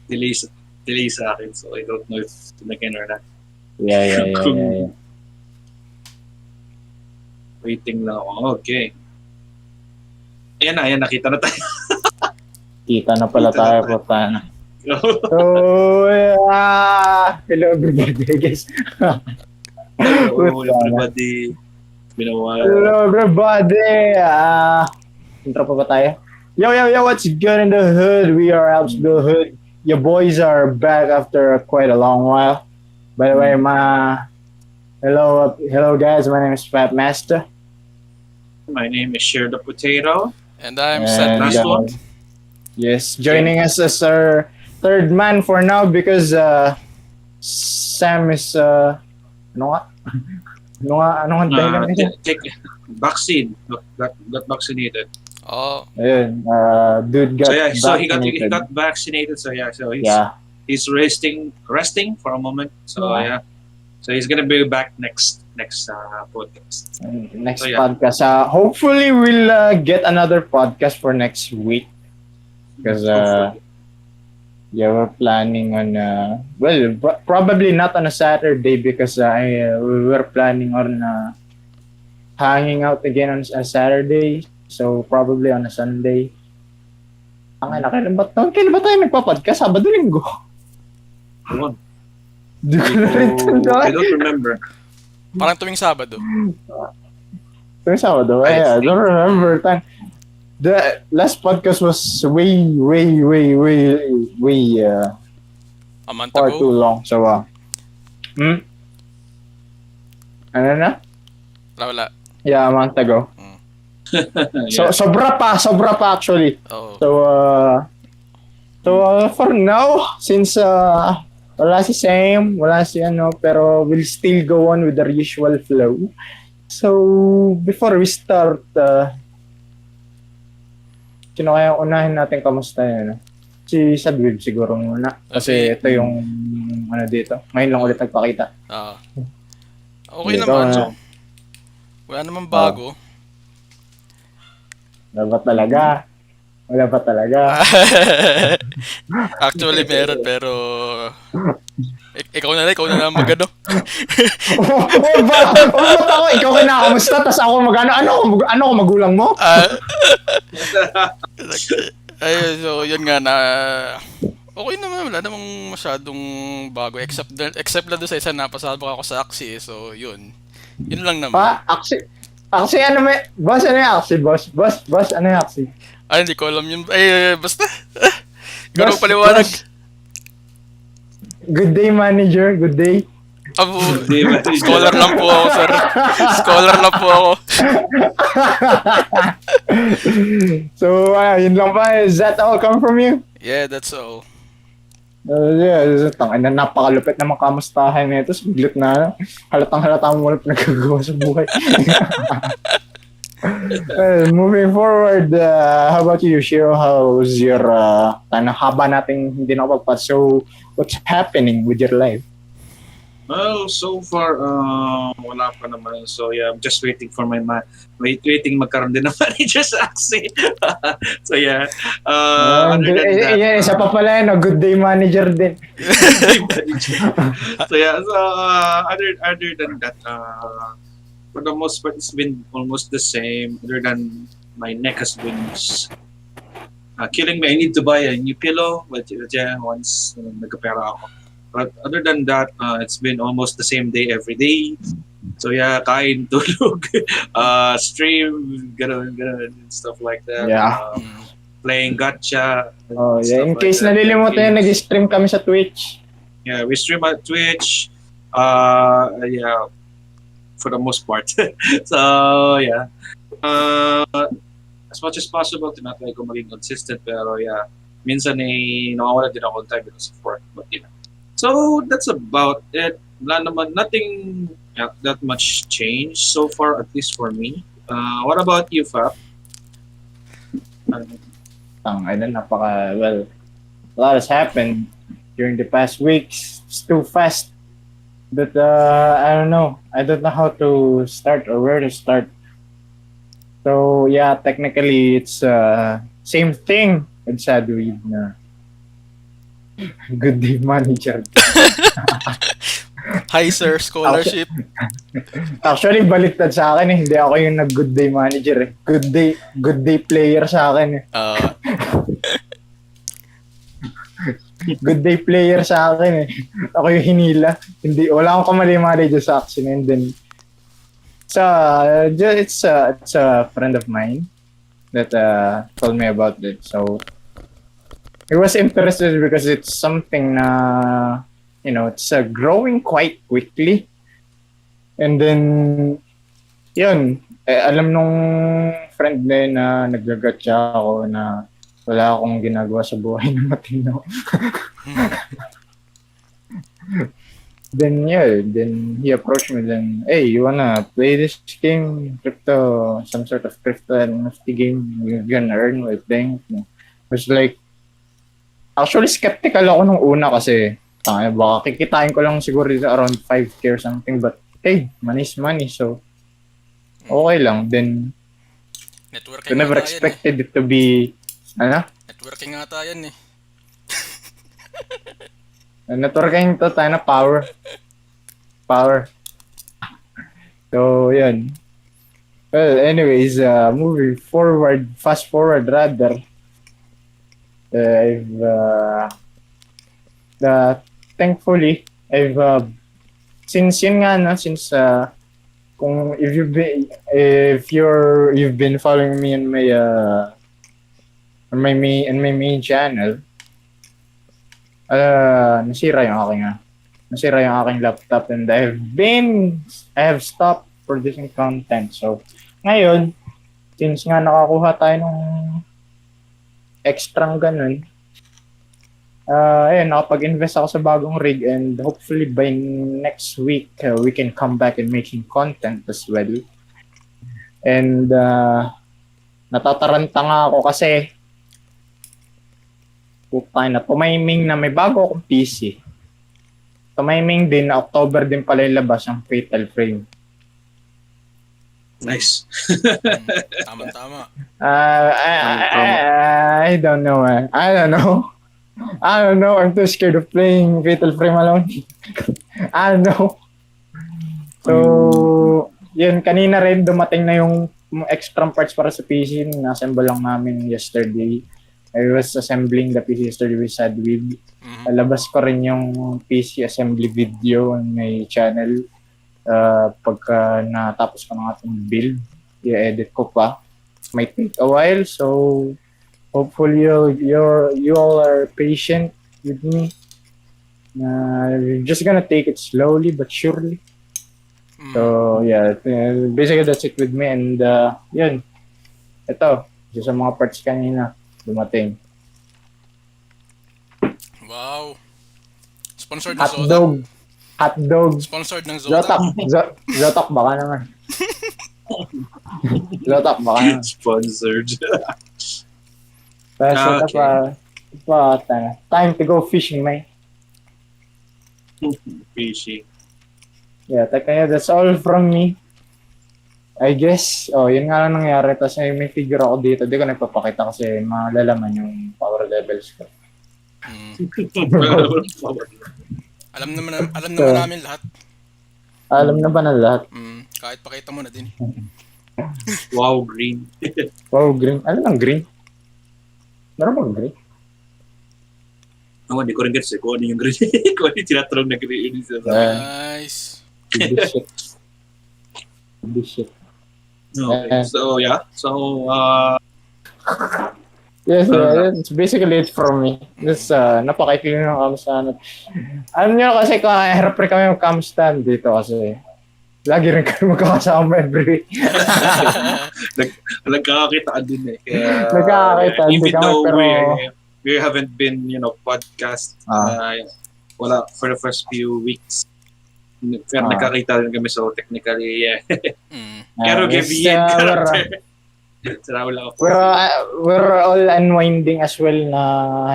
delay sa akin. So I don't know if tumakin or not. Yeah. Waiting lang ako. Okay. Ayan, nakita na tayo. Kita na pala Kita na tayo tayo. po tayo. So, hello everybody, I guess. Hello, everybody. It's been a while. Hello everybody. Intro pa ba tayo? Yo, what's good in the hood? We are Alpsville Hood. Your boys are back after quite a long while. By the way, hello guys. My name is Fat Master. My name is Share the Potato. And I'm Sad last one. Yes, joining us as our third man for now because Sam is ano nga dahilan niya? Take vaccine. Got vaccinated. Oh. Ayun, dude got so he vaccinated. got vaccinated. So he's resting for a moment. So so he's gonna be back next podcast. Next podcast. Hopefully we'll get another podcast for next week because we're planning on probably not on a Saturday because we were planning on hanging out again on a Saturday. So probably on a Sunday. Kailan ba tayo nagpa-podcast? Sabado, Linggo? I don't remember. Parang tuwing Sabado. Tuwing Sabado? I don't remember. The last podcast was way a month far ago? too long. So, ano na? Wala. Yeah, a month ago. So, sobra pa actually. Oh. So, for now, since wala si Sam, wala si pero we'll still go on with the usual flow. So, before we start, sino kaya unahin natin kamusta yan? Si Sadwig siguro muna. Kasi ito yung dito. Ngayon lang ulit nagpakita. Okay naman. Wala naman bago. Wala pa talaga. Actually, meron pero ikaw na lang magano. Ikaw kinakamusta tas ako magano. Ano ko magulang mo? So yun nga na okay naman, wala namang masyadong bago except na doon sa isa napasabak ako sa Axie. So yun lang naman. Axie ano may boss ano yung Axie? Boss ano yung Axie? Ay, hindi ko alam yun. Basta. Ikaw paliwanag. Good day, manager. Good day. Scholar lang po ako, sir. So, yun lang pa. Is that all come from you? Yeah, that's all. Napakalupit na makamustahan nito. Biglit na. Halatang-halata mo wala pinagagawa sa buhay. Well, moving forward, how about you, Shiro? How's your haba nating hindi nakapagpas? So, what's happening with your life? Well, so far, wala pa naman. So, yeah, I'm just waiting for waiting magkaroon din ng manager's accent. So, yeah. Other than that, isa pa pala yun, good day manager din. So, yeah. So, other than that, for the most part, it's been almost the same. Other than my neck has been killing me. I need to buy a new pillow. But once nagkapera ako. But other than that, it's been almost the same day every day. So yeah, kain, tulog, stream, ganun, and stuff like that. Yeah. Playing gacha. Oh yeah. In case nalilimutan yan, nag-stream kami sa Twitch. Yeah, we stream at Twitch. Yeah. For the most part. So, yeah. As much as possible, tinatry ko maging consistent. Pero, yeah, minsan nakawala din ako time because of work. But, yeah. So, that's about it. Nothing that much change so far, at least for me. What about you, Fab? A lot has happened during the past weeks. It's too fast. But I don't know. I don't know how to start or where to start. So yeah, technically it's same thing with Sadweed na Good day manager. Hi sir, scholarship. Actually, baliktad sa akin eh. Hindi ako yung nag-good day manager eh. Good day player sa akin eh. Good day player sa akin eh. Ako yung hinila. Hindi, wala akong kamali-mali dyan sa action. And then, it's a friend of mine that told me about it. So, I was interested because it's something na, it's growing quite quickly. And then, yun, alam nung friend na yun na nagagatcha ako na wala akong ginagawa sa buhay na matino. Then he approached me then, hey, you wanna play this game, crypto, some sort of crypto NFT game, you're gonna earn by playing. I was like, actually skeptical ako nung una kasi baka kikitain ko lang siguro dito around 5K or something, but hey, money is money, so okay lang. Then I never expected it to be networking ata yan eh. Networking to tayo na power. So yun. Well, anyways, fast forward rather. Thankfully, since kung you've been following me in my main channel, nasira yung aking laptop and I have stopped producing content. So ngayon, since nga nakakuha tayo ng extrang ganun, nakapag-invest ako sa bagong rig and hopefully by next week we can come back and making content as well. And natataranta nga ako kasi tumayming na may bago akong PC. Tumayming din na October din pala yung labas ang Fatal Frame. Nice. Tama. I don't know. I'm too scared of playing Fatal Frame alone. I don't know. So, yun, kanina rin dumating na yung extra parts para sa PC. Na-assemble lang namin yesterday. I was assembling the PC yesterday with Sadwib. Labas ko rin yung PC assembly video on my channel. Pagka natapos ko ng ating build, i-edit ko pa. Might take a while, so hopefully you all are patient with me. We're just gonna take it slowly but surely. So yeah, basically that's it with me. And yun, ito, isa sa mga parts kanina dumating. Wow. Sponsored ng Zotac. Hotdog. Sponsored ng Zotac. Zotac baka naman. Zotac baka naman. Sponsored. Time to go fishing, man. Fishing. Yeah, that's all from me. I guess, yun nga lang nangyari. Tapos may figure ako dito. Di ko nagpapakita kasi malalaman yung power levels ko. Alam naman namin lahat. Alam na ba na lahat? Kahit pakita mo na din. Wow, green. Wow, green. Ano lang green? Meron bang green? Hindi ko rin gets kung ano yung green. Kung ano yung tinatanong na green. Nice. Good shit. Okay. So, yeah. So, yes, it's basically it from me. Just, napaka-feeling ng kamusta. Alam niyo kasi harap rin kami mag-kamusta dito kasi lagi rin kami magkakasama every week. Nagkakakitaan din eh. Nagkakakitaan din kami pero we haven't been, podcast. Wala for the first few weeks. Pero nakakita rin kami, so technically, yeah. Pero Gavian character. We're all unwinding as well na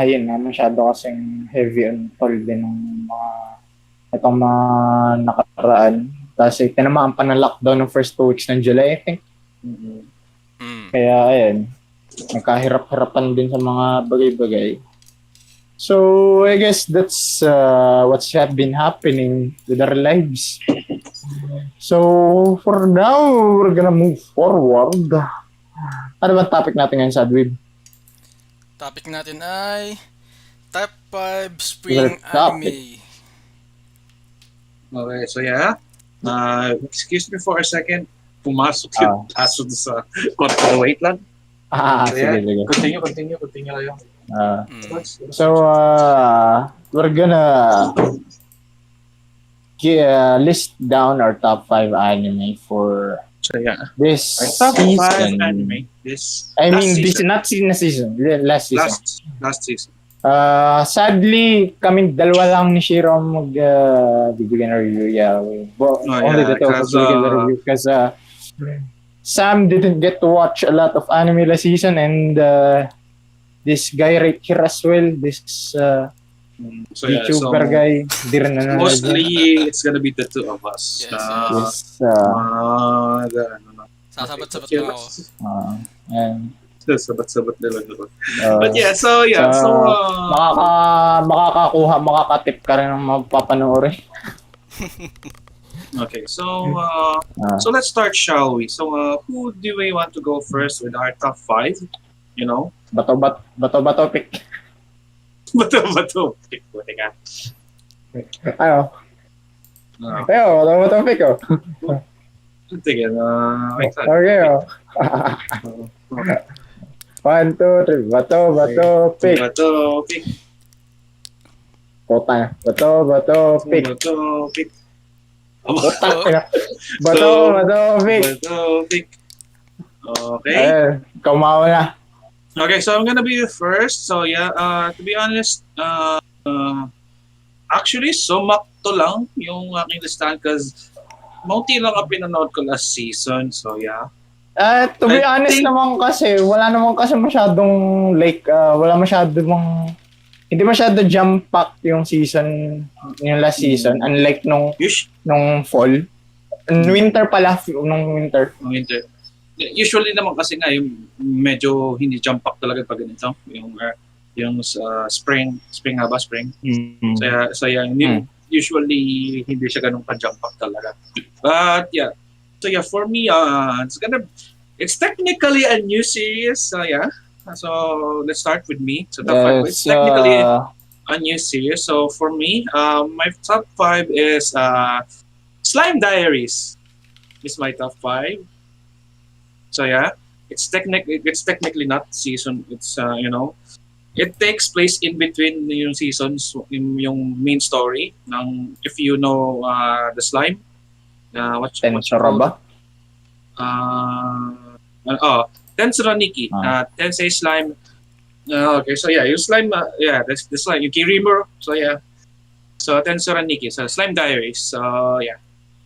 ayun na masyado kasing heavy on toll din ng itong mga nakaraan. Tapos tinamaan pa ng lockdown ng first 2 weeks ng July, I think. Kaya ayun, nagkahirap-hirapan din sa mga bagay-bagay. So I guess that's what's been happening with our lives. So for now, we're gonna move forward. Ano ba topic natin ngayon sa Adwib? Topic natin ay Top 5 Well, Spring topic. Anime. Okay, so yeah. Excuse me for a second. Pumasok yung aso sa kwarto. Wait lang. So, Sige, sige. Continue kayo. So we're gonna list down our top 5 anime for So yeah. this Our top season. 5 anime. This I last mean, this season. not season, last season. Last season. Sadly, kaming dalawa lang ni Shiro ang bibigyan ng review. Yeah, only the two of us bibigyan ng review because Sam didn't get to watch a lot of anime last season, and this guy right here as well, this So yeah, YouTuber guy, di rin nanonood mostly niya. it's gonna be the two of us. Yes, Sasabat-sabat lang ako. And Sabat-sabat na lang ako. But yeah, so makakatip ka rin ng mapapanoorin. okay, so let's start, shall we? So who do we want to go first with our top 5? You know? Bato pick. Bato. Buti ka. Ano? Bato pick oh. Sige, wait. Okay oh. 1, 2, 3. Bato pick. Bato pick. Bato pick. Bato pick. Bato pick. Bato pick. Okay. Kumawa na. Okay, so I'm gonna be the first. So yeah, to be honest, actually, sumakto lang yung aking listahan because maunti lang ang pinanood ko last season. So yeah. To be honest naman kasi, wala naman kasi masyadong hindi masyado jump-pack yung last season, unlike nung fall. Winter pala, nung winter. Usually naman kasi nga yung medyo hindi jump pack talaga pag ganito, yung spring nga ba, spring. So yeah, usually hindi siya ganun pa jump pack talaga. But yeah. So yeah, for me it's technically a new series. So yeah. So let's start with me. So top 5 is technically a new series. So for me, my top 5 is Slime Diaries. Is my top 5. So yeah, it's technically not season. It's it takes place in between yung seasons, yung main story ng, if you know, the slime. What's Tensora ba? Tensora Nikki. Tensei Slime. Okay, so yeah, yung slime, that's the slime. Yung Kirimo. So yeah. So Tensora Nikki. So Slime Diaries. So yeah.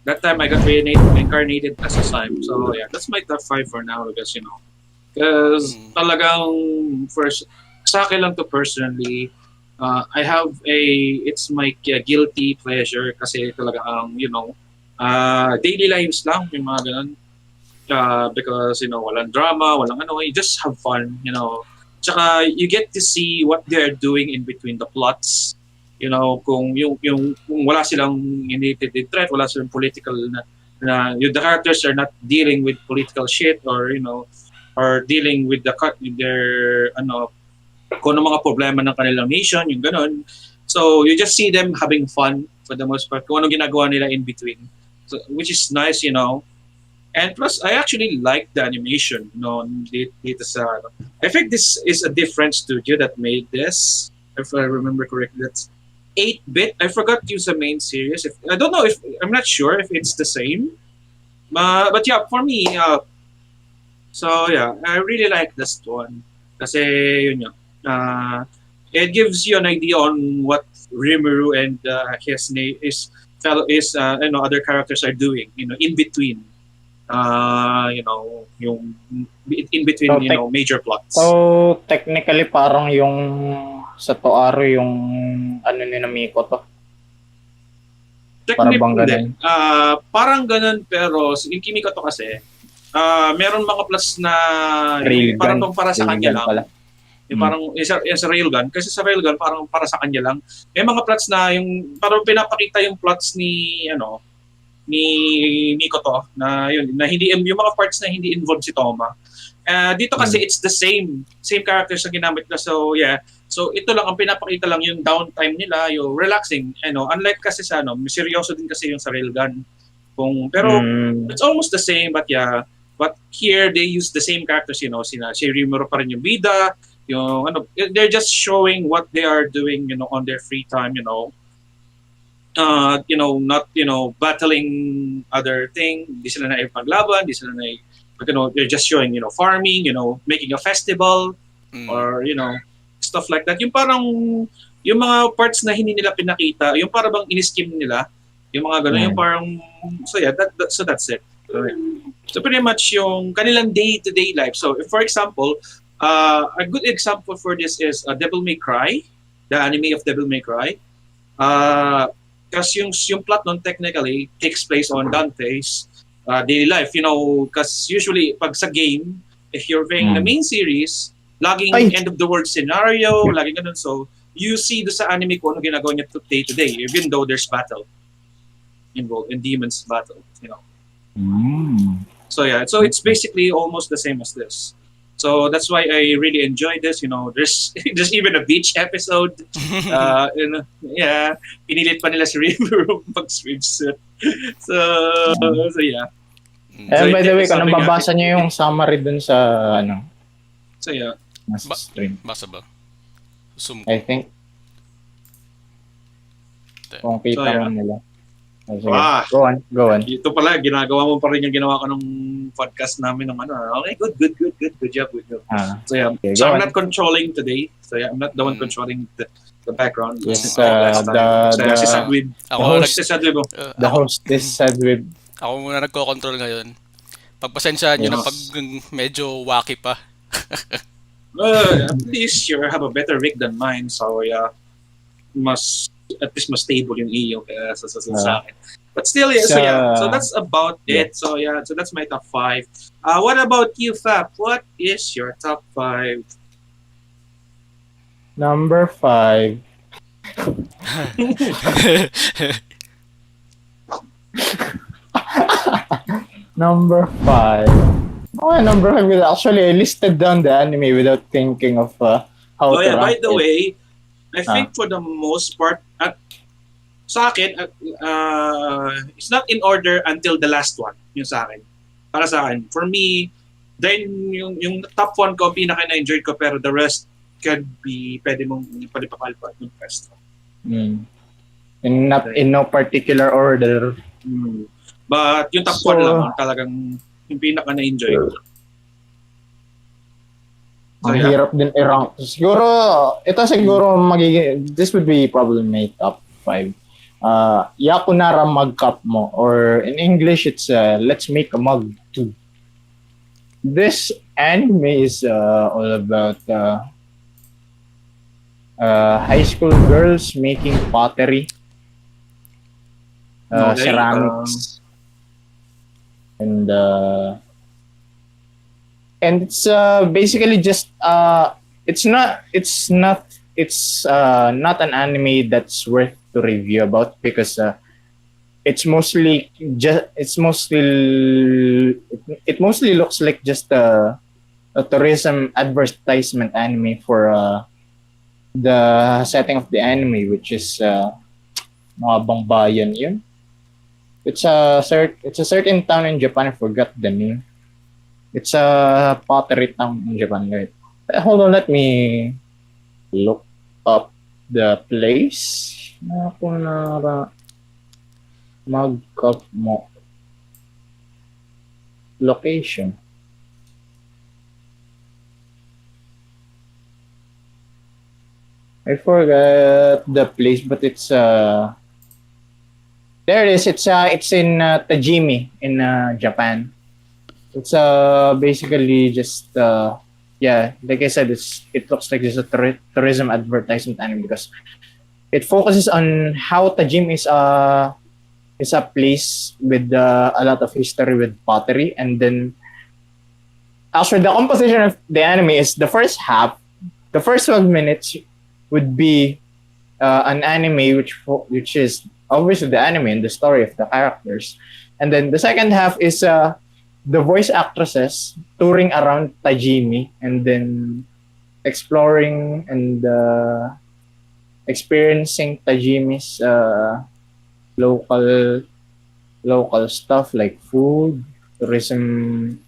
That time I got reincarnated as a slime. So yeah, that's my top 5 for now because talagang first, sa akin lang to personally, I have it's my guilty pleasure kasi talagang daily lives lang yung mga ganun. Because walang drama, walang you just have fun, Tsaka you get to see what they're doing in between the plots. Kung wala silang immediate threat, wala silang political na the characters are not dealing with political shit or or dealing with their kung ano mga problema ng kanilang nation, yung ganun. So you just see them having fun for the most part, kung ano ginagawa nila in between. So, which is nice, And plus, I actually like the animation. Dito sa I think this is a different studio that made this, if I remember correctly. That's 8-bit. I forgot to use the main series. I don't know I'm not sure if it's the same. But yeah, for me, so yeah, I really like this one. Kasi yun yun. It gives you an idea on what Rimuru and his other characters are doing. In between. Yung in between, major plots. So technically parang yung sa Toaro yung ni Namiko to. Technically, parang ganun, pero yung Kimiko to kasi, meron mga plus na parang para sa kanya lang. Pala. Yung parang is a railgun kasi sa railgun parang para sa kanya lang. May mga plots na yung parang pinapakita yung plots ni ni Nico to na yun na hindi yung mga parts na hindi involved si Toma. Dito kasi it's the same characters na ginamit na, so yeah. So ito lang ang pinapakita lang yung downtime nila, yung relaxing, unlike kasi sa seryoso din kasi yung sa railgun. Pero it's almost the same, but yeah. But here they use the same characters, si Rimuro pa rin yung bida, they're just showing what they are doing, on their free time, not battling other thing. Hindi sila na ipaglaban, hindi sila na they're just showing, farming, making a festival, or stuff like that. Yung parang yung mga parts na hindi nila pinakita, yung parang bang in-skim nila, yung mga ganun, yung parang so yeah, that's it. So pretty much yung kanilang day-to-day life. So if, for example, a good example for this is Devil May Cry, the anime of Devil May Cry. Kasi yung plot nun technically takes place on Dante's daily life, because usually pag sa game, if you're playing the main series, laging end of the world scenario, laging ganun. So you see do sa anime kung ano ginagawa niya day to day, even though there's battle involved in demons battle, So yeah, so it's basically almost the same as this. So that's why I really enjoy this. There's even a beach episode. Pinilit pa nila si River pag-swimsuit. So yeah. And by the way, kung nababasa niyo yung summary dun sa So yeah. nasa stream. Basa ba? Zoom ko. I think kung kita So, yeah. mo nila. Sige. Go on. Ito pala, ginagawa mo pa rin yung ginawa ko nung podcast namin ng Okay, good job. So yeah, Okay, so I'm on. not controlling today. So yeah, I'm not the one controlling the background. Yes, Si Sadwib. Ako, Si Sadwib. The host is Sadwib. ako muna nagko-control ngayon. Pagpasensyaan nyo na pag medyo wacky pa. At least you have a better rig than mine. So yeah, at least mas stable yung iyo kaya sa akin. But still, yeah, so that's about it. So yeah, so that's my top 5. What about you, Fab? What is your top 5? Number 5. Number 5. Okay, number 5. Actually, I listed down the anime without thinking of how to rank By the it. way, I think for the most part, sa akin, it's not in order until the last one, yung sa akin. Para sa akin. For me, then yung top 1 ko, pinaka-na-enjoy ko, pero the rest could be, pwede mong palipapalpat yung rest. In no particular order. But yung top 1 lang, talagang yung pinaka-na-enjoy ko. So, Ang hirap din i-rank. Siguro magiging, this would be probably my top 5. Yakunara mug cup mo, or in English it's let's make a mug too. This anime is all about high school girls making pottery, ceramics, and it's basically just it's not an anime that's worth to review about because it mostly looks like just a tourism advertisement anime for the setting of the anime, which is mga bang bayan yun. It's a certain town in Japan. I forgot the name. It's a pottery town in Japan. Right? Hold on, let me look up the place. Yakunara mug cup mo. Location. I forgot the place, but it's there it is. It's in Tajimi in Japan. It's basically just like I said, it looks like just a tourism advertisement anime because it focuses on how Tajim is a place with a lot of history with pottery, and then actually the composition of the anime is the first half the first 12 minutes would be an anime which is obviously the anime and the story of the characters, and then the second half is the voice actresses touring around Tajimi and then exploring and experiencing Tajimi's local local stuff like food, tourism,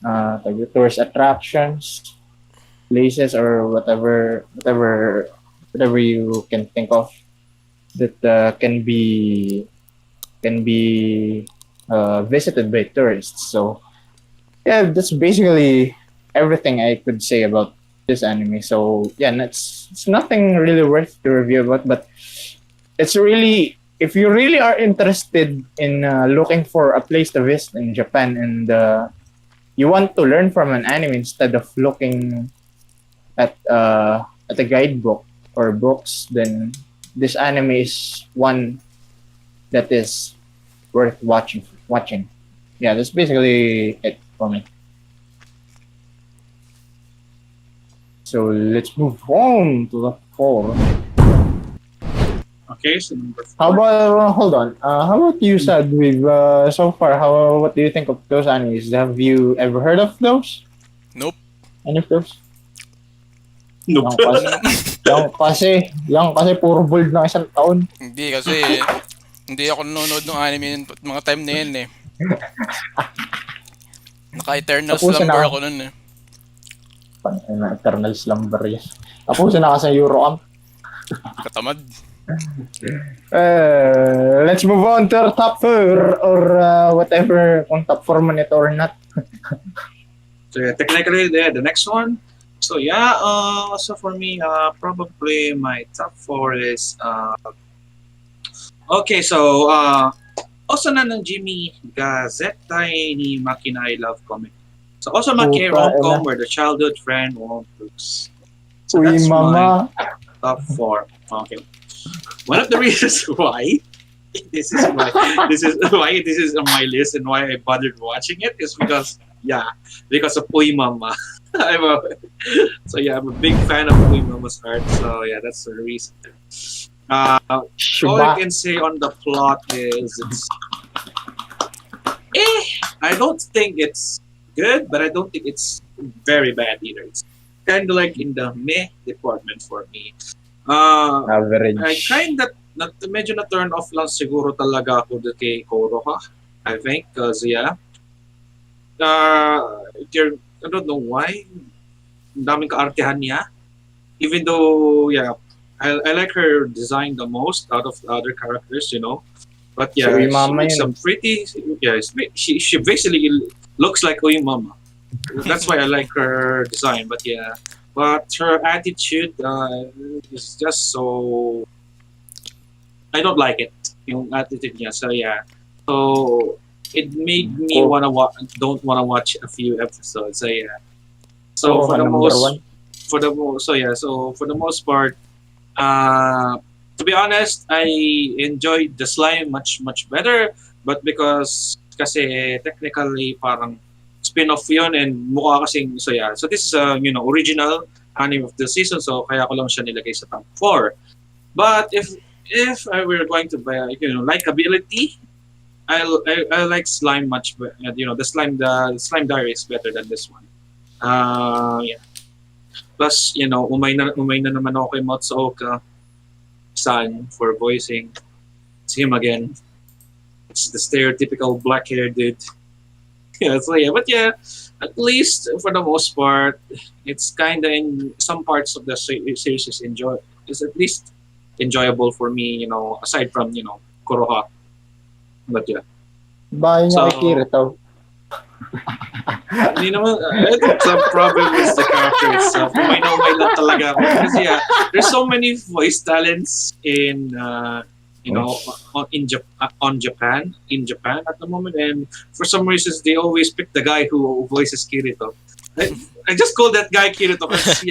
tourist attractions, places, or whatever you can think of that can be visited by tourists. So yeah, that's basically everything I could say about this anime. So yeah, it's nothing really worth to review about, but it's really if you really are interested in looking for a place to visit in Japan and you want to learn from an anime instead of looking at a guidebook or books, then this anime is one that is worth watching. Yeah, that's basically it for me. So let's move on to the four. Okay, so number How 4. about hold on? How about you, Sad? With so far, what do you think of those animes? Have you ever heard of those? Nope. Any of those? Nope. Yung kasi puro bold na isang taon. Hindi kasi, hindi ako nanonood ng anime mga time na yun eh. Naka-eternal Tapusin slumber na. ako nun eh. Eternal slumber yan. Tapos na kasi Eurocamp. Katamad. Let's move on to our top 4 or whatever kung top 4 man ito or not. So yeah, technically the next one. So yeah, so for me, probably my top 4 is okay. So Osana ng Jimmy Gazettai ni Makina I Love Comic. So also Maki rom-com where the childhood friend won't lose. So Uy, that's mama. my top 4. Okay. One of the reasons why this is why this is on my list and why I bothered watching it is because of Uy Mama. I'm a big fan of Uy Mama's art. So yeah, that's the reason. All I can say on the plot is I don't think it's good, but I don't think it's very bad either. It's kind of like in the meh department for me. Average. I kind of medyo na turn off lang siguro talaga ako kay Koroha. I think because I don't know why. Ang daming kaartehan niya. Even though I like her design the most out of the other characters, But So, Uy Mama she's yun. a pretty she basically looks like Uy Mama. That's why I like her design. But her attitude is just so I don't like it. Yung attitude niya. So so it made me don't wanna watch a few episodes. So So for the most part, to be honest, I enjoyed the slime much better. But because kasi technically parang spin-off yun and mukha kasing So this is a original anime of the season. So kaya ko lang siya nilagay sa top 4. But if I were going to buy likability, I like slime much better. The slime diary is better than this one. Plus, umay na naman ako kay Matsuoka San for voicing. It's him again. It's the stereotypical black-haired dude. But at least for the most part, it's kind of in some parts of the series is at least enjoyable for me, aside from, Kuroha. But Bahay niya kay Kirito. Hindi naman, I think the problem is the character itself. Umay lang talaga ako. Because there's so many voice talents in Japan at the moment, and for some reasons they always pick the guy who voices Kirito. I just call that guy Kirito because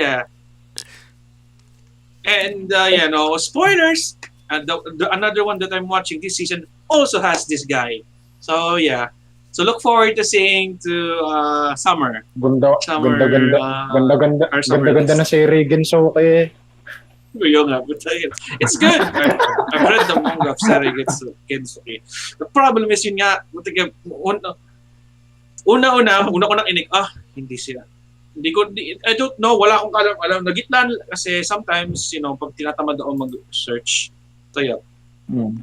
and spoilers. And the another one that I'm watching this season also has this guy. So So look forward to seeing to summer. Ganda, Summer, ganda, ganda, ganda, ganda, our summer ganda, ganda na list. si Regan Soke. Yung nga, but it's good. I've read the manga of Serigitsuke. The problem is yun nga, una ko nang inig, hindi siya. I don't know, wala akong alam. Nagitlaan kasi sometimes, pag tinatamad ako mag-search, kaya,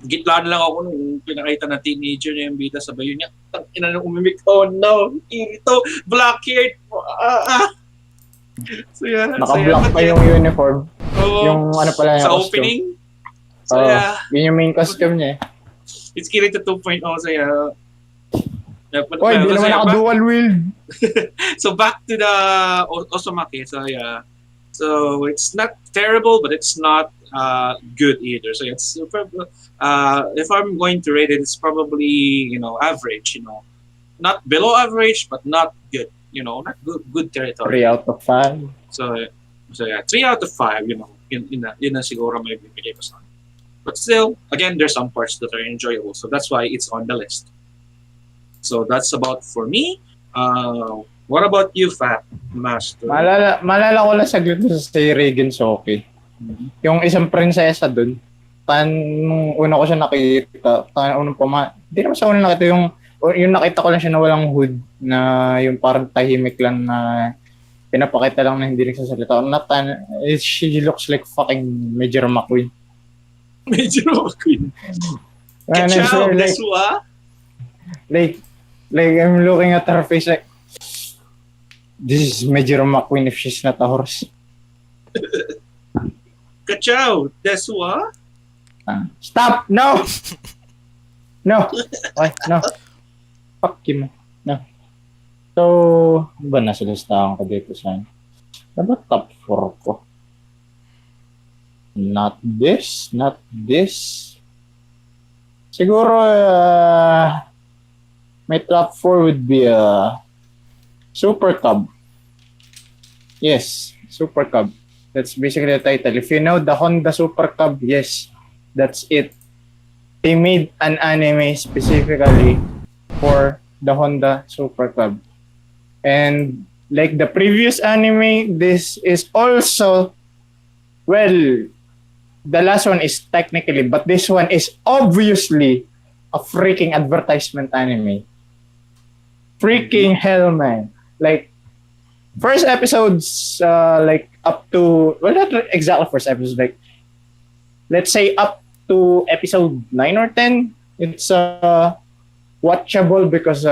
gitlaan lang ako nung pinakita na teenager na yung bida, sabay yun niya, ina nang umimik, oh no, ito, black hair, So yeah, Naka-block pa yung uniform. Yung ano pala yung sa costume. opening. So yeah, yun yung main costume niya. it's Kirito 2.0, so yeah. Oy, di naman naka-dual wield. So back to the Osomake. So yeah, so it's not terrible, but it's not good either. So it's if I'm going to rate it, it's probably average. Not below average, but not good. Not good territory. 3 out of 5. So yeah, 3 out of 5. Yun na siguro may bibigay ko sa akin. But still, again, there's some parts that are enjoyable. So that's why it's on the list. So that's about for me. What about you, Fat Master? Malala ko lang saglit sa si Regan Soke. Yung isang prinsesa dun. Nung una ko siya nakita, hindi naman sa una nakita yung nakita ko lang siya na walang hood, na yung parang tahimik lang na pinapakita lang na hindi nagsasalita. She looks like fucking Major McQueen. Major McQueen. Ciao, like I'm looking at her face like, this is Major McQueen if she's not a horse. Kachao, deswa? Stop! No! No! Why? No. Fuck you, man. No. So, ano ba nasa listahan ko dito sa ano ba top 4 ko? Not this. Siguro, my top 4 would be Super Cub. Yes, Super Cub. That's basically the title. If you know the Honda Super Cub, yes, that's it. They made an anime specifically for the Honda Super Cub. And like the previous anime, this is also, well, the last one is technically, but this one is obviously a freaking advertisement anime. Freaking hell, man. Like, first episodes, like up to, well, not exactly first episodes, like, let's say up to episode 9 or 10, it's watchable because,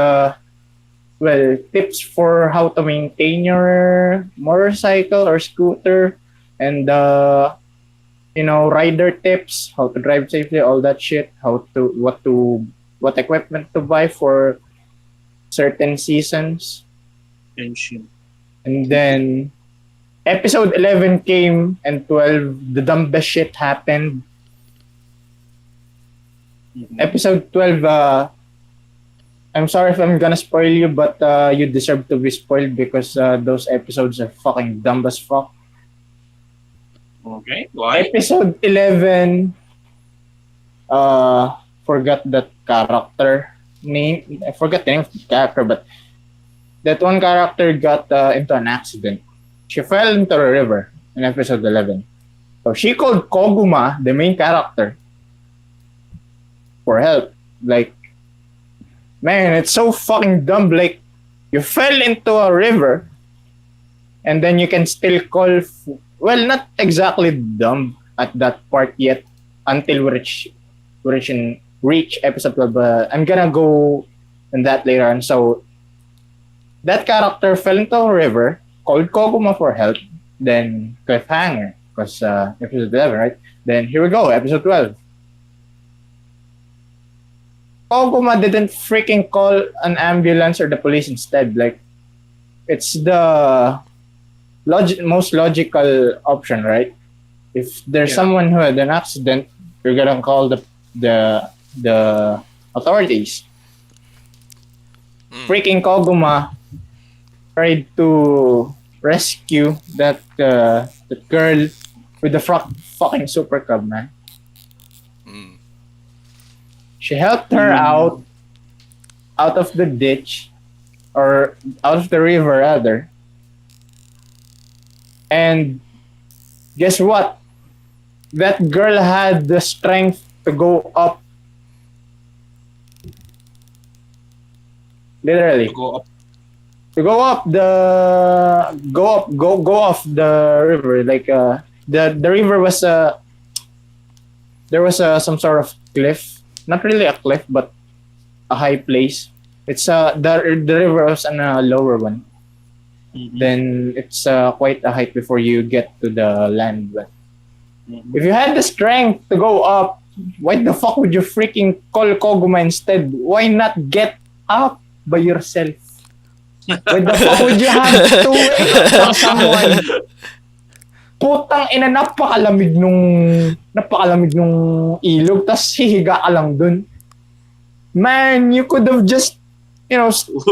well, tips for how to maintain your motorcycle or scooter, and, rider tips, how to drive safely, all that shit, what equipment to buy for certain seasons. And then episode 11 came, and 12, the dumbest shit happened. Episode 12, I'm sorry if I'm gonna spoil you, but you deserve to be spoiled because those episodes are fucking dumb as fuck. Okay, why? Episode 11, forgot that character name. I forgot the name of the character, but that one character got into an accident. She fell into a river in episode 11. So she called Koguma, the main character, for help. Like, man, it's so fucking dumb. Like, you fell into a river, and then you can still call. Well, not exactly dumb at that part yet, until we reach episode 12. I'm gonna go on that later on. So, that character fell into a river, called Koguma for help, then cliffhanger, because episode 11, right? Then here we go, episode 12. Koguma didn't freaking call an ambulance or the police instead. Like, it's the most logical option, right? If there's someone who had an accident, you're gonna call the authorities. Freaking Koguma tried to rescue that girl with the fucking Super Cub, man. She helped her out, out of the ditch, or out of the river rather. And guess what? That girl had the strength to go up. Literally. Go up. To go up go off the river. Like the river was there was some sort of cliff. Not really a cliff, but a high place. It's the river was on a lower one. Mhm. Then it's quite a height before you get to the land. But Mhm. if you had the strength to go up, why the fuck would you freaking call Koguma instead? Why not get up by yourself? Why the fuck would you have to wait for someone? Putang ina, napakalamig nung ilog, tas hihiga ka lang dun. Man, you could have just,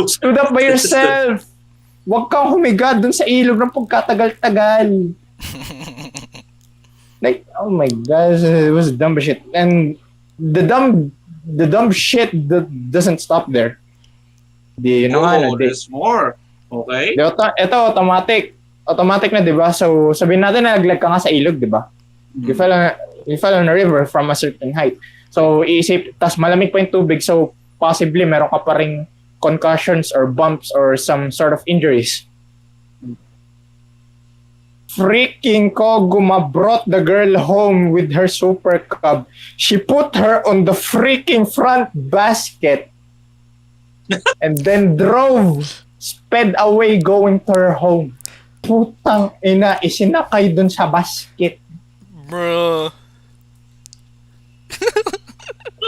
stood up by yourself. Huwag kang humiga dun sa ilog ng pagkatagal-tagal. Like, oh my gosh, it was dumb shit. And the dumb shit that doesn't stop there. There's more. Okay. Ito, automatic. Automatic na, di ba? So, sabihin natin na naglag ka nga sa ilog, di ba? You fell on a river from a certain height. So, iisip, tas malamig pa yung tubig, so possibly meron ka pa ring concussions or bumps or some sort of injuries. Freaking Koguma brought the girl home with her super cub. She put her on the freaking front basket and then sped away going to her home. Putang ina, isinakay dun sa basket. Bro.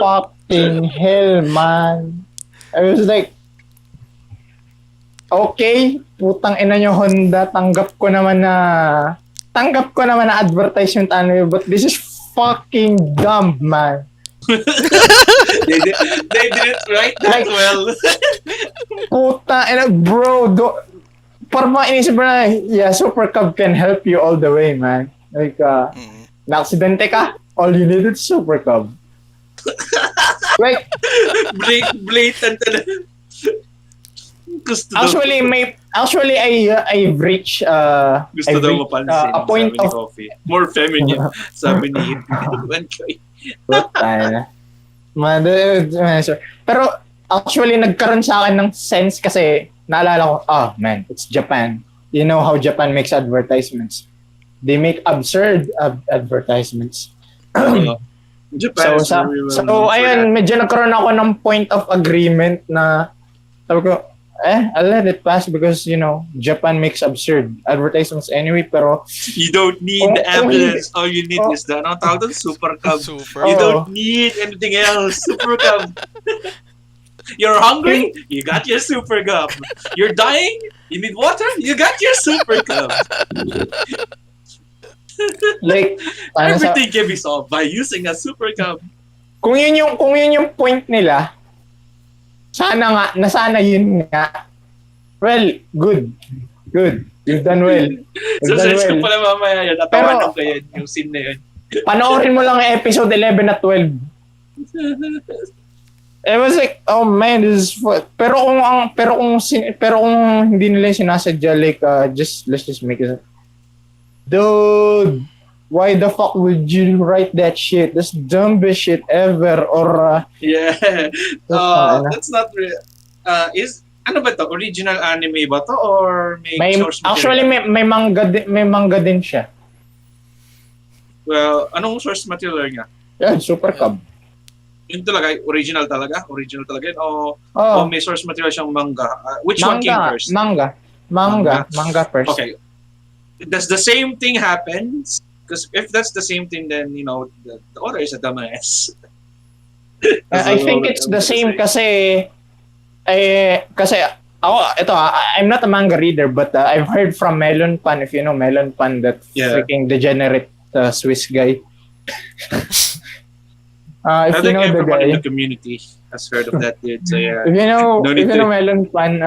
Fucking hell, man. I was like, okay, putang ina nyo Honda, tanggap ko naman na advertisement but this is fucking dumb, man. they didn't write that well. Puta ina, bro, parang mga inisip na, yeah, Super Cub can help you all the way, man. Like, na-aksidente ka, all you need is Super Cub. Like, blatant na. Actually, I've reached Gusto daw mapansin. a point sabi ni of Coffee. More feminine. Sabi ni Pero actually nagkaroon sa akin ng sense kasi naalala ko, man, it's Japan. You know how Japan makes advertisements. They make absurd advertisements. Japan so ayun, medyo nagkaroon ako ng point of agreement na sabi ko, I'll let it pass because, Japan makes absurd advertisements anyway, pero you don't need the evidence. All you need is the Super Cub. You don't need anything else. Super Cub. You're hungry? You got your Super Cub. You're dying? You need water? You got your Super Cub. Like, everything can be solved by using a Super Cub. Kung yun yung point nila, sana yun nga. Well, good. You've done well. So, search ko pala mamaya yun. Natawanan ko yun, yung scene na yun. Panoorin mo lang episode 11 at 12. It was like, oh man, this is pero kung hindi nila sinasadya, like, let's just make it. Dude, why the fuck would you write that shit? That's the dumbest shit ever. Or that's not real. Ano ba to? Original anime ba to or may source material? Actually may manga din siya. Well, anong source material niya? Yeah, Super Cub. Yun talaga, original talaga yun o may source material siyang manga. Which one came first? Manga first. Okay. Does the same thing happen? Because if that's the same thing, then the author is a dumbass. I think it's the same kasi ako, I'm not a manga reader, but I've heard from Melon Pan, if you know Melon Pan, that freaking degenerate Swiss guy. If you know the guy, in the community has heard of that dude. So yeah. If you know Melon Pan,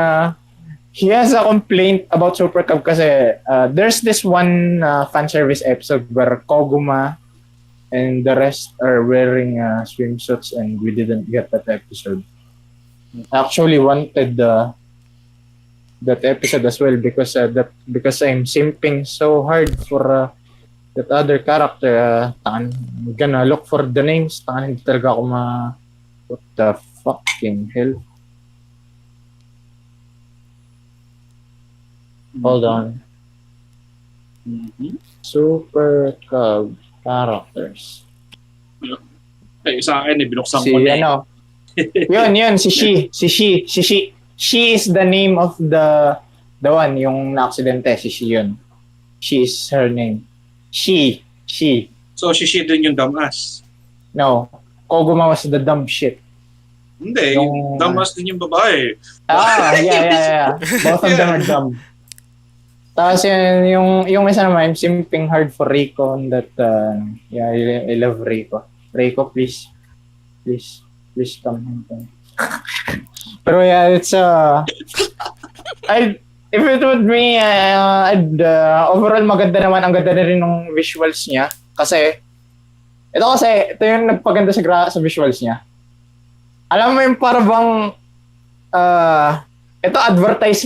he has a complaint about Super Cub kasi there's this one fan service episode where Koguma and the rest are wearing swimsuits and we didn't get that episode. actually wanted that episode as well because I'm simping so hard for that other character. I'm gonna look for the names. Hindi talaga ako what the fucking hell? Hold on. Mhm. Super Cub characters. Ay, sa akin, binuksan Si ko na. ano? Yun, si She. She is the name of the one, yung na-aksidente, si She yun. She is her name. She. So, si Shi din yung dumbass. No. Koguma was the dumb shit. Hindi, yung dumbass din yung babae. Yeah. Both of them are dumb. Tapos yung isa naman, I'm simping hard for Rico on that, I love Rico. Rico, please come home. Pero yeah, it's if it would be overall maganda naman, ang ganda na rin ng visuals niya kasi ito yung nagpaganda sa visuals niya. Alam mo yung parang ito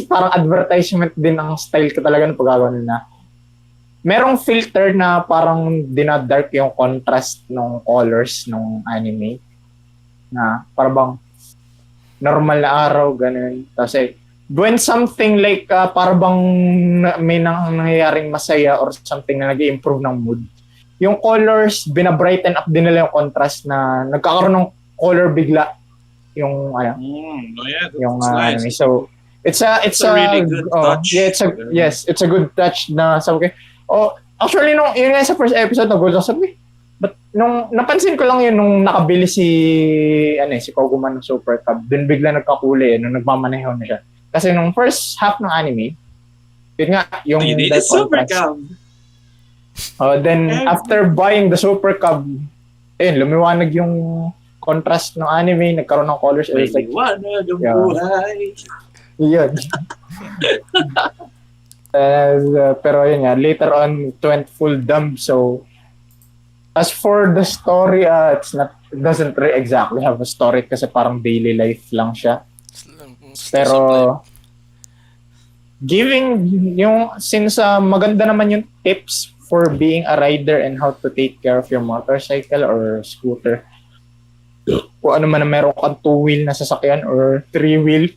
parang advertisement din ang style ko talaga ng paggawa nila. Merong filter na parang dinadark yung contrast ng colors ng anime na parang normal na araw, ganun. Kasi when something like parang may nangyayaring masaya or something na nag-i-improve ng mood, yung colors, binabrighten up din nila yung contrast na nagkakaroon ng color bigla yung yung nice. anime. So it's a really good touch. Yeah, it's a good touch na sabi ko. Actually yun nga sa first episode nagulat sabi. But nung napansin ko lang yun nung nakabili si Koguma ng Super Cub, din bigla nagkakuli nung nagmamaneho na siya. Kasi nung first half ng anime, yun nga yung you need a Super Cub. Then after buying the Super Cub, lumiwanag yung contrast ng anime, nagkaroon ng colors. May liwanag ang buhay. Yun. Pero yun nga, later on, it went full dumb. So, as for the story, it doesn't really exactly have a story kasi parang daily life lang siya. Pero, since maganda naman yung tips for being a rider and how to take care of your motorcycle or scooter, kung ano man na meron kang 2-wheel na sasakyan or 3-wheel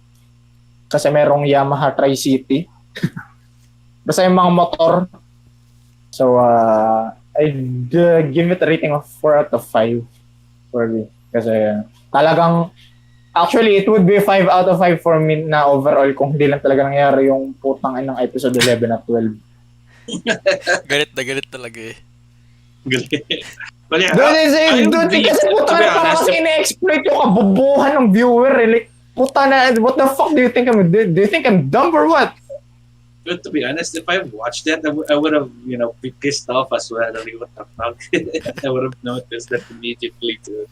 kasi merong Yamaha Tri-City. Basta yung mga motor. So, I'd give it a rating of 4 out of 5 for me. Kasi talagang, actually, it would be 5 out of 5 for me na overall kung hindi lang talaga nangyari yung putang ng episode 11 at 12. Galit na galit talaga eh. Galit. Well, yeah, Kasi puta na parang ina-exploit yung kabubuhan ng viewer. Like, puta na, what the fuck do you think I'm do you think I'm dumb or what? But to be honest, if I watched that, I would have, be pissed off as well. Like, what the fuck? I would have noticed that immediately too.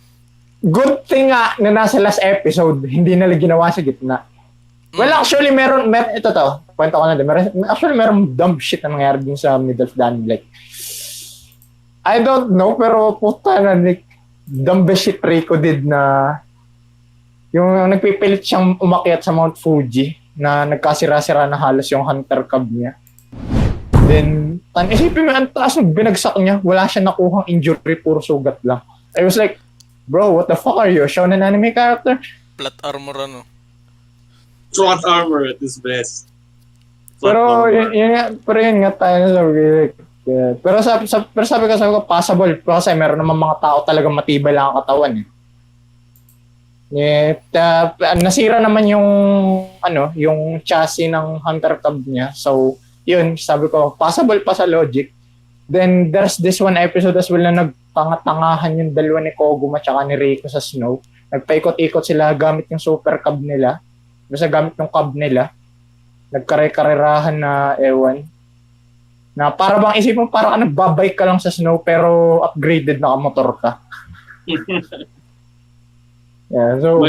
Good thing nga na nasa last episode, hindi nila ginawa sa gitna. Well, actually, meron kwento ko na din. Meron dumb shit na nangyari din sa middle of the anime. Like, I don't know, pero puta na, like, dumb shit Rico did na yung nagpipilit siyang umakyat sa Mount Fuji na nagkasira-sira na halos yung hunter cub niya. Then, isipin mo, ang taas ng binagsak niya, wala siya nakuhang injury, puro sugat lang. I was like, bro, what the fuck are you? Shonen anime character? Plot armor Plot armor at his best. Pero yun nga tayo sabi. Pero sabi ko possible kasi meron naman mga tao talagang matibay lang ang katawan eh. Nasira naman yung chassis ng hunter cub niya. So, yun, sabi ko, possible pa sa logic. Then, there's this one episode as well na nagtangatangahan yung dalawa ni Koguma tsaka ni Reiko sa snow. Nagpaikot-ikot sila gamit yung super cub nila. Basta gamit yung cub nila. Nagkare-karerahan na ewan. Na para bang isip mo, para ka nagbabike ka lang sa snow pero upgraded na motor ka. Yeah, so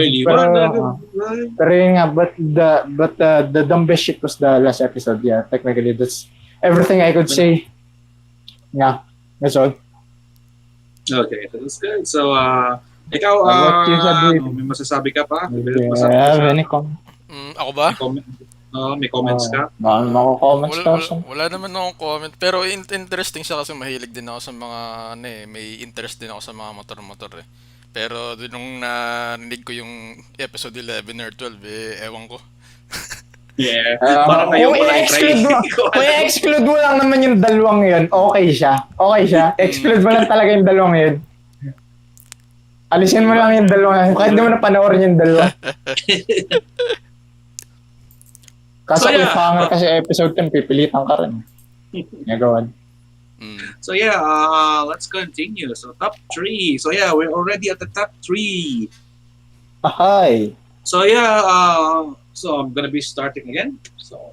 pero yun nga, but the dumbest shit was the last episode. Yeah, technically that's everything I could say. Yeah, that's all. Okay, that's good. So Ikaw, How about you, Sadwin? may masasabi ka pa? Do May you masabi ka have sa, any comment? Ako ba? may comment, may comments ka? Baka mako-comments Wala, ka wala, sa... wala naman akong comment. Pero interesting siya kasi mahilig din ako sa mga, ano eh, may interest din ako sa mga motor-motor eh. Pero nung narinig ko yung episode 11 or 12 eh, ewan ko. Yeah. Parang ayaw Kung ko lang i-try. i-exclude mo, kung i-exclude mo lang naman yung dalawang yun, okay siya. Okay siya. Exclude mo lang talaga yung dalawang yun. Alisin mo lang yung dalawang yun. Kahit di mo na panoorin yung dalawa. Kaso So, yeah. cliffhanger kasi episode 10, pipilitan ka rin. Nagawan. So yeah, let's continue. So top 3. So yeah, we're already at the top 3. Ahay. So yeah, so I'm gonna be starting again. So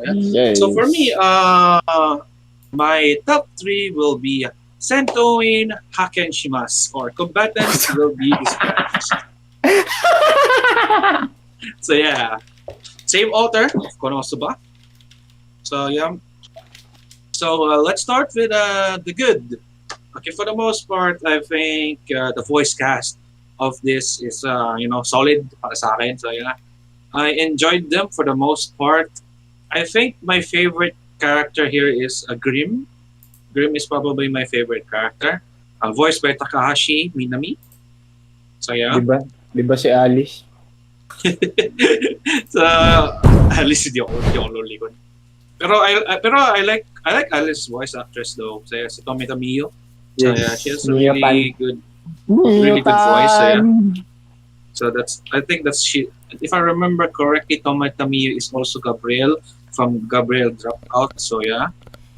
yeah. Yes. So for me, my top 3 will be Sentoin Haken Shimas, or combatants will be dispersed. So yeah, same author of Konosuba. So yeah. So let's start with the good. Okay, for the most part, I think the voice cast of this is solid para sa akin. So yeah, I enjoyed them for the most part. I think my favorite character here is Grim. Grim is probably my favorite character. Voiced by Takahashi Minami. So yeah. Diba si Alice? So at least di ako lolikon. Pero I like Alice's voice actress though. So yeah, si Tommy Tamiyo. So yeah, she has a really good voice. So, yeah. So I think that's she. If I remember correctly, Tommy Tamiyo is also Gabriel from Gabriel Dropout. So yeah.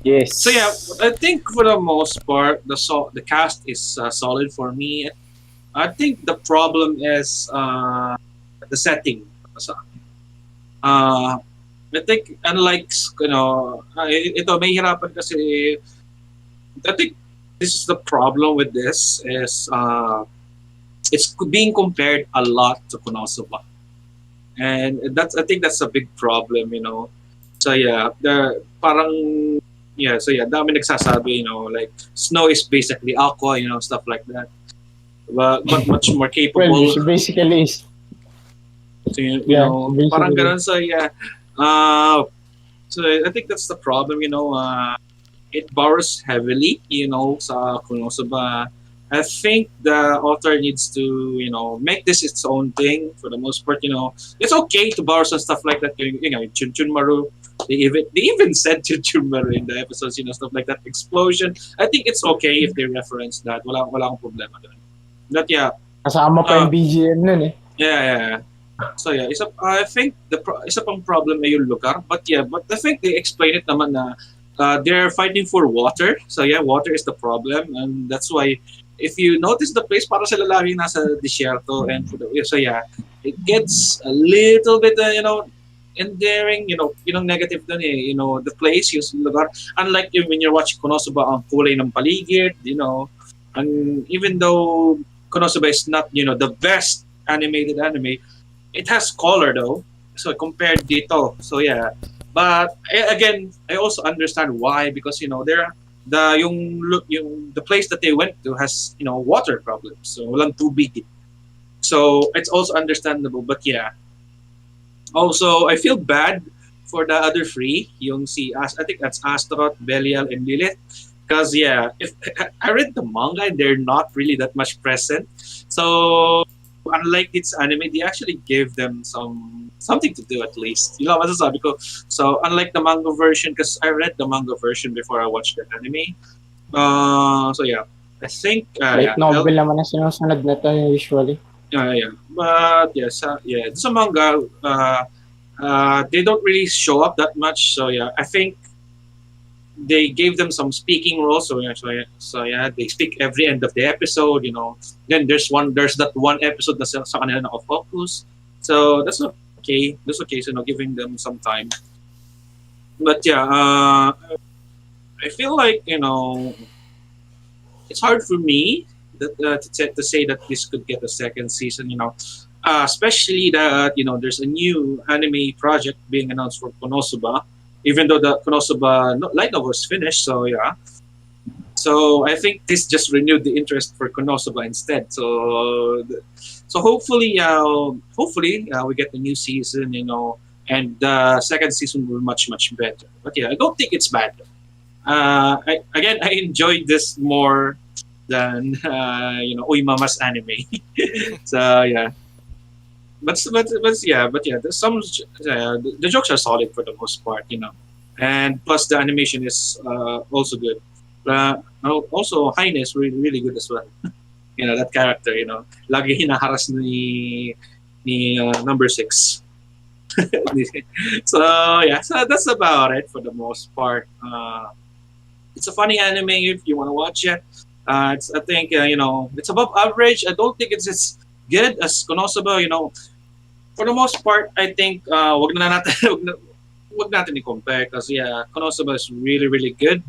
Yes. So yeah, I think for the most part, the cast is solid for me. I think the problem is the setting. I think unlike ito may hirapan kasi. I think this is the problem with this is it's being compared a lot to Konosuba, and I think that's a big problem. So yeah, so yeah, dami nagsasabi, like Snow is basically Aqua, stuff like that, but much more capable. Well, she basically is. So, parang ganun. So yeah, so I think that's the problem. It borrows heavily, sa Konosuba. I think the author needs to, make this its own thing for the most part. It's okay to borrow some stuff like that. Chunchunmaru. They even said Chunchunmaru in the episodes, stuff like that. Explosion. I think it's okay if they reference that. Wala akong problema doon. But yeah. Kasama pa yung BGM nun eh. Yeah. So yeah, I think isa pang problem ay yung lugar. But I think they explain it naman na they're fighting for water. So yeah, water is the problem, and that's why if you notice the place, para sila lagi nasa desierto, and so yeah, it gets a little bit endearing, yung negative dun eh, the place, yung lugar. Unlike when you're watching Konosuba, ang kulay ng paligid, and even though Konosuba is not, the best animated anime, it has color though. So compared dito, so yeah. But again, I also understand why, because the place that they went to has water problems, so walang tubig. So it's also understandable, but yeah. Also, I feel bad for the other three, I think that's Astaroth, Belial, and Lilith, because yeah, if I read the manga, and they're not really that much present. So unlike its anime, they actually gave them something to do at least. Masasabi ko. So unlike the manga version, because I read the manga version before I watched the anime. So yeah, I think novel naman na sinusunod na to usually. Yeah. But yes, sa manga, they don't really show up that much. So yeah, I think they gave them some speaking roles. So yeah, they speak every end of the episode. Then there's that one episode that's sa kanila na focus. So that's okay. That's okay. So giving them some time. But yeah, I feel like it's hard for me to say that this could get a second season. Especially that there's a new anime project being announced for Konosuba. Even though the Konosuba light novel was finished, so yeah. So I think this just renewed the interest for Konosuba instead. So hopefully we get the new season, and the second season will be much better. But yeah, I don't think it's bad. I enjoyed this more than Uemama's anime. So yeah, but yeah, there's some the jokes are solid for the most part. And plus the animation is also good. Also, Heine is really good as well. That character. Lagi hinaharas ni number 6. So yeah, so that's about it for the most part. It's a funny anime if you want to watch it. I think it's above average. I don't think it's as good as Konosuba. For the most part, I think wag na natin wag natin i-compare because yeah, Konosuba is really good.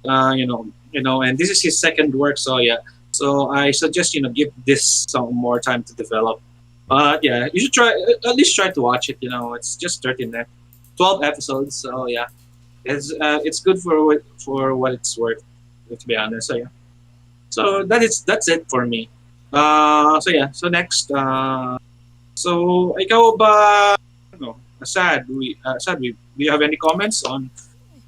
And this is his second work, so yeah. So I suggest give this some more time to develop. But yeah, you should at least try to watch it. It's just 12 episodes, so yeah, it's good for what it's worth. To be honest, so yeah. So that's it for me. So yeah. So next, so ikaw ba? Do you have any comments on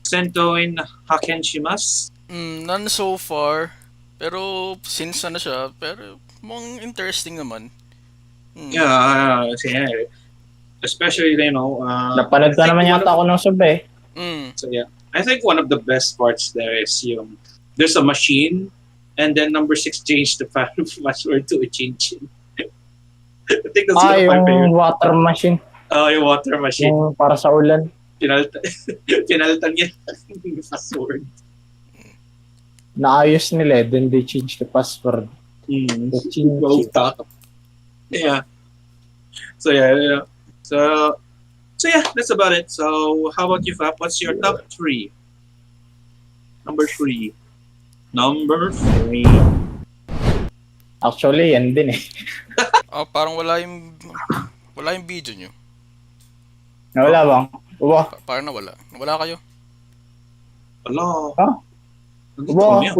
Sento in Hakenshimas? None so far. Pero since ano siya, pero mukhang interesting naman. Yeah, especially Napanood I ko think naman one yata of- ako ng sub eh. So yeah, I think one of the best parts there is there's a machine, and then number 6 changed the password to a chin. I think that's one of my Yung favorite. water machine. Yung water machine. Yung para sa ulan. Pinalitan niya yung password. Naayos nila eh. Then they changed the password. The chin. Yeah. So yeah. So yeah, that's about it. So how about you, Fab? What's your top 3? Number 3. Actually, yan din eh. Parang wala yung video nyo. Nawala bang? Uwa. Parang nawala. Nawala kayo. Wala. Ha? Nandito Uwa. kami.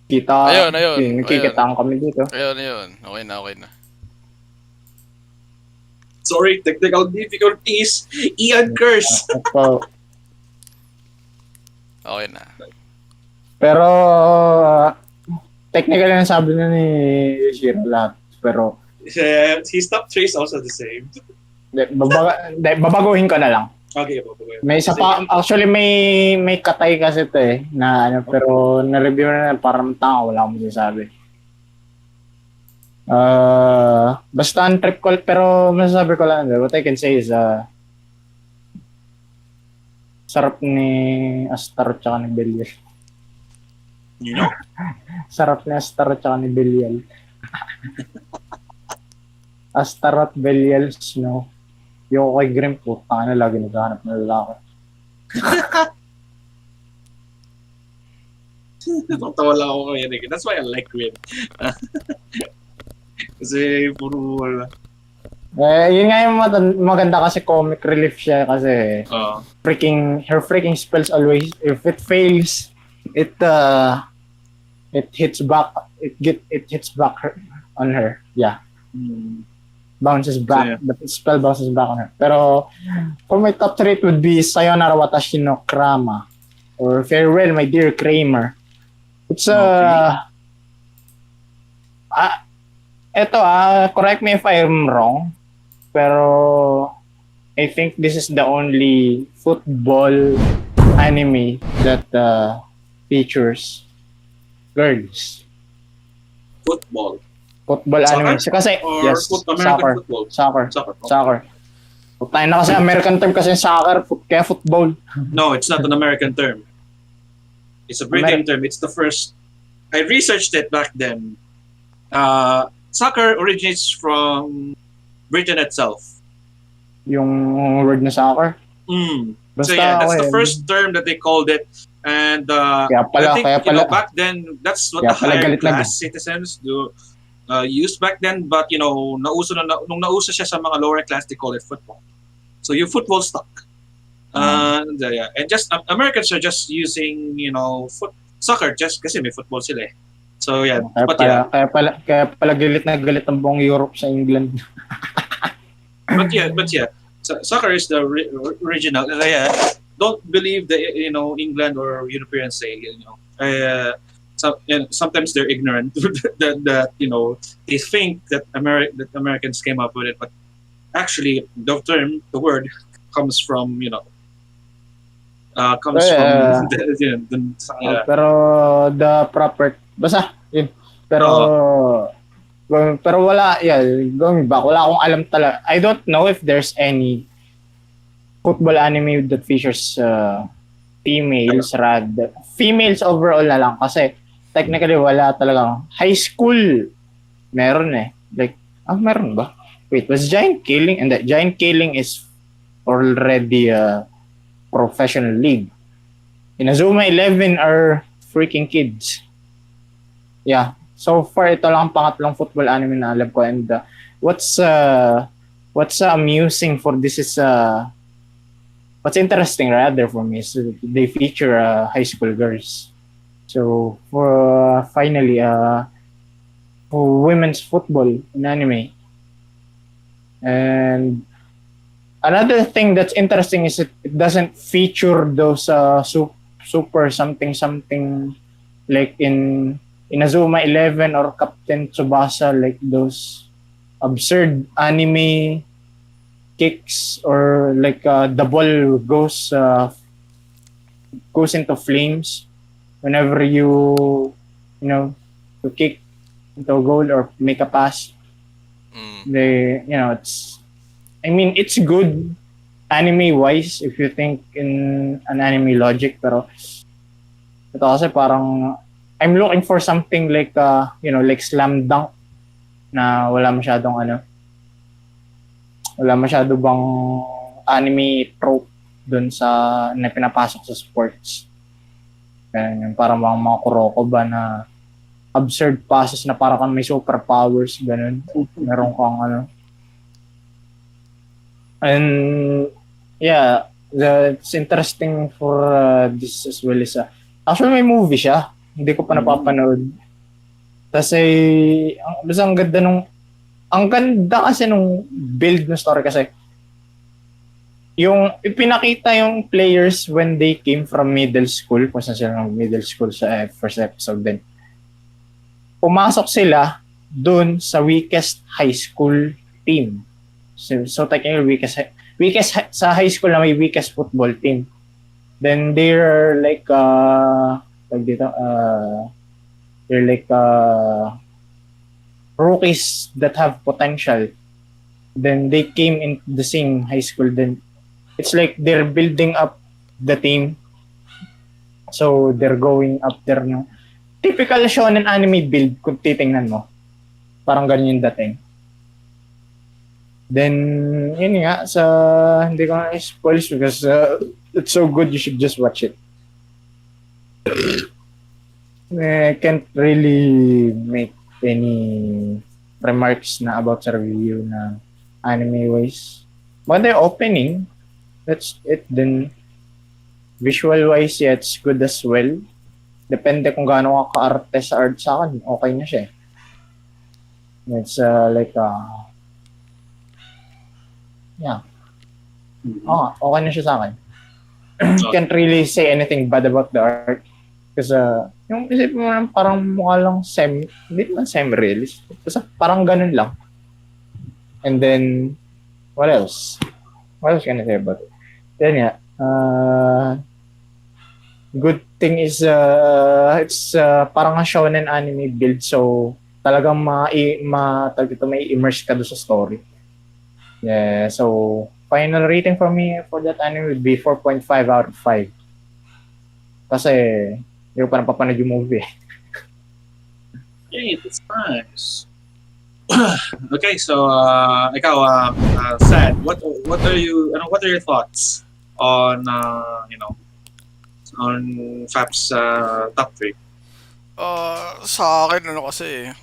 Kita. Ayun. Nagkikitaan kami dito. Ayun. Okay na. Sorry, technical difficulties. Ian curse. So, Okay na. pero, technically na sabi na ni Shiro lahat. Pero, His top 3 is also the same. babaguhin ko na lang. Okay, May isa pa, actually may katay kasi ito eh, pero na-review na parang tanga, wala akong masasabi. Basta ang trip ko, pero masasabi ko lang, what I can say is, sarap ni Astar at saka ni Belial. Sarap ni Astar at saka ni Belial. Astar at Belial Snow. Yung kay Grim po, na lagi naghahanap ng lalaki. Tawa lang ako ngayon. That's why I like Grim. Kasi puro wala. Yun nga yung maganda kasi comic relief siya kasi her freaking spells always, if it fails, it hits back, it hits back on her. Yeah. Bounces back. So, yeah. The spell bounces back on her. Pero for my top 3 it would be Sayonara Watashi no Krama or Farewell My Dear Kramer. It's correct me if I'm wrong, pero I think this is the only football anime that features girls. Football Anime. Kasi, or yes, American football? Soccer. Tayo na kasi American term kasi soccer, kaya football. No, it's not an American term. It's a British term. It's the first. I researched it back then. Soccer originates from Britain itself. Yung word na soccer. So yeah, that's the first term that they called it. And kaya pala, I think back then that's what the higher class citizens used back then. But nung nauso siya sa mga lower class, they call it football. So yung football stuck. And just Americans are just using Soccer, just kasi may football sila eh. So yeah, Kaya but pala, yeah, kaya pala galit na galit ang buong Europe sa England. but yeah, soccer is the original. Kaya don't believe the England or Europeans say sometimes they're ignorant that they think that Americans came up with it, but actually the word comes from Pero, yeah. pero the proper, basta, yun. Pero, Oo. pero wala, yeah, going back, wala akong alam talaga. I don't know if there's any football anime that features females overall na lang kasi technically wala talaga. High school, meron eh. Like, meron ba? Wait, was Giant Killing? And that Giant Killing is already a professional league. Inazuma 11 are freaking kids. Yeah. So far, ito lang ang pangatlong football anime na alam ko. And what's amusing for this is what's interesting rather for me is they feature high school girls. So for finally for women's football in anime. And another thing that's interesting is it doesn't feature those super something like in Inazuma 11 or Captain Tsubasa, like those absurd anime kicks or like the ball goes into flames whenever you kick into a goal or make a pass. It's good anime wise if you think in an anime logic, pero ito kasi parang I'm looking for something like like Slam Dunk na wala masyado bang anime trope dun sa na pinapasok sa sports. Ganun, parang mga Kuroko ba na absurd passes na parang kang may superpowers, ganun. Meron kang And yeah, it's interesting for this as well is actually may movie siya. Hindi ko pa napapanood. Kasi ang ganda kasi nung build ng story kasi yung ipinakita yung players when they came from middle school, kung saan sila ng middle school sa first episode din. Pumasok sila dun sa weakest high school team. So technically weakest sa high school na may weakest football team. Then they're like rookies that have potential. Then they came in the same high school. Then it's like they're building up the team. So they're going up there. No? Typical shonen anime build kung titingnan mo. Parang ganyan yung dating. Then, yun nga, hindi ko na spoil because it's so good, you should just watch it. I can't really make any remarks na about sa review na anime wise. But the opening, that's it. Then, visual wise, yeah, it's good as well. Depende kung gaano ka ka-arte sa art sa akin, okay na siya. It's yeah. Okay na siya sa akin. Can't really say anything bad about the art. Kasi yung isip mo parang mukha lang hindi naman semi-realist. Kasi parang ganun lang. And then, what else? What else can I say about it? Then good thing is, it's parang a shonen anime build. So, talagang may immerse ka doon sa story. Yeah, so final rating for me for that anime would be 4.5 out of 5. Kasi hindi ko pa napapanood yung movie. Hey, that's nice. Okay, so ikaw, Sad, what are your thoughts on on Fab's top 3? Sa akin kasi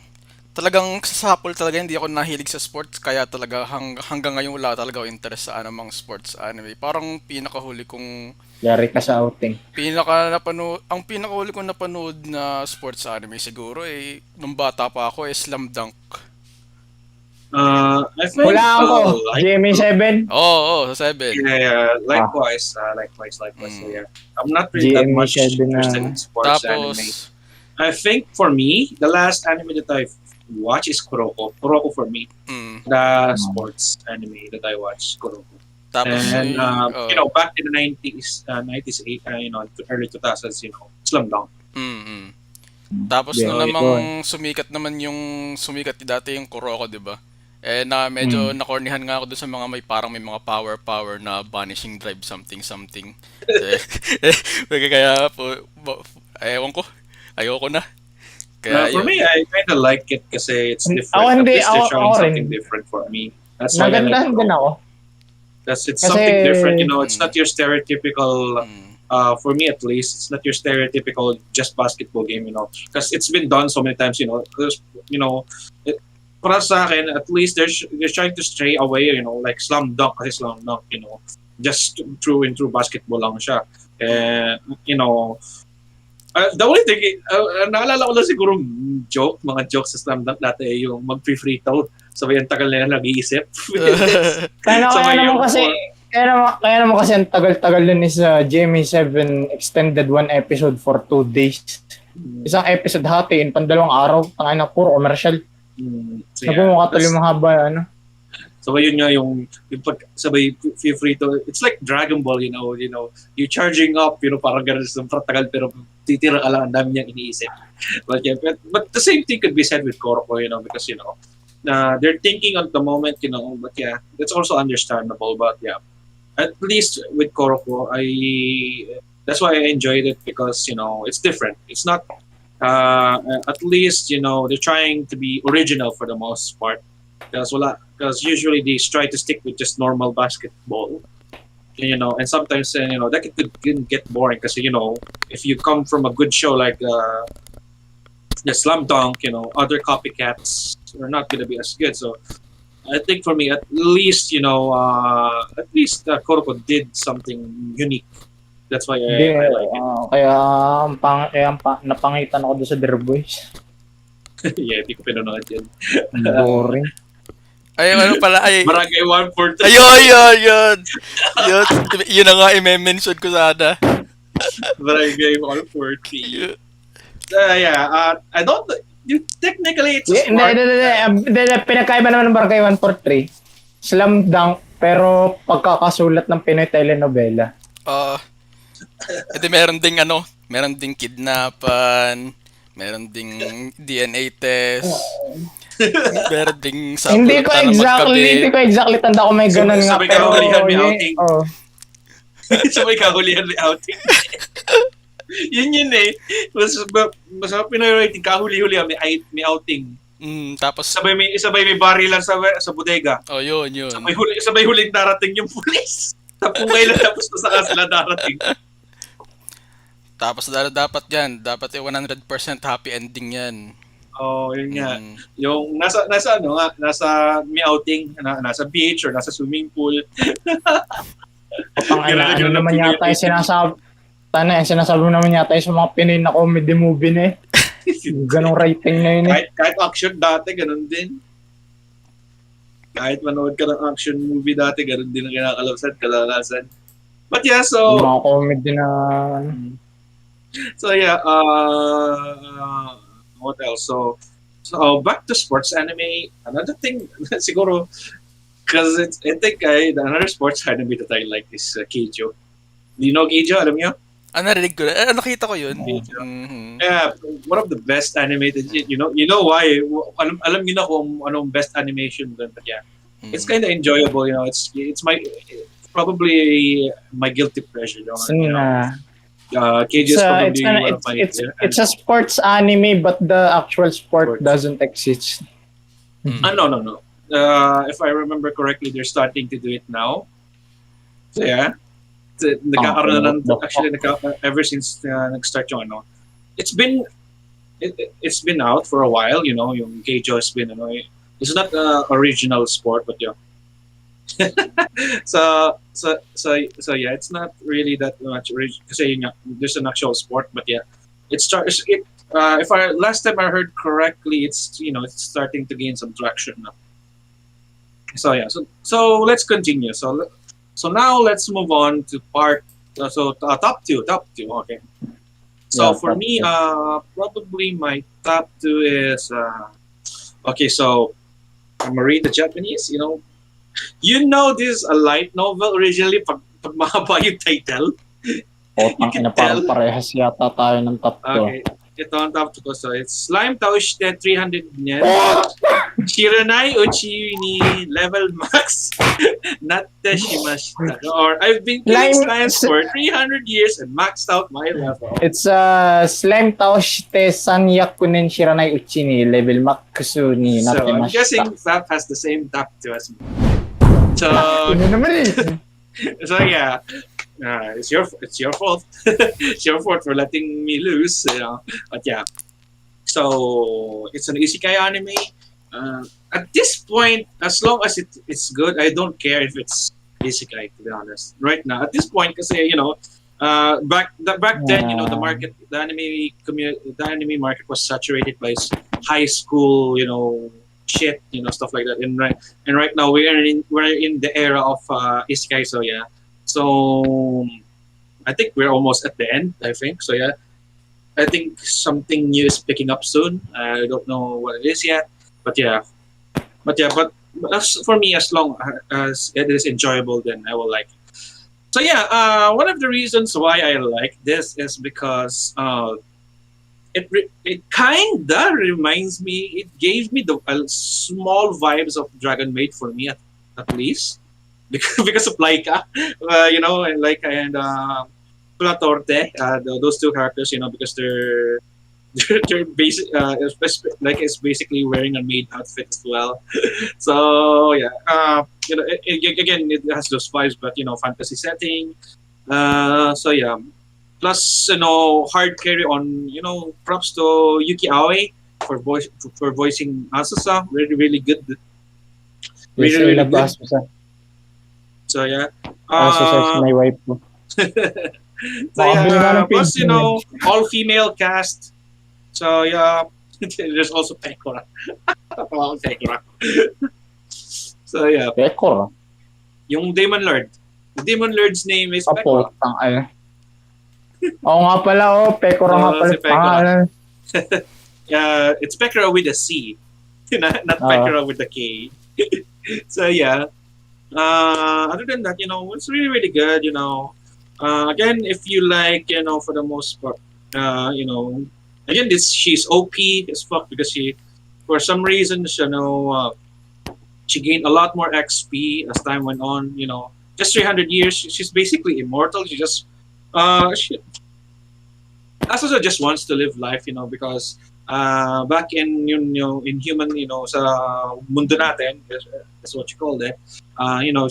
talagang sa sapol talaga hindi ako nahilig sa sports kaya talaga hanggang ngayon wala talaga ako interest sa anumang sports anime. Parang pinakahuli kong Yari ka sa outing. ang pinakahuli kong napanood na sports anime siguro nung bata pa ako Slam Dunk. I think Hulaan ko, like GMA7. Oo, sa 7. yeah, likewise. So yeah, I'm not really that much GMA7 na. interested in sports Tapos anime. I think for me, the last anime that I watched is Kuroko. Kuroko for me, the sports anime that I watched, Kuroko. tapos And back in the 90s, 98, early 2000s, Slam Dunk. mm. Tapos Yeah, nung ito namang sumikat dati yung Kuroko, 'di ba? Na medyo nakornihan nga ako doon sa mga may mga power na vanishing drive something. Kaya po ewan ko. Ayoko na. Kaya For me, I kind of like it kasi it's different. Ako At hindi, least they're ako showing rin. something different for me. That's why I like Nagandahan din Kuroko. ako. It's Kasi- something different, it's not your stereotypical, for me at least, it's not your stereotypical just basketball game, because it's been done so many times, para sa akin, at least they're trying to stray away, like Slam Dunk, kasi Slam Dunk, just true and true basketball lang siya. The only thing, naalala ko lang siguro mga jokes sa Slam Dunk dati yung mag-free throw. Sabay ang tagal na nag-iisip. Kaya Sabay naman yung- kasi, kaya naman kasi ang tagal-tagal din is GMA7 extended one episode for 2 days. Isang episode hatiin, pandalawang araw, tangay na puro commercial. So, yeah, Nagmumukha tuloy that's- mahaba, sabay yun nga yung sabay feel free to, it's like Dragon Ball, you charging up, parang ganun sa tagal pero titira ka lang, ang dami niyang iniisip. But yeah, but the same thing could be said with Koroko, because they're thinking at the moment, but yeah, that's also understandable. But yeah, at least with Koroko, that's why I enjoyed it because it's different. It's not at least they're trying to be original for the most part. Because usually they try to stick with just normal basketball, and sometimes that can get boring because if you come from a good show like the Slam Dunk, other copycats are not going to be as good. So I think for me, at least Kuroko did something unique. That's why I like it. Kaya napangitan ako doon sa Dear Boys. Yeah, hindi ko pinanood yan. Boring. Ay, ano pala, Barangay 143. Ayun. Yun na nga, i-mention ko sana. Barangay 140. I don't. Technically, it's a sport. Hindi. Pinagkaiba naman ng Barangay 143. Slam Dunk, pero pagkakasulat ng Pinoy telenovela. Meron ding kidnapan, meron ding DNA test, meron ding Hindi ko exactly tanda ko may ganun nga. Sabay kahulihan may outing. Oh. Sabay kahulihan may outing. Yun eh. Mas Pinoy writing, kahuli-huli may outing. Tapos Sabay may barilan sa bodega. yun. Sabay huling darating yung pulis. Tapungay lang tapos na saka sila darating. Tapos dapat 100% happy ending yan. Oh, yun nga. Yung nasa may outing, nasa beach or nasa swimming pool. Ano naman yata yung sinasabi naman yata yung sa mga Pinoy na comedy movie na eh. Ganong writing na yun eh. Kahit action dati, ganun din. Kahit manood ka ng action movie dati, ganun din ang kalalasan. But yeah, so... Mga comedy na... So yeah, what else? So back to sports anime. Another thing, siguro, because I think another sports anime that I like is Keijo. Do you know Keijo? Alam niyo? Narinig ko. Nakita ko yun. Yeah, one of the best animated. You know why? Alam niyo na kung anong best animation doon. But yeah, it's kind of enjoyable. It's probably my guilty pleasure. Keijo is probably one of my. It's a sports anime, but the actual sport doesn't exist. No. If I remember correctly, they're starting to do it now. So yeah, nagkakaroon na ever since nag-start yung it's been it's been out for a while. Yung Keijo has been, it's not original sport, but yeah. So yeah, it's not really that much kasi yun nga, there's an actual sport, but yeah, it starts it. If I last time I heard correctly, it's starting to gain some traction now. So yeah, so let's continue. So now let's move on to part. Top two. Okay. So Yeah, for top me, two. probably my top two is okay. So I'm gonna read the Japanese. This is a light novel originally. Pag mahaba yung title, you Potang can ina, tell. parang parehas yata tayo ng top 2. Okay, ito ang top two ko. So it's Slime Taoshite 300 yen. Shiranai Uchi ni level max Natte Shimashita. Or I've been killing Slime, slimes for 300 years and maxed out my level. it's Slime Taoshite Sanyakunen Shiranai Uchi ni level maxu ni So I'm guessing natemashita. Fab has the same top two as me. So Ano naman eh? so yeah, it's your fault. It's your fault for letting me lose. But yeah, so it's an isekai anime. At this point, as long as it's good, I don't care if it's isekai. To be honest, right now at this point, because back then, the anime market was saturated by high school, shit, stuff like that. And right now we're in the era of isekai. So yeah, so I think we're almost at the end. I think so. Yeah, I think something new is picking up soon. I don't know what it is yet, but yeah, but as for me, as long as it is enjoyable, then I will like it. So yeah, one of the reasons why I like this is because it kinda reminds me. It gave me the small vibes of Dragon Maid for me at least because of Laika, and Laika and Platorte, those two characters, because they're basic. Laika is basically wearing a maid outfit as well. So yeah, again, it has those vibes, but fantasy setting. So yeah, plus hard carry on. Props to Yuki Aoi for voicing Asusa. Really, really good. Yes, Really, I really love good. Asusa. So yeah. Asusa is Uh, my wife po. so Makabili nga yeah, ng plus page niya. all female cast. So yeah, there's also Pekora. Pekora. So yeah, Pekor. yung Demon Lord. The Demon Lord's name is Apo, Pekora. tang ay. Oo nga pala, Pekor nga pala. Si Pekora. Pangalan. It's Pekora with a C, not Pekora with a K. So yeah. Other than that, it's really, really good. Again, if you like, for the most part, again, she's OP as fuck because for some reason, she gained a lot more XP as time went on. Just 300 years, she's basically immortal. She Asusa just wants to live life, because back in human, sa mundo natin, that's what you call it.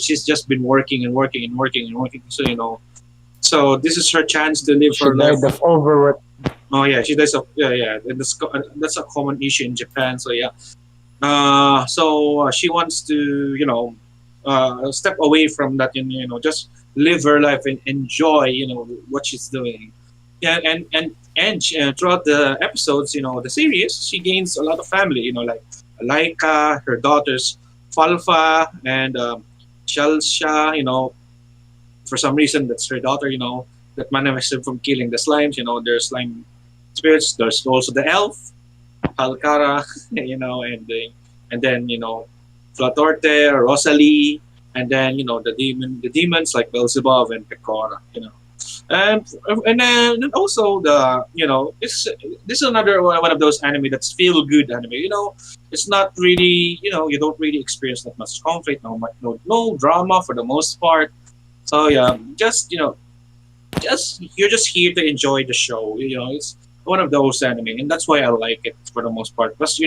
She's just been working and working and working and working. So this is her chance to live She her life. died of overwork. Oh yeah, she does. Yeah. And that's a common issue in Japan. So yeah. So she wants to, step away from that. Just live her life and enjoy, what she's doing. Yeah, and throughout the episodes, the series, she gains a lot of family. Like Laika, her daughters, Falfa, and Shelsha. For some reason, that's her daughter. That manifested from killing the slimes. There's slime spirits. There's also the elf, Halkara. And then Flatorte, Rosalie, and then the demons like Beelzebub and Pecora. And then also this is another one of those anime that's feel good anime. It's not really you don't really experience that much conflict, no drama for the most part. So yeah, just you're just here to enjoy the show. It's one of those anime, and that's why I like it for the most part. Plus,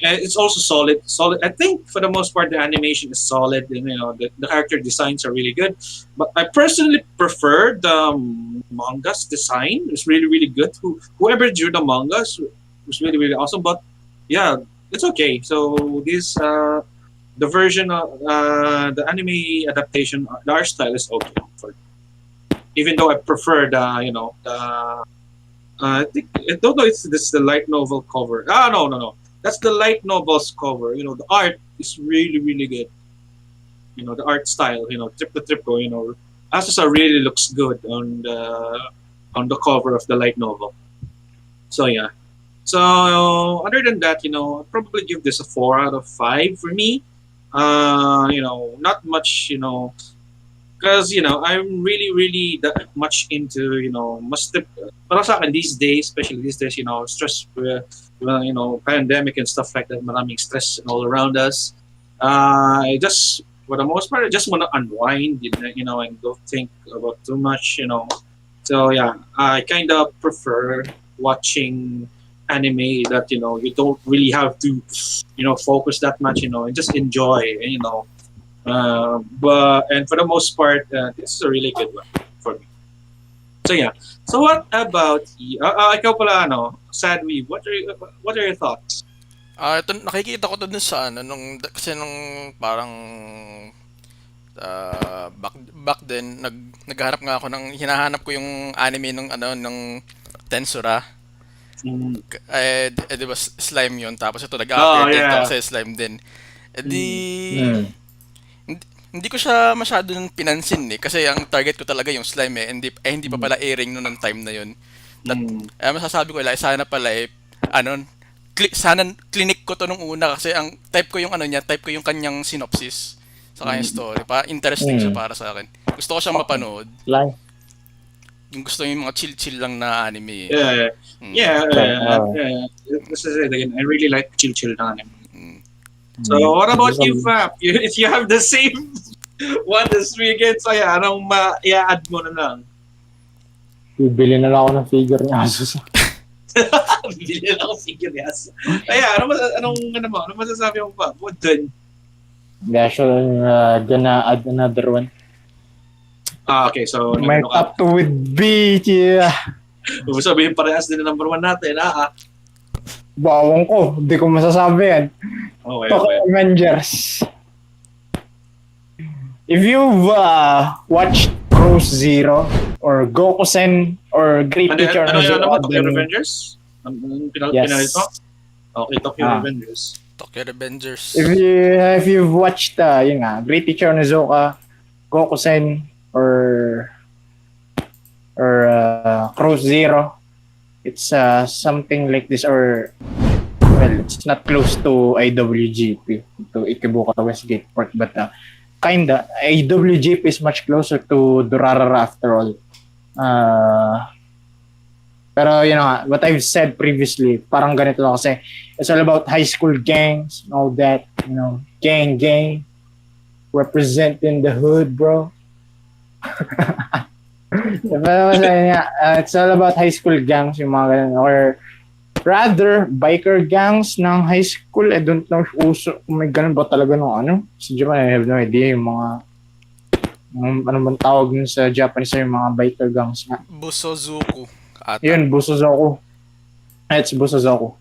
it's also solid. Solid. I think for the most part, the animation is solid, and the character designs are really good. But I personally prefer the manga's design. It's really really good. Whoever drew the mangas was really really awesome. But yeah, it's okay. So this the version of the anime adaptation, the art style is okay. Even though I prefer the I think I don't know if this is the light novel cover. No. That's the light novel's cover. The art is really really good. The art style. Trip the Tripko. Asusa really looks good on the cover of the light novel. So yeah. So other than that, I'd probably give this a 4 out of 5 for me. Not much, because I'm really really that much into para sa akin these days, especially these days, stress, pandemic and stuff like that, maraming stress all around us. I just for the most part I just want to unwind, and don't think about too much. So yeah, I kind of prefer watching anime that you don't really have to focus that much, and just enjoy, but and for the most part, this is a really good one for me. So yeah. So what about you? Ikaw pala, Sadly, what are your thoughts? Ito, nakikita ko to dun sa ano, kasi nung parang back then, naghahanap nga ako hinahanap ko yung anime ng Tensura. Mm. Di ba slime yun, tapos ito Oh nag-appear din to yeah. kasi slime din. Di, Mm. Hmm. hindi ko siya masyadong pinansin kasi ang target ko talaga yung slime hindi pa Mm. pala airing noon ng time na yun. Mm. Masasabi ko lang, sana pala sana clinic ko to nung una kasi ang type ko yung kanyang synopsis sa kanyang Mm. story. Interesting siya Hmm. para sa akin. Gusto ko siyang mapanood. Like, Yung gusto yung mga chill-chill lang na anime. Yeah. Mm. Yeah. uh, This is it again. I really like chill anime. Mm. So what about you, some- Fap? If you have the same one as me again, so yeah, anong i-add mo na lang? Bibili na lang ako ng figure ni Asus. Bili lang ako figure yes. Kaya, anong masasabi mo pa? What dun? Actually, gonna add another one. Okay, so My nagano ka. top 2 would be, Kung sabihin parehas din na number 1 natin, bawang ko, hindi ko masasabi yan. Okay. Tokyo Avengers. If you've watched Cross Zero or Goku-sen or Great Teacher Ano Onizuka, ba? Tokyo then- Revengers? Ang Yes. pinalito? Okay, Tokyo Ah. Revengers. Tokyo Revengers. If you've watched yun nga, Great Teacher Onizuka, Goku-sen or Cross Zero, it's something like this, or well, it's not close to IWGP, to Ikibuka Westgate Port, but kinda IWGP is much closer to Durarara after all. Pero what I've said previously, parang ganito lang kasi it's all about high school gangs and all that, gang representing the hood, bro. Pero it's all about high school gangs, yung mga ganun, or rather biker gangs ng high school. I don't know if uso kung may ganun ba talaga ng sa Japan. I have no idea yung mga ano bang tawag nun sa Japanese, yung mga biker gangs nga. Busozuku. Yun, Busozoku. It's Busozoku.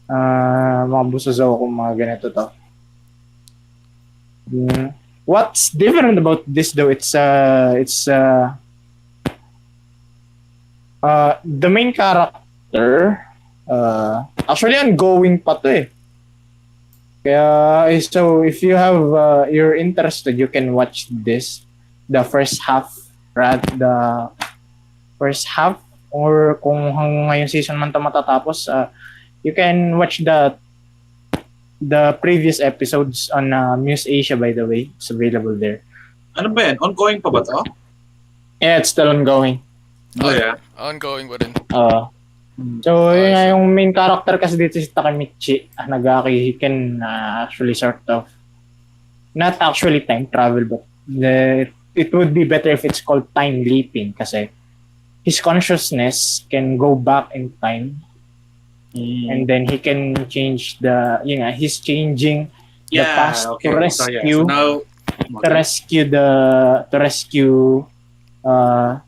Mga Busozoku, mga ganito to. What's different about this though, it's the main character, actually ongoing pa to eh. Kaya, so if you have, you're interested, you can watch this, the first half, or kung hanggang ngayong season man ito matatapos, you can watch the previous episodes on Muse Asia, by the way. It's available there. Ano ba yan? Ongoing pa ba to? Yeah, it's still ongoing. Oh yeah. Ongoing pa rin. So, yun nga, yung main character kasi dito si Takemichi Nagaki, he can actually sort of, not actually time travel, but it would be better if it's called time leaping kasi his consciousness can go back in time and then he can change he's changing the Yeah. past Okay. to So yeah. rescue So now. to rescue uh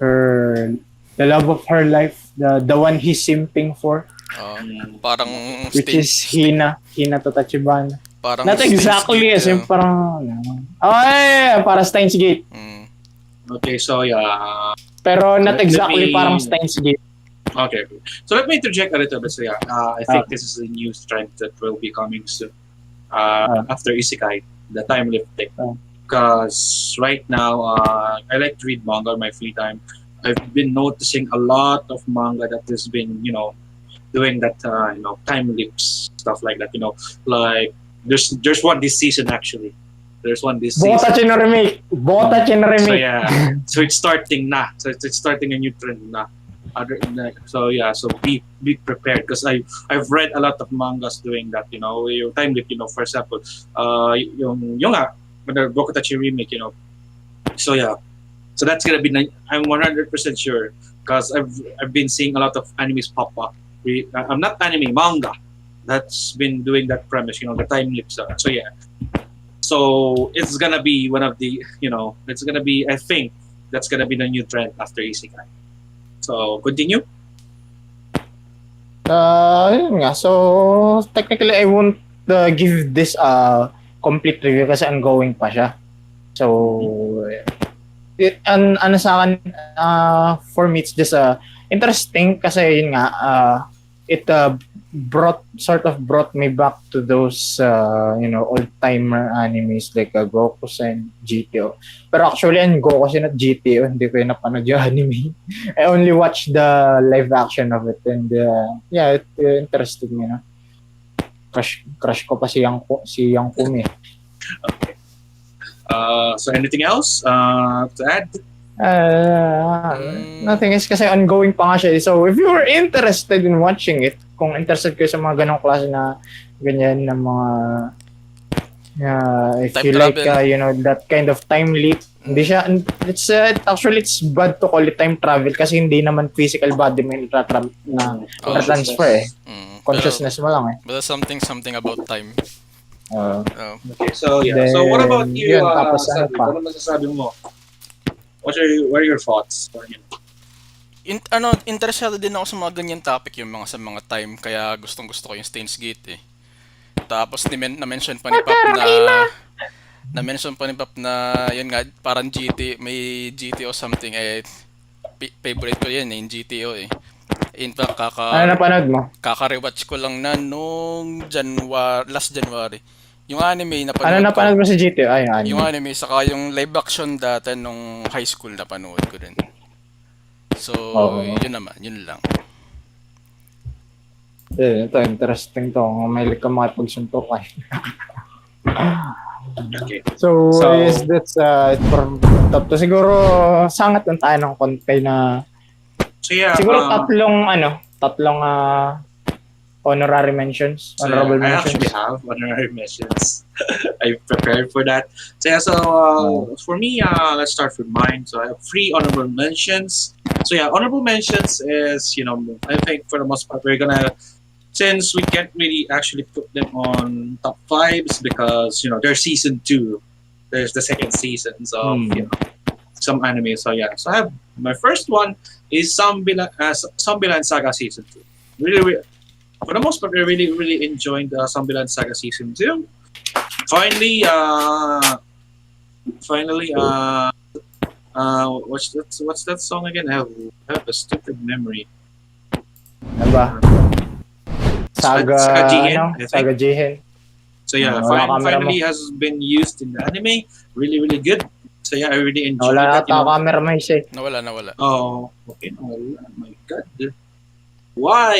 her the love of her life, the one he's simping for, Parang which is Hina to Tachibana. parang Not Steins exactly Gate. as in parang para Steins Gate. Okay. So yeah. Pero not Let exactly me- parang Steins Gate. Okay. So let me interject a little bit. So yeah, I think Okay. this is a new trend that will be coming soon. Ah. After Isekai, the time lifting. Ah. Because right now, I like to read manga in my free time. I've been noticing a lot of manga that has been, doing that, time lapse stuff like that. Like there's one this season actually. There's one this season. Botachi no remake. So yeah, so it's starting na. So it's starting a new trend na. So yeah, so be prepared because I've read a lot of mangas doing that. Yung time leap. For example, yung the Bokutachi remake. So yeah, so that's gonna be. I'm 100% sure because I've been seeing a lot of animes pop up. I'm not anime, manga. That's been doing that premise. The time lapse. So yeah. So it's gonna be one of the, it's gonna be. I think that's gonna be the new trend after Isekai. So continue. Yun nga. So technically I won't give this a complete review kasi ongoing pa siya. So ano sa akin, for me it's just interesting kasi yun nga, it brought me back to those old timer animes like Gokusen, GTO. Pero actually ang Gokusen at GTO hindi ko yung napanood yung anime. I only watched the live action of it and it interesting, crush ko pa si Yang Kumi. Okay. So anything else to add? Nothing is kasi ongoing pa nga siya. So if you were interested in watching it, kung interested kayo sa mga ganong klase na ganyan na mga if Time you travel. like that kind of time leap, hindi siya it's bad to call it time travel kasi hindi naman physical body mo yung transfer consciousness mo lang But there's something about time. Okay, so yeah. So what about you, tapos Sadri? Ano masasabi mo? What are your thoughts? Interesado din ako sa mga ganyan topic, yung sa mga time, kaya gustong-gusto ko yung Steins Gate eh. Tapos na-mention pa ni Pap na yun nga, parang may GTO something favorite ko yun yung GTO eh. In fact, ano napanood mo? kaka-rewatch ko lang na nung last January. Yung anime Ano napanood mo sa GTO? Yung anime, saka yung live action dati nung high school napanood ko rin. So, yun lang. Ito, interesting to. May ka makipagsuntok ka. Okay. So yes, that's from top to. Siguro, sangat lang tayo ng konti na So yeah, siguro tatlong honorary mentions, honorable I mentions. actually have honorary mentions. I prepared for that. So yeah, for me, let's start with mine. So I have 3 honorable mentions. So yeah, honorable mentions is, I think for the most part we're gonna, since we can't really actually put them on top 5s because there's season 2, there's the second season of some anime. So yeah, so I have my first one is Zombieland Saga season 2. Really, for the most part, I really enjoyed the Zombieland Saga season 2. Finally, what's that song again? I have a stupid memory. Ano ba? Saga Jihen, I think. Saga Jihen. So yeah, finally has been used in the anime. Really, really good. So yeah, I really enjoyed Wala that. ata camera may say. Nawala. Oh, okay. Oh my God. Why?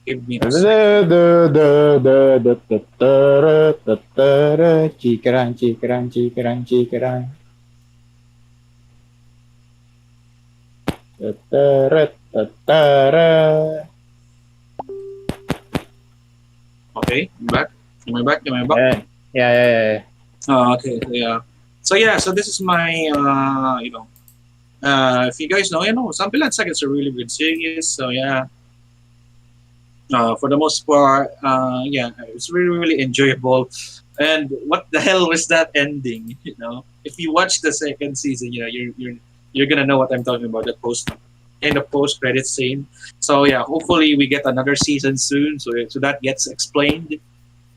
Give me a second. Chikaran. Okay, I'm back. Am I back? Yeah. Oh, okay. Yeah. So this is my If you guys know, Zombieland Saga is a really good series. So yeah, for the most part, yeah, it's really really enjoyable. And what the hell was that ending? If you watch the second season, you're gonna know what I'm talking about. The post credit scene. So yeah, hopefully we get another season soon. So that gets explained.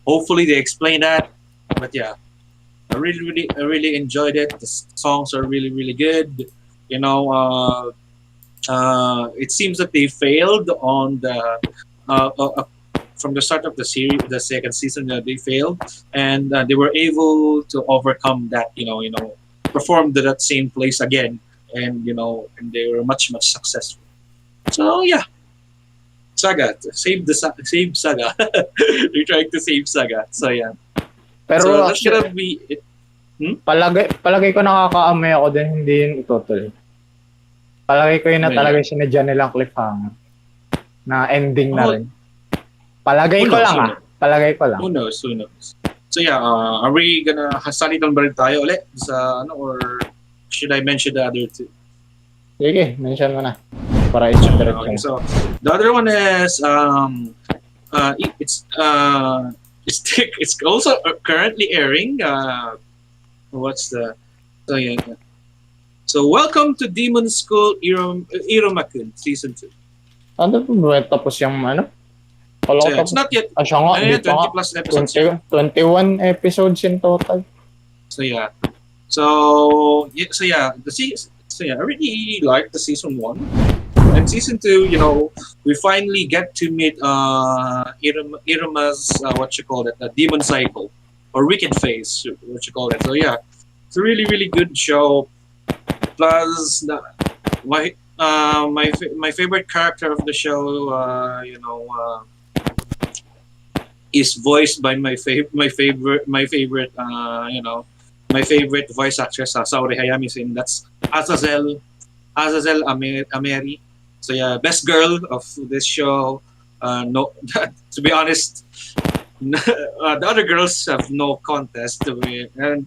Hopefully they explain that. But yeah, I really enjoyed it. The songs are really really good. You know, it seems that they failed on the from the start of the series, the second season. They failed, and they were able to overcome that. Perform to that same place again, and and they were much much successful. So yeah, Saga save Saga. They're trying to save Saga. So yeah. So Pero that's gonna actually, be it. palagay ko nakakaamay ako din hindi yun itutuloy. Palagay ko yun na Yeah. talaga sinadya nilang cliffhanger na ending na Oh, rin. Palagay who ko knows? lang Who ah. knows? Palagay ko lang. Who knows? Who knows? So yeah, are we gonna salitan ba rin tayo ulit sa or should I mention the other two? Sige, mention mo na. Para i-diretso. Okay, so the other one is it's also currently airing. What's the so yeah. So welcome to Demon School Iromakun season 2. Ano po ba tapos yung ano? Kala So ko yeah, it's tapos. not yet. Siya nga, Ano yan, dito nga. 20 plus episodes. yun. 21 episodes in total. So yeah. So yeah, I really liked the season 1. And season 2, we finally get to meet Iruma's what you call it, the demon cycle or wicked phase, what you call it. So yeah, it's a really really good show. Plus my favorite character of the show, is voiced by my favorite my favorite voice actress, Saori Hayami, and that's Azazel Ameri. So yeah, best girl of this show. No, to be honest, the other girls have no contest to me, and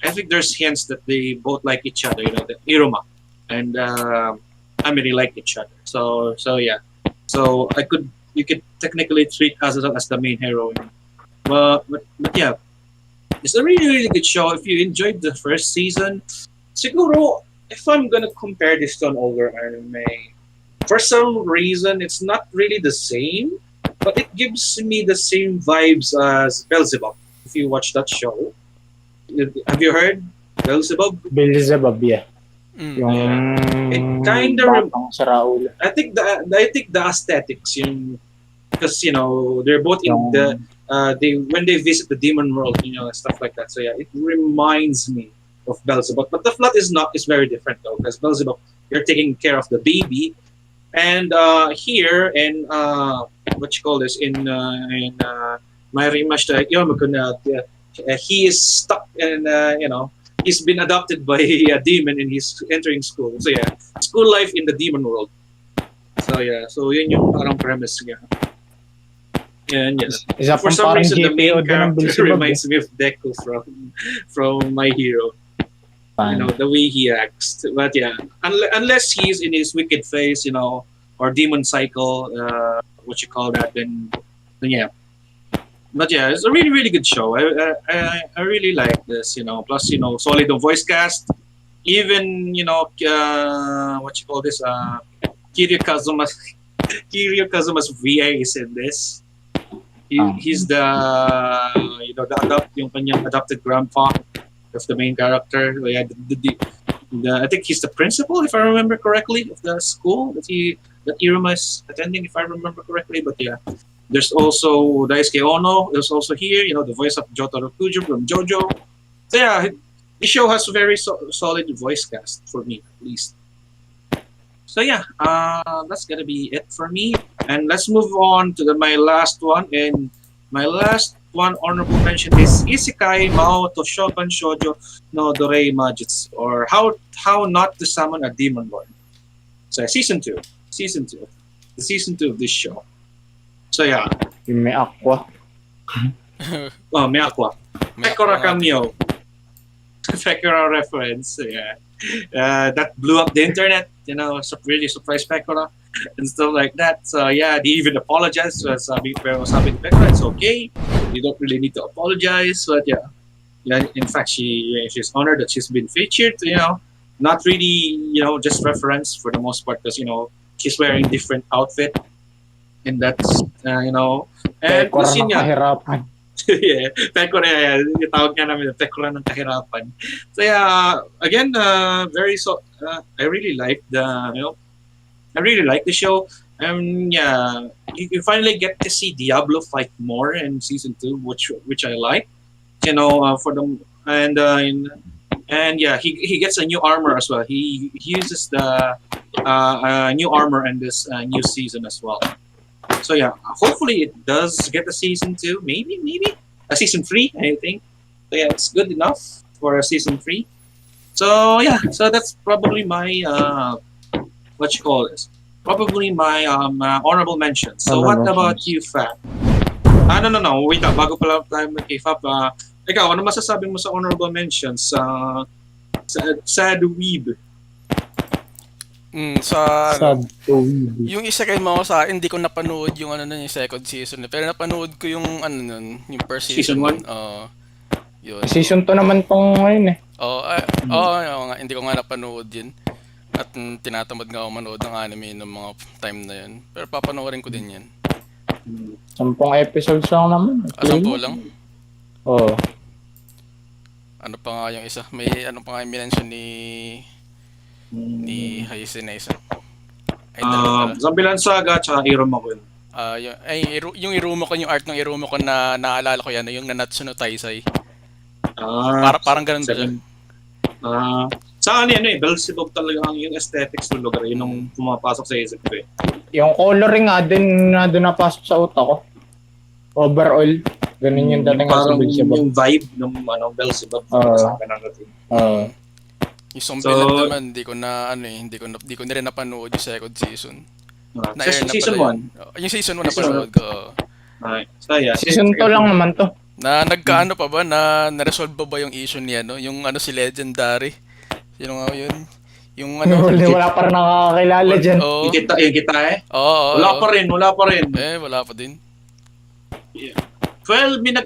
I think there's hints that they both like each other. The Iruma and Amiri like each other. So yeah, so you could technically treat Azazel as the main heroine. But yeah, it's a really really good show. If you enjoyed the first season, siguro if I'm gonna compare this to an older anime, for some reason it's not really the same, but it gives me the same vibes as Beelzebub. If you watch that show, have you heard Beelzebub? Beelzebub, yeah. Yung It kinda batang sa Raul. I think the aesthetics, because they're both in Yung, the they when they visit the demon world, stuff like that. So yeah, it reminds me of Beelzebub, but the plot is very different though, because Beelzebub, you're taking care of the baby, and here in what you call this in my Rimash he is stuck and he's been adopted by a demon and he's entering school. So yeah, school life in the demon world. So yeah, so yun yung parang premise niya. And yeah, isa for pang some parang reason the GPO main din ng character Beelzebub. reminds me of Deku from My Hero. The way he acts. But yeah, unless he's in his wicked phase, or demon cycle, what you call that, then yeah. But yeah, it's a really really good show. I really like this. Plus solid voice cast. Even what you call this, Kiryu Kazuma's Kiryu Kazuma's VA is in this. He's the yung kanyang adopted grandpa of the main character. So yeah, I think he's the principal, if I remember correctly, of the school that Iruma is attending, if I remember correctly. But yeah, there's also Daisuke Ono. There's also here, the voice of Jotaro Kujo from JoJo. So yeah, the show has a very solid voice cast for me, at least. So yeah, that's gonna be it for me. And let's move on to my last one. And my last one honorable mention is Isekai Mao to Shoban Shoujo no Dorei Majutsu, or how not to summon a demon lord. So season 2, the season 2 of this show. So yeah, Yung may aqua. Miyakwa, Ekora Kamyo. Pekora reference. Yeah. That blew up the internet. Really surprised Pekora and stuff like that. So yeah, they even apologized. Pero sabi ni Pekora, it's okay. You don't really need to apologize. But yeah. In fact, she's honored that she's been featured. Not really. Just reference for the most part because she's wearing different outfit, and that's and Pekora plus yun ng nga, kahirapan. yeah, Pekora, yung tawag nga namin, Pekora ng kahirapan. So again, I really like I really like the show. Yeah, you finally get to see Diablo fight more in season 2, which I like. For them and yeah, he gets a new armor as well. He uses the new armor in this new season as well. So yeah, hopefully it does get a season 2, maybe a season 3, I think. So yeah, it's good enough for a season 3. So yeah, so that's probably my what you call this? Probably my honorable mention. So what Honorable about mentions. you, Fab? No. Wait, bago pala tayo kay Fab. Ikaw, ano masasabi mo sa honorable mentions? Sad Weeb. Sad to read. Yung isa kay mo sa akin, hindi ko napanood yung yung second season. Pero napanood ko yung yung first Season season. one? Yun. Season 2 naman tong ngayon eh. Oo nga, hindi ko nga napanood yun. At tinatamad nga ako manood ng anime ng mga time na yun. Pero papanoorin ko din yan. 10 episodes lang naman. 10 lang? Oo. Ano pa nga yung isa? May ano pa nga yung minention ni Haisen na isa. Ay, dalawa pala. Zombieland Saga tsaka Iruma-kun. Yung Iruma-kun, yung art ng Iruma-kun na naalala ko yan, yung Nanatsu no Taisai. Ah, Parang ganun ba siya? Sa akin Beelzebub talaga yung aesthetics ng lugar. Yun ang pumapasok sa isip ko eh. Yung coloring nga din na doon napasok sa utak ko. Overall, ganun yung dating Parang sa Beelzebub. yung vibe ng Beelzebub. Sa akin ang natin. Yung Zombieland naman, hindi ko na rin napanood yung second season. Season 1. Yung season 1 napanood ko. So yeah, Season 2 lang naman to. Na nagkaano pa ba na-resolve ba yung issue niya yung si Legendary? Sino nga yun? Yung Wala pa rin nakakakilala dyan. Oo. Yung kita eh. Oo. Wala pa rin. Wala pa din. Yeah. Well, may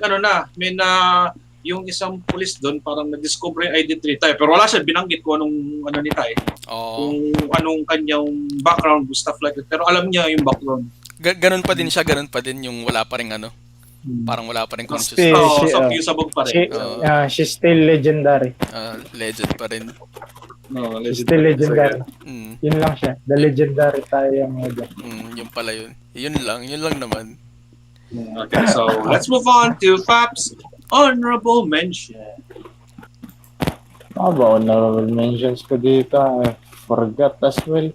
yung isang pulis doon parang na-discover yung identity tayo. Pero wala siya binanggit ko anong ni Tay. Kung anong kanyang background, stuff like that. Pero alam niya yung background. Ganun pa din siya, yung wala pa rin parang wala pa rin conscious. Usable pa rin. She's still legendary. Legend pa rin. She's still legendary. Yun lang siya. The legendary tayo yung Yun pala yun. Yun lang naman. Okay, so let's move on to Fab's honorable mention. Ano ba honorable mentions ko dito? I forgot as well.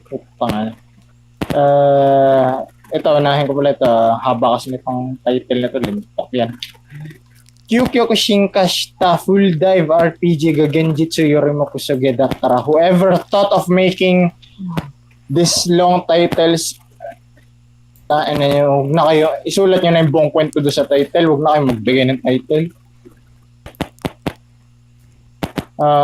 Ito, unahin ko pala ito. Haba kasi nitong title na ito. Lintok yan. Kyukyo Shinkashita Full Dive RPG Gagenjitsu Yorimoku Sugedattara. Whoever thought of making this long titles, huwag na kayo, isulat nyo na yung buong kwento doon sa title. Huwag na kayo magbigay ng title.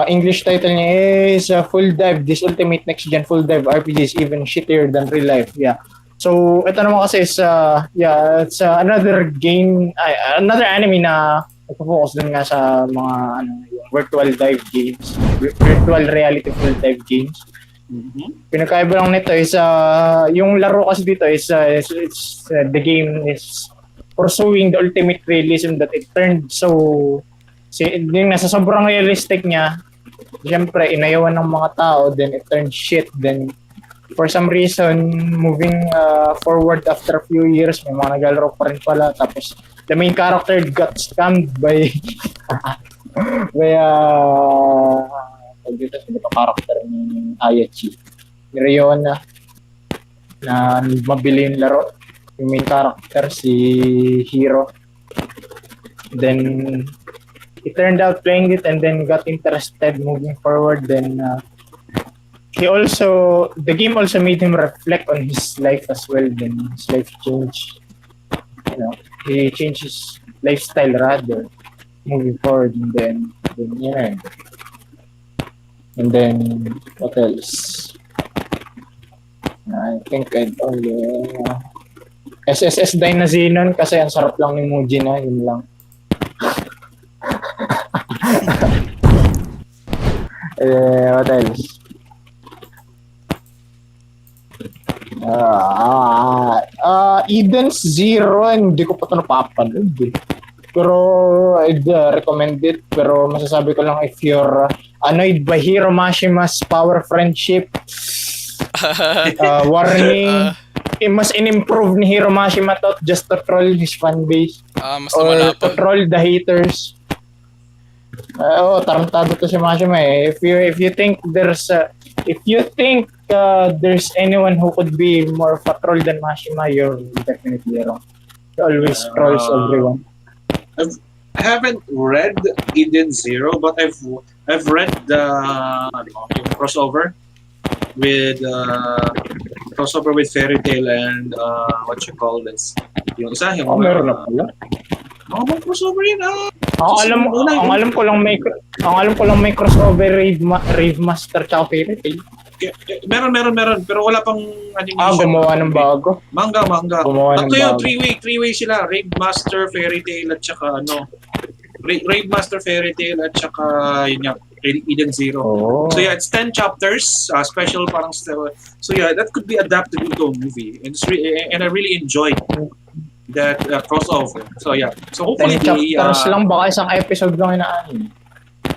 English title niya is Full Dive. This ultimate next-gen full dive RPG is even shittier than real life. Yeah. So, ito naman kasi is, it's another game, another anime na nagpo-focus din nga sa mga virtual dive games, virtual reality full dive games. Pinakaiba lang nito is, yung laro kasi dito is, the game is pursuing the ultimate realism that it turned so, yung nasa sobrang realistic niya, siyempre, inayawan ng mga tao, then it turned shit, then for some reason, moving forward after a few years, may mga naglalaro pa rin pala. Tapos, the main character got scammed by dito sa character ni Ayachi. Pero na mabili yung laro. Yung main character, si Hiro. Then, he turned out playing it and then got interested moving forward. Then, the game also made him reflect on his life as well. Then his life changed. He changed his lifestyle rather moving forward. And then And then, what else? I think I'd only... SSS Dynazenon kasi ang sarap lang ni Muji na, yun lang. What else? Eden's Zero, hindi ko pa ito napapanood eh. Pero I'd recommend it. Pero masasabi ko lang, if you're annoyed by Hiro Mashima's power friendship, warning, mas in-improve ni Hiro Mashima to just to troll his fanbase. Mas Or lumala to pa. troll the haters. Tarantado to si Mashima eh. If you think there's anyone who could be more of a troll than Mashima, you're definitely wrong. He always trolls everyone. I haven't read Eden Zero, but I've read the yung crossover with Fairy Tail and what you call this? Yung isa yung Meron na pala. may crossover yun Ang alam ko lang may crossover Rave Master tsaka Fairy Tail. Meron pero wala pang animation. Gumawa ng bago. Manga. Gumawa ng Tatlo yung bago. three-way sila. Rave Master, Fairy Tail at saka Rave Master, Fairy Tail at saka yun nga, Eden Zero. Oh. So yeah, it's 10 chapters, special parang so yeah, that could be adapted into a movie. And I really enjoyed that crossover. So yeah, so hopefully 10 chapters lang, baka isang episode lang inaanin.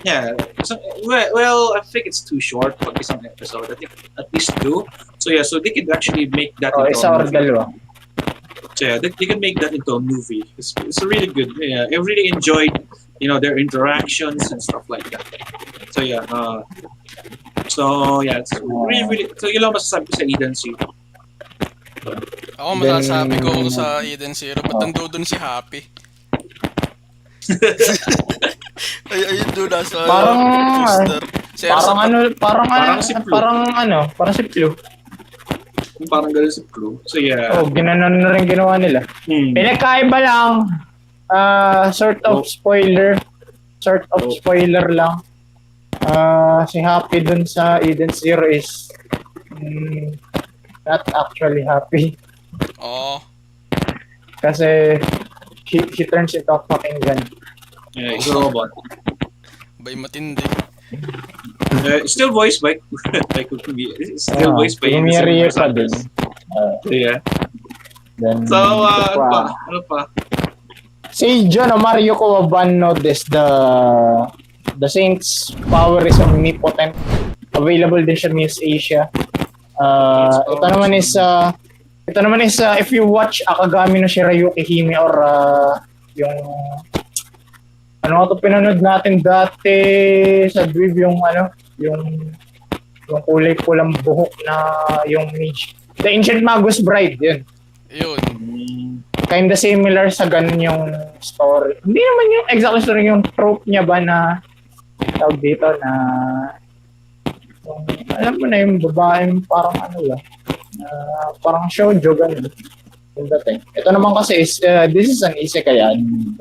yeah. So, well, I think it's too short for isang episode. I think at least 2. So yeah, so they could actually make that into Isa a or movie. dalawa. So yeah, they can make that into a movie. It's really good. Yeah, I really enjoyed, their interactions and stuff like that. So yeah, it's really. So yun lang masasabi ko sa Eden Zero. Ako masasabi ko sa Eden Zero, ba't nandun si Happy? Ayun doon nasa poster. Parang si Flu. Parang si Flu. Parang gano'n si Clue. So yeah. Ginanon na rin ginawa nila. Pinagkaiba lang, sort of spoiler lang. Si Happy dun sa Eden Zero is not actually happy. Oo. Kasi he turns into a fucking gun. Yeah, he's a robot. Bay matindi. Still voiced by still voiced by Lumiere pa din. Yeah. Then, So ano pa? Si John Mario Kawabano the Saints power is omnipotent. Available din siya Miss Asia. Ito naman is if you watch Akagami no Shirayuki Hime or yung ano ito pinanood natin dati sa Dweeb yung kulay pulang buhok na yung mage. The Ancient Magus Bride, yun. Kinda similar sa ganun yung story. Hindi naman yung exact story, yung trope niya ba na tawag dito na yung, alam mo na yung babaeng parang parang shoujo ganun. Yung dating. Ito naman kasi is this is an isekai anime.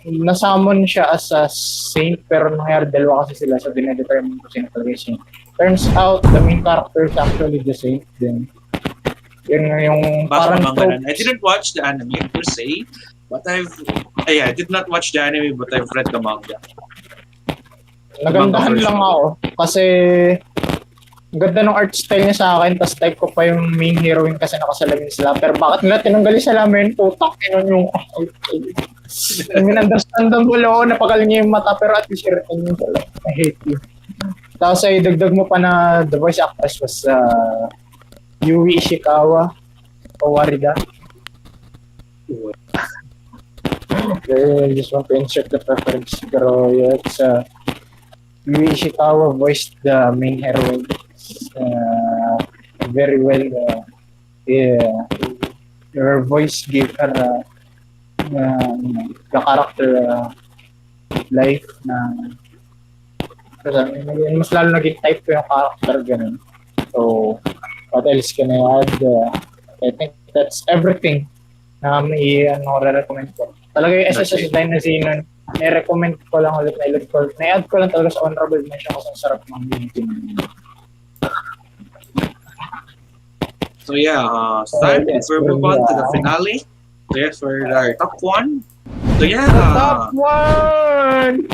Nasamon siya as a saint pero nangyari dalawa kasi sila sa dinedetermine ko sino talaga yung saint. Turns out the main character is actually the saint din. Yun yung parang trope. I didn't watch the anime per se, but I did not watch the anime but I've read the manga. Nagandahan lang ako kasi ganda ng art style niya sa akin, tas type ko pa yung main heroine kasi nakasalamin sila. Pero bakit nila tinanggal yung salamin? Putak, yun yung I mean, understandable ako, napagaling niya yung mata, pero at least i-retain yung pala. I hate you. Tapos ay dagdag mo pa na the voice actress was Yui Ishikawa o Warida. I just want to insert the preference. Pero yeah, it's Yui Ishikawa voiced the main heroine. Very well. Her voice gave her the character life na mas lalo naging type ko yung character ganun. So what else can I add? I think that's everything na may re-recommend ko. Talaga yung SSS Dynazenon I-recommend ko lang ulit na-add ko lang talaga sa honorable mention kasi ang sarap ng game. So yeah, it's time if we move on to the finale. So yes, for our top one. So yeah, Top 1!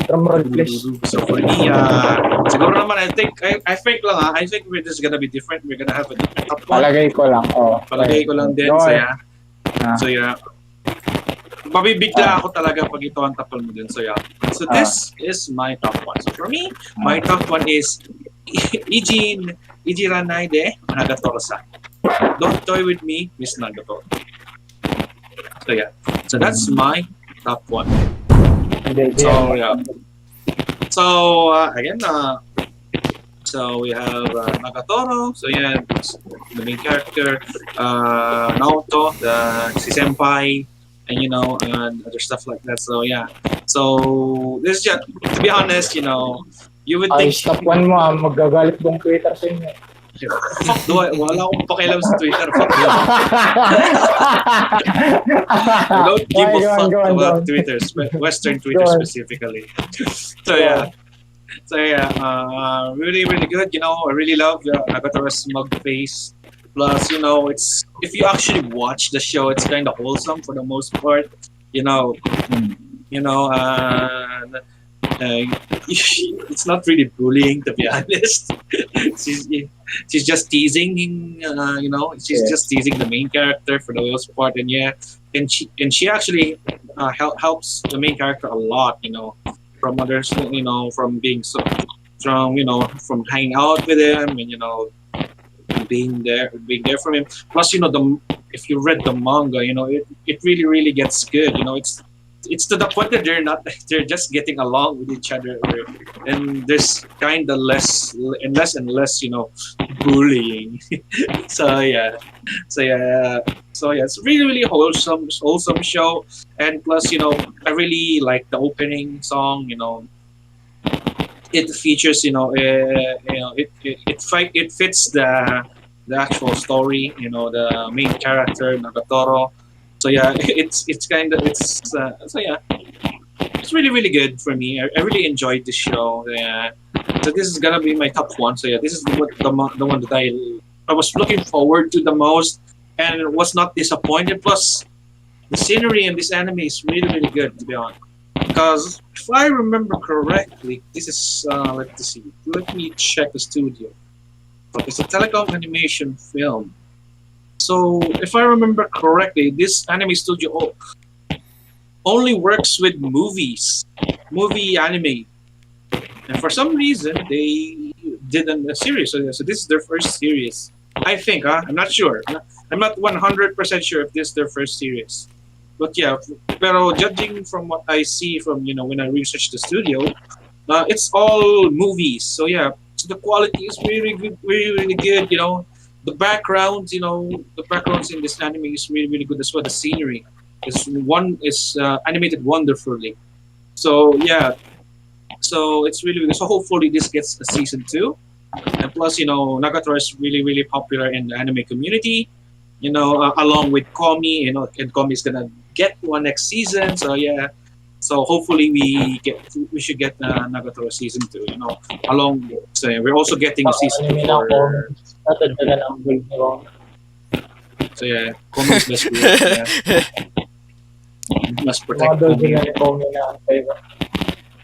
Drum roll, please. so for me, siguro naman, I think lang I think we're just gonna be different. We're gonna have a different top one. Palagay ko lang. Palagay ko lang din. Go So ahead. yeah. So yeah. Mabibigla ako talaga pag ito ang tapal mo din. So yeah. So this is my top one. So for me, my top one is Ijiranayde Nagatoro-san. Don't toy with me, Miss Nagatoro. So yeah. So that's my top one. So yeah. So again, so we have Nagatoro. So yeah, the main character, Naoto, si senpai, and and other stuff like that. So yeah. So this is just, to be honest, you would Ay, think. stop one mo, magagalit buong Twitter sa inyo. Fuck do I? Wala akong pakialam sa Twitter. Fuck do I? I don't give a fuck about Twitter, Western Twitter specifically. So yeah. So yeah, really, really good. I really love Nagatoro's smug face. Plus, it's if you actually watch the show, it's kind of wholesome for the most part. It's not really bullying, to be honest. she's just teasing, she's just teasing the main character for the most part, and yeah, and she actually helps the main character a lot, from others, from being from hanging out with him, and being there for him. Plus, if you read the manga, it really, really gets good. It's to the point that they're just getting along with each other, and there's kind of less and less, bullying. So yeah, it's really, really wholesome show. And plus, I really like the opening song. It features, it fits the actual story. The main character Nagatoro. So yeah, it's really, really good for me. I really enjoyed the show. Yeah. So this is gonna be my top one. So yeah, this is the one that I was looking forward to the most, and was not disappointed. Plus, the scenery in this anime is really, really good, to be honest. Because if I remember correctly, this is let's see. Let me check the studio. It's a telecom animation film. So if I remember correctly, this anime studio only works with movie anime, and for some reason they did a series. So this is their first series, I think. I'm not sure. I'm not 100% sure if this is their first series. But yeah, pero judging from what I see from when I research the studio, it's all movies. So yeah, so the quality is really good, really, really good. The backgrounds, the backgrounds in this anime is really, really good as well. The scenery is animated wonderfully. So yeah, so it's really, really, so hopefully this gets a season 2. And plus, Nagatoro is really, really popular in the anime community. Along with Komi, and Komi is gonna get one next season. So yeah, so hopefully we should get Nagatoro season 2. So we're also getting a season 4. So yeah, Komi is less weird. Yeah. Must protect Komi.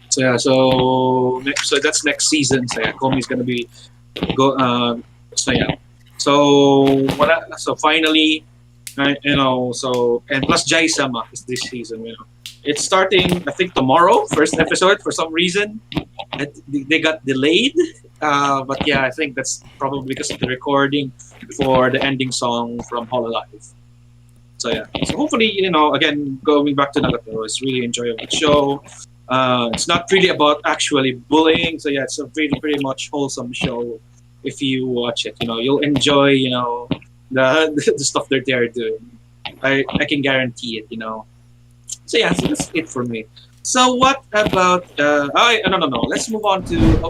So yeah, so that's next season. So yeah, Komi is gonna be go. So yeah, so so finally, so and plus Jai-sama is this season. It's starting, I think, tomorrow. First episode for some reason, they got delayed. But yeah, I think that's probably because of the recording for the ending song from Hololive. So yeah, so hopefully, again, going back to Nagatoro, it's really enjoyable show. It's not really about actually bullying. So yeah, it's a really pretty much wholesome show. If you watch it, you'll enjoy, the stuff that they are doing. I can guarantee it. So yeah, so that's it for me. So what about? No. Let's move on to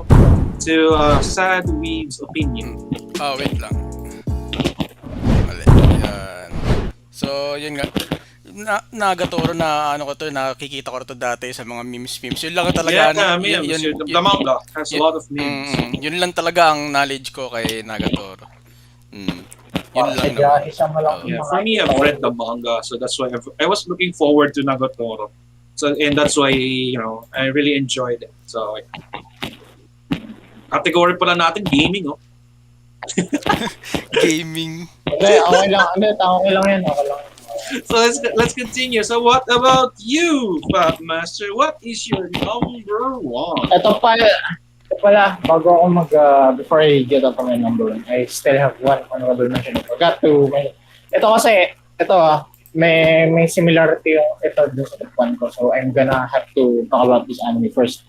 Sad Weave's opinion. Wait lang. Mali. Yan. So, yun nga. Nagatoro na ano ko to, nakikita ko to dati sa mga memes. Yun lang Yeah, talaga memes. The manga has a lot of memes. yun lang talaga ang knowledge ko kay Nagatoro. Yun lang Sadya, naman. isa mo lang. Yeah, for me, I've read the manga, so that's why I was looking forward to Nagatoro. So, and that's why, I really enjoyed it. So, category pala natin, gaming, oh. Gaming. Hindi, okay lang. Okay lang yan. Okay lang. So, let's continue. So, what about you, Fat Master? What is your number one? Ito pala, bago ako before I get up on my number one, I still have one honorable mention. I forgot to, may similarity yung ito dun sa top one ko. So, I'm gonna have to talk about this anime first.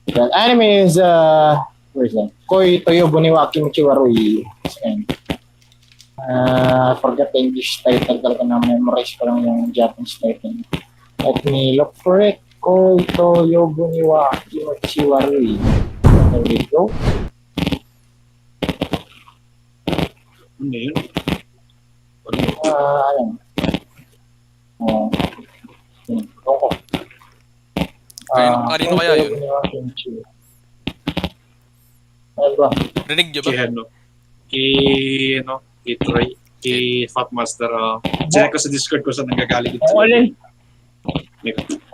The anime is, where is that? Koi Toyo Buniwa Kimichi Warui. I forgot the English title talaga na memorize ko lang yung Japanese title. Let me look for it. Koi Toyo Buniwa Kimichi Warui. There we go. Ano yun? Kanino kaya yun? Ano ba? Rinig nyo ba? Kay Troy, kay Fat Master. Check ko sa Discord ko sa nanggagaling ito.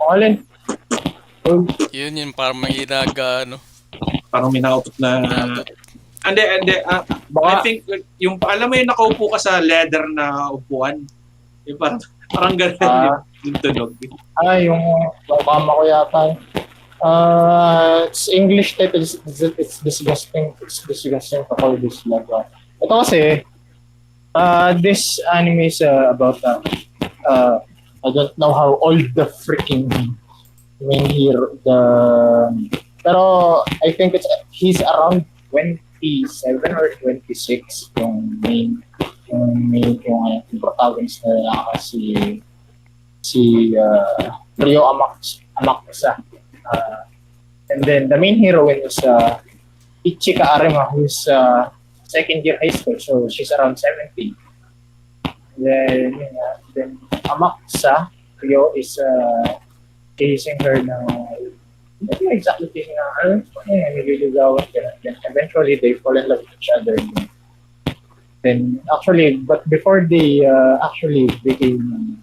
Alin? Yun parang may Parang may nakautot na... Hindi. I think, alam mo yung nakaupo ka sa leather na upuan. Yung parang ganun yung tunog. Yung mama ko yata. It's English title. It's disgusting. It's disgusting to call this level. Ito kasi, this anime is about I don't know how old the freaking main hero, pero I think he's around 27 or 26 yung protagonist na si Ryo Amakusa. And then the main heroine is Ichika Arima, who's second year high school, so she's around 17. Then Amakusa, Ryo is chasing her na hindi exactly chasing her, nililigawan ka. Then eventually they fall in love with each other. Then but before they became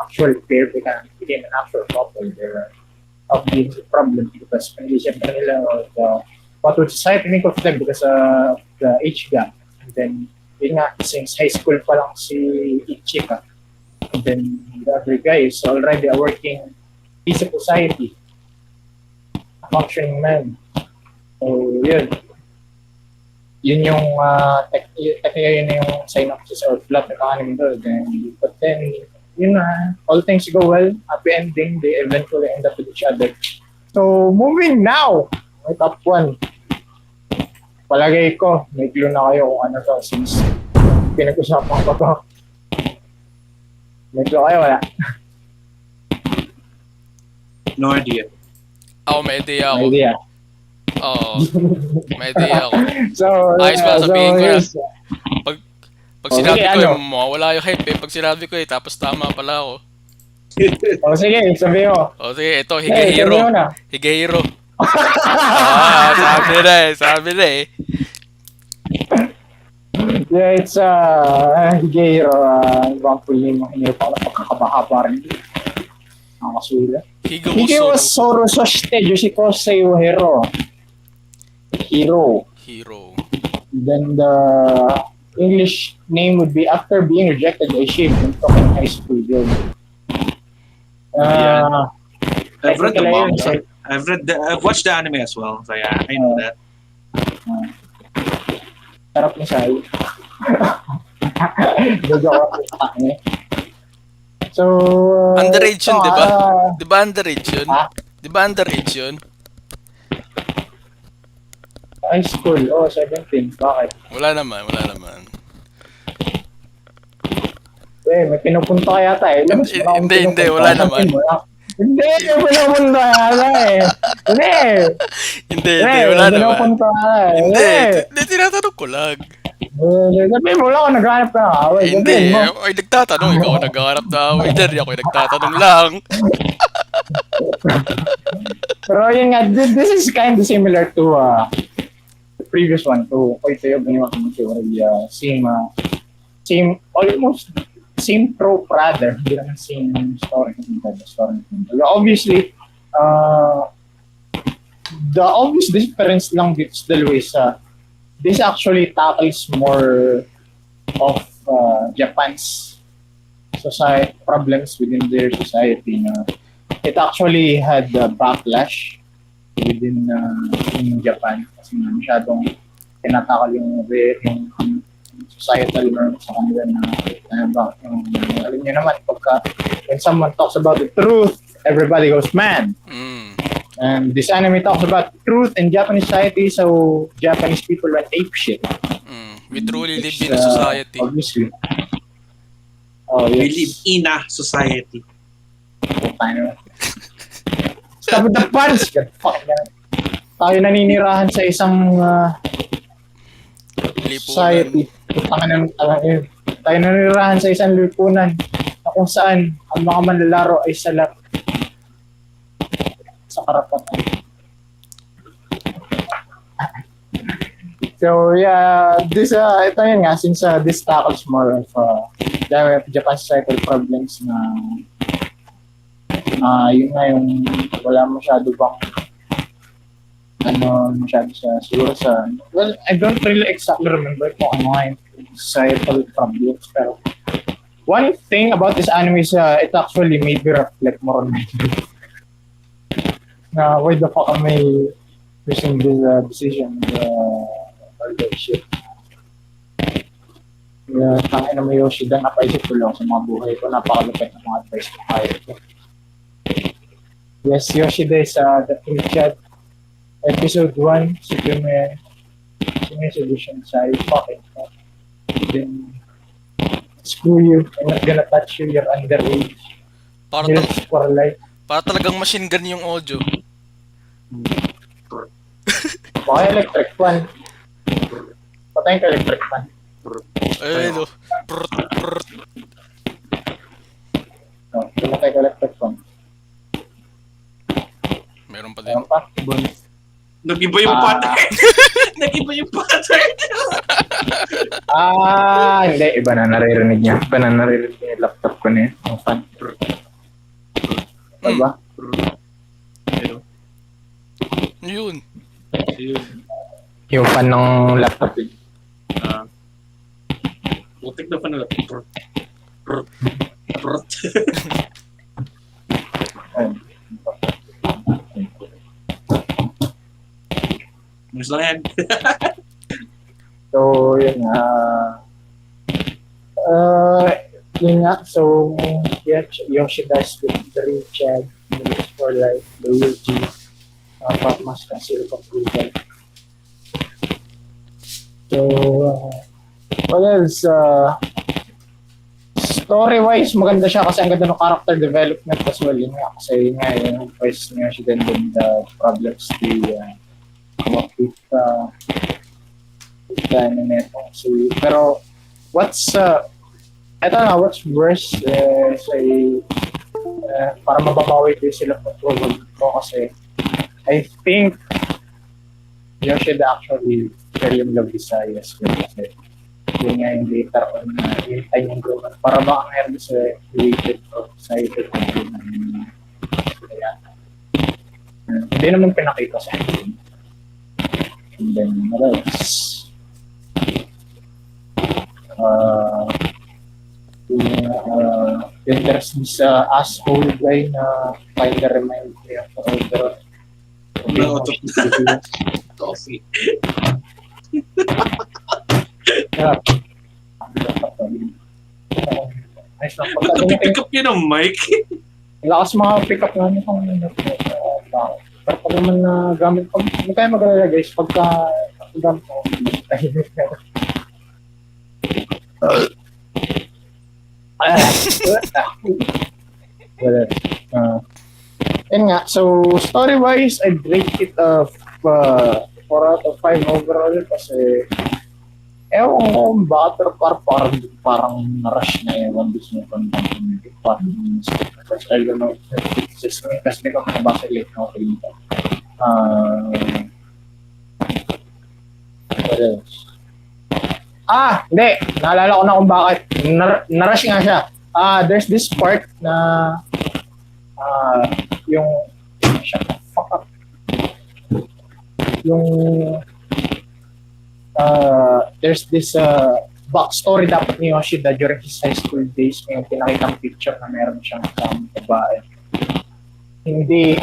actual pair, became an actual couple, there are obvious problems because condition nila what would society think of them because of the age gap. And then yun nga, since high school pa lang si Ichika, and then the other guy is already a working piece of society, a functioning man. So yun yung yun yung synopsis or plot ng anime doon. But then all things go well, happy ending, they eventually end up with each other. So moving now, my top one. Palagay ko, may clue na kayo kung ano to since pinag-usapan ko to. May clue kayo, wala? No idea. May idea ako. May idea. Oo. May idea ako. So, ayos ba, sabihin ko na. Pag sinabi ko, mawawala yung hype eh. Pag sinabi ko tapos tama pala ako. Sige, sabihin mo. Sige, ito, Higehiro. Higehiro. Sabi na eh. Yeah, it's Higehiro. Ibang puli mo, hinirap ako na pagkakabahaba rin. Nakakasula. Higehiro Soro Soshite Yoshiko Seiyo Hero. Then the English name would be After Being Rejected by Shame in Token High School Girl. I've read the manga. I've watched the anime as well. So yeah, I know that. Sarap ni Sai. So underage yun, di ba? Di ba underage yun? Di ba underage yun? High school, 17. Bakit? Wala naman. May pinupunta kaya tayo. Hindi, wala naman. Hindi, yung pinupunta kaya eh. Hindi, wala naman. Pinupunta kaya Hindi, tinatanong ko lang. Sabihin mo lang ako naghanap ka ng away. Hindi, Sabihin mo. ay nagtatanong. Ikaw ang naghahanap na away dyan. Ako yung nagtatanong lang. Pero yun nga, this is kind of similar to the previous one, to Koitoyo Baniwa Theory. Same, almost same trope rather. Hindi naman same story. Obviously, the obvious difference lang dito sa dalawa is this actually tackles more of Japan's society problems within their society. It actually had a backlash within in Japan kasi masyadong tinatakal yung societal norms sa kanila na alam niyo naman when someone talks about the truth, everybody goes mad. And this anime talks about truth in Japanese society, so Japanese people went ape shit. We truly live in a society. Obviously. Oh, yes. We live in a society. Stop with the puns! God, fuck that. Tayo naninirahan sa isang society. Tayo naninirahan sa isang lipunan na kung saan ang mga manlalaro ay salat sa karapatan. So yeah, this ito yun nga, since this tackles more of Japan's societal problems na yun nga yung wala masyado bang masyado siguro sa well, I don't really exactly remember kung ano nga yung societal problems, pero one thing about this anime is it actually made me reflect more on my life. Na why the fuck am I using this decision or that shit. Tangin na may Yoshida, napaisip ko lang sa mga buhay ko, napakalupit ng mga advice ko kayo. Yes, Yoshida is the True Chat episode 1, Superman solution sa fucking then screw you, I'm not gonna touch you, you're underage. Para talagang machine gun yung audio. Baka electric fan. Patayin ka electric fan. Ay, no. Pumatay ka electric fan. Meron pa din. Meron pa? Nag-iba yung pattern. Nag-iba yung pattern. Hindi. Iba na naririnig niya. Iba na naririnig niya yung laptop ko na yun. Ang fan. Diba? Yun. Yung fan ng laptop yun. Butik na fan ng laptop. Mas lang yan. So, yun nga. So, Yoshida's victory, Chad, Minutes for Life, the Luigi, Pop Mask, and Silk of Google. So, what else? Story-wise, maganda siya kasi ang ganda ng character development as well. Yun nga, kasi yun nga, yung voice niya siya din the problems come up with so, pero what's worse para mababawi din sila control ko kasi I think Yoshida actually fell in love with Sayas kasi yun nga yung later on yung time improvement para makameron sa related of Sayas kaya hindi naman pinakita sa akin. And then what else? Then there's this asshole guy na kinda remind me of the Coffee. Nice lang. Pick up yun ang mic. Lakas mga pick up namin kung pero pag naman na gamit ko, hindi kayo mag-alala guys, pagka gamit ko, tahimik na. Yun nga, so story-wise, I'd rate it 4 out of 5 overall kasi Ewan ko kung bakit, pero parang na-rush na ewan gusto mo kung parang I don't know. Kasi di ko nabasa late na ako dito. What else? Hindi. Naalala ko na kung bakit. Na-rush nga siya. There's this part na yung shut the fuck up. Yung there's this backstory dapat ni Yoshida during his high school days. May pinakitang picture na meron siyang babae. Hindi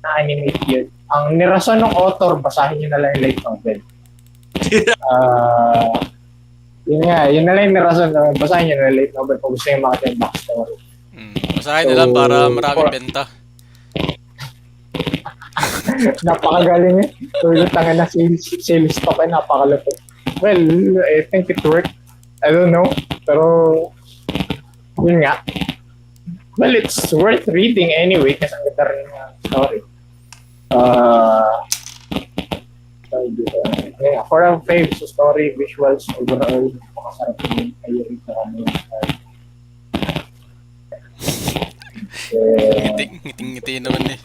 na-animate yun. Ang nirason ng author, basahin nyo na lang yung light novel. Yun na lang yung nirason. Basahin nyo na yung light novel kung gusto nyo makita yung backstory. Basahin na lang para maraming benta. Napakagaling eh. Tulad tanga na sales stock ay napakalapit. Well, I think it worked. I don't know. Pero, yun nga. Well, it's worth reading anyway kasi ang ganda rin ng story. For our faves, story, visuals, overall, makasarap yung ayun sa kami. Ngiting-ngiti naman eh.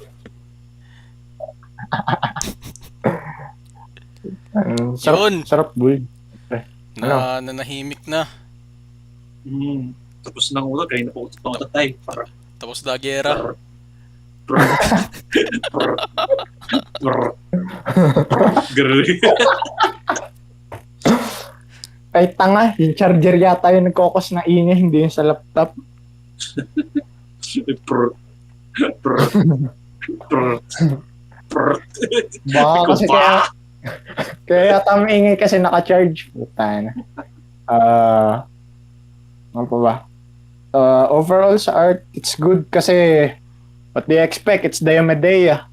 Sarap bull. Nanahimik na. Tapos nang ulo, kaya naputatay. Tapos na gera. Ay tanga, yung charger yata yung nagkokos na ingay, hindi yung sa laptop. Baka kasi kaya yata maingay kasi naka-charge. Puta na. Ano pa ba? Overall sa art, it's good kasi what do you expect? It's Diomedeia.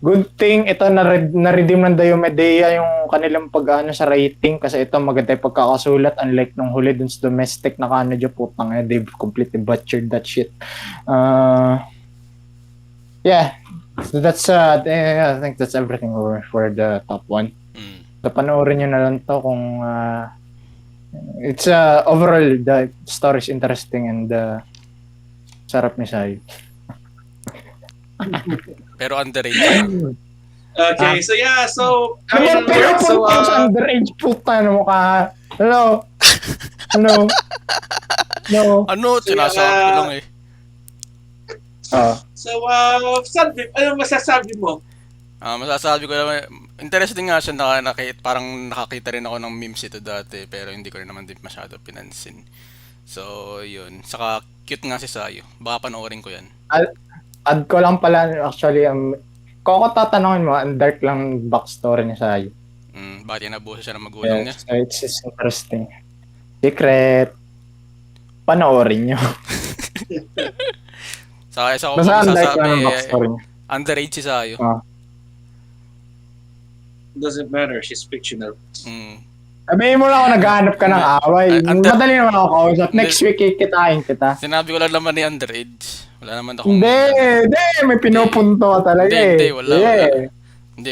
Good thing ito na-redeem ng Diomedeia yung kanilang pag-ano sa rating kasi ito maganda yung pagkakasulat unlike nung huli dun sa domestic na kano dyan putang they've completely butchered that shit. Yeah. So that's I think that's everything for the top one. So panoorin nyo na lang to kung it's overall the story is interesting and sarap ni Sai. Pero underrated. Okay, so yeah, so Ano ba sa underage puta na mukha? Hello? No. Sinasabi ko lang eh. So, Sandeep, ano masasabi mo? Masasabi ko naman, interesting nga siya parang nakakita rin ako ng memes ito dati pero hindi ko rin naman din masyado pinansin. So, yun. Saka cute nga si Sayo. Baka panoorin ko yan. Add ko lang pala actually kung tatanungin mo, ang dark lang backstory ni Sayo. Bakit nabuhay siya ng magulang niya? So it's interesting. Secret. Panoorin nyo. Sa isa ko basta ang dark lang ang masasabi, backstory niya. underage si Sayo. Doesn't matter, she's fictional. Sabihin mo lang ako naghahanap ka ng away. Madali naman ako kausap. Next week, kikitain kita. Sinabi ko lang naman ni underage. Wala naman akong... Hindi. May pinupunto ka talaga Hindi, wala. Hindi,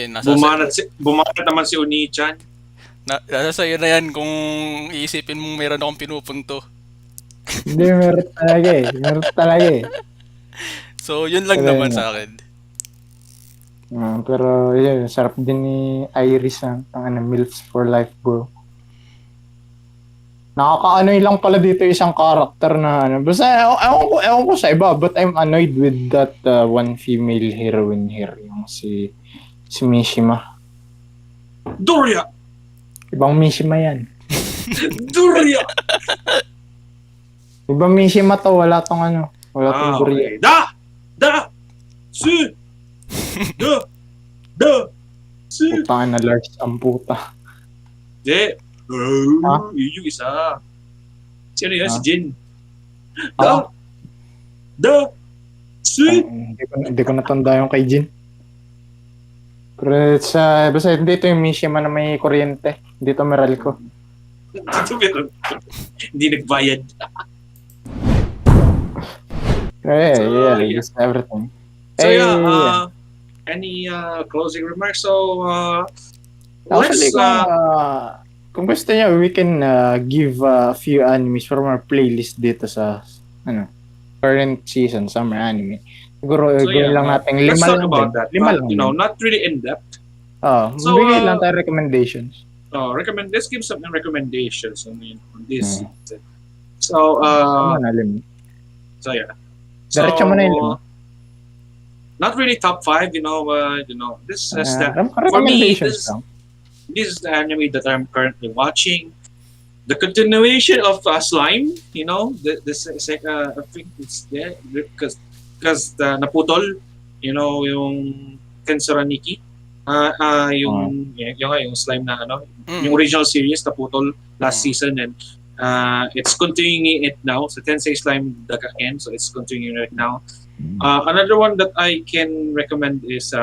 bumanat naman si Oni-chan. Nasa sa'yo na yan kung iisipin mong meron akong pinupunto. Hindi, meron talaga eh. So, yun lang naman sa akin. Pero yun, sarap din ni Iris ang MILFs for life, bro. Nakakaanoy lang pala dito isang character na basta ewan ko sa iba, but I'm annoyed with that one female heroine here, yung si Mishima. Doria! Ibang Mishima yan. Doria! Ibang Mishima to, wala tong Doria. Okay. Si! Putang na Lars ang puta. Hindi. Yun yung isa. Sino yun? Si Jin. Si! Hindi ko natanda yung kay Jin. Pero basta dito yung Mishima na may kuryente. Dito Meralco. Hindi nagbayad. Yeah, just everything. So any closing remarks? So Actually, Let's kung gusto niya, we can give a few animes from our playlist dito sa current season, summer anime. Siguro, so gawin yeah, lang natin let's lima talk lang din. about that. Lima But lang you din. know, not really in depth. So Magbigay lang tayo recommendations. let's give some recommendations on this Hmm. season. So Tama na, lima. so yeah. Diretso mo na yung lima. Not really top 5, this is that for me. Recommendations lang. This is the anime that I'm currently watching. The continuation of Slime, I think it's there because the naputol, yung Kensuraniki, yung slime na yung original series naputol last season, and it's continuing it now. So Tensei Slime again, so it's continuing right now. Another one that I can recommend is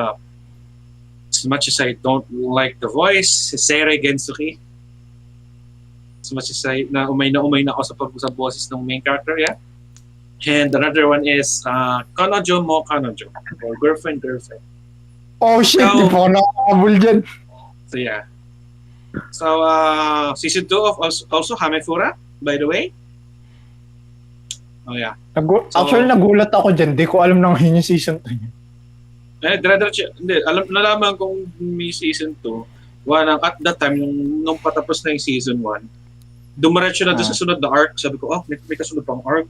as much as I don't like the voice, Seirei Gensuki. As much as I umay na ako sa boses ng main character, yeah. And another one is Kanojo mo Kanojo, or Girlfriend. Oh shit, So- di pa ako nakakabul dyan. So yeah. So season 2 of also Hamefura, by the way. Oh yeah. Actually, nagulat ako dyan. Di ko alam na ngayon yung season 2. Nalaman kong may season 2. At that time, nung patapos na yung season 1, dumiretso na doon sa sunod na arc. Sabi ko, may kasunod pang arc.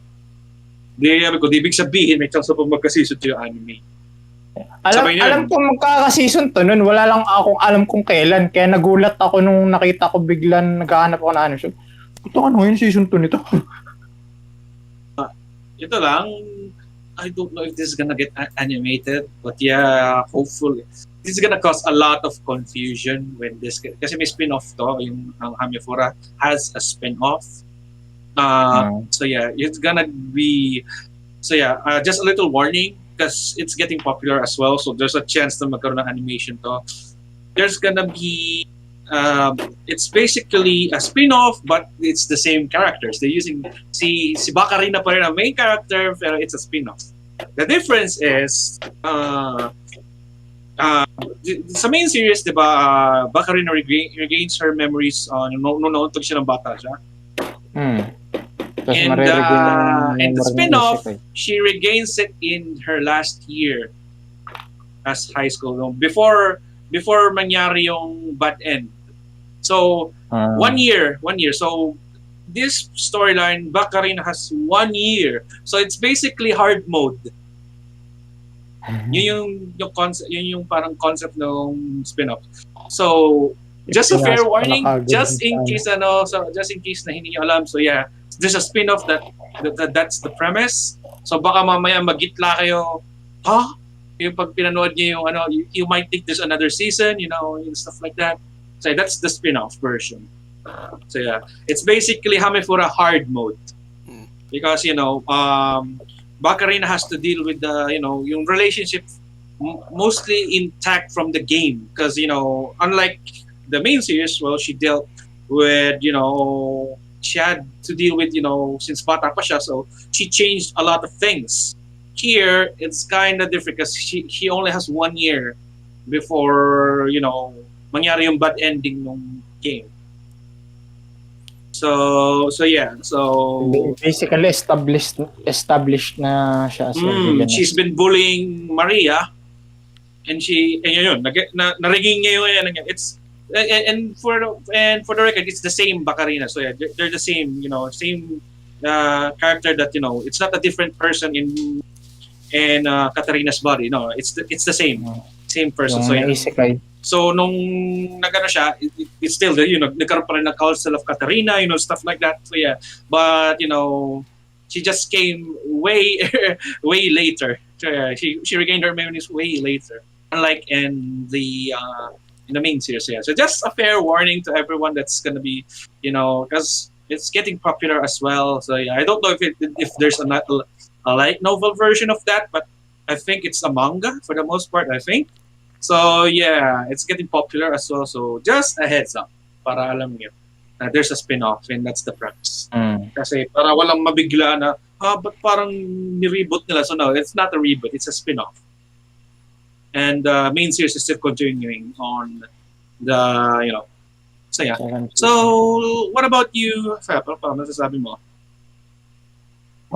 Sabi ko, ibig sabihin, may chance pa magka-season 2 yung anime. Alam ko magkaka-season 2 nun. Wala lang akong alam kung kailan. Kaya nagulat ako nung nakita ko biglan naghahanap ako na anime. So, ito ano yung season 2 nito? Ito lang, I don't know if this is gonna get animated, but yeah, hopefully. This is gonna cause a lot of confusion when this, kasi may spin-off to, yung ang Hamefura has a spin-off. So yeah, it's gonna be, just a little warning, because it's getting popular as well, so there's a chance na magkaroon ng animation to. There's gonna be, it's basically a spin-off, but it's the same characters. They're using si Bakarina pa rin ang main character, pero it's a spin-off. The difference is sa main series, di ba, Bakarina regains her memories nung nauntog siya ng bata siya. Tapos And the spin-off, she regains it in her last year as high school. Before mangyari yung bad end. So, 1 year. So, this storyline, Bakarina has 1 year. So, it's basically hard mode. Yun yung concept, yun yung parang concept ng spin-off. So, just a fair warning, just in case na hindi nyo alam. So, yeah, there's a spin-off that's the premise. So, baka mamaya magitla kayo, yung pag pinanood niyo yung you might think there's another season, and stuff like that. So that's the spin-off version. So yeah, it's basically Hamefura hard mode, because Bakarina has to deal with the yung relationship mostly intact from the game, because unlike the main series, well, she dealt with she had to deal with since bata pa siya, so she changed a lot of things. Here, it's kind of different because she only has 1 year before mangyari yung bad ending ng game. So basically established na siya as a villain. She's been bullying Maria, and nariging niya yung it's and for the record, it's the same Bakarina. So yeah, they're the same, same character that it's not a different person in Katarina's body. No, it's the same person. So yeah. So nung nagano siya, it's still nagkaroon pa rin ng Council of Katarina, stuff like that. So yeah, but she just came way later. So, yeah, she regained her memories way later, unlike in the main series. Yeah. So just a fair warning to everyone that's gonna be, because it's getting popular as well. So yeah, I don't know if there's a light novel version of that, but I think it's a manga for the most part, I think. So yeah, it's getting popular as well. So just a heads up, para alam niyo, there's a spin-off, and that's the premise. Kasi para walang mabigla na, but parang ni-reboot nila. So no, it's not a reboot, it's a spin-off. And main series is still continuing on you know. So yeah. Second So season. what about you, Fab? Ano pa masasabi mo?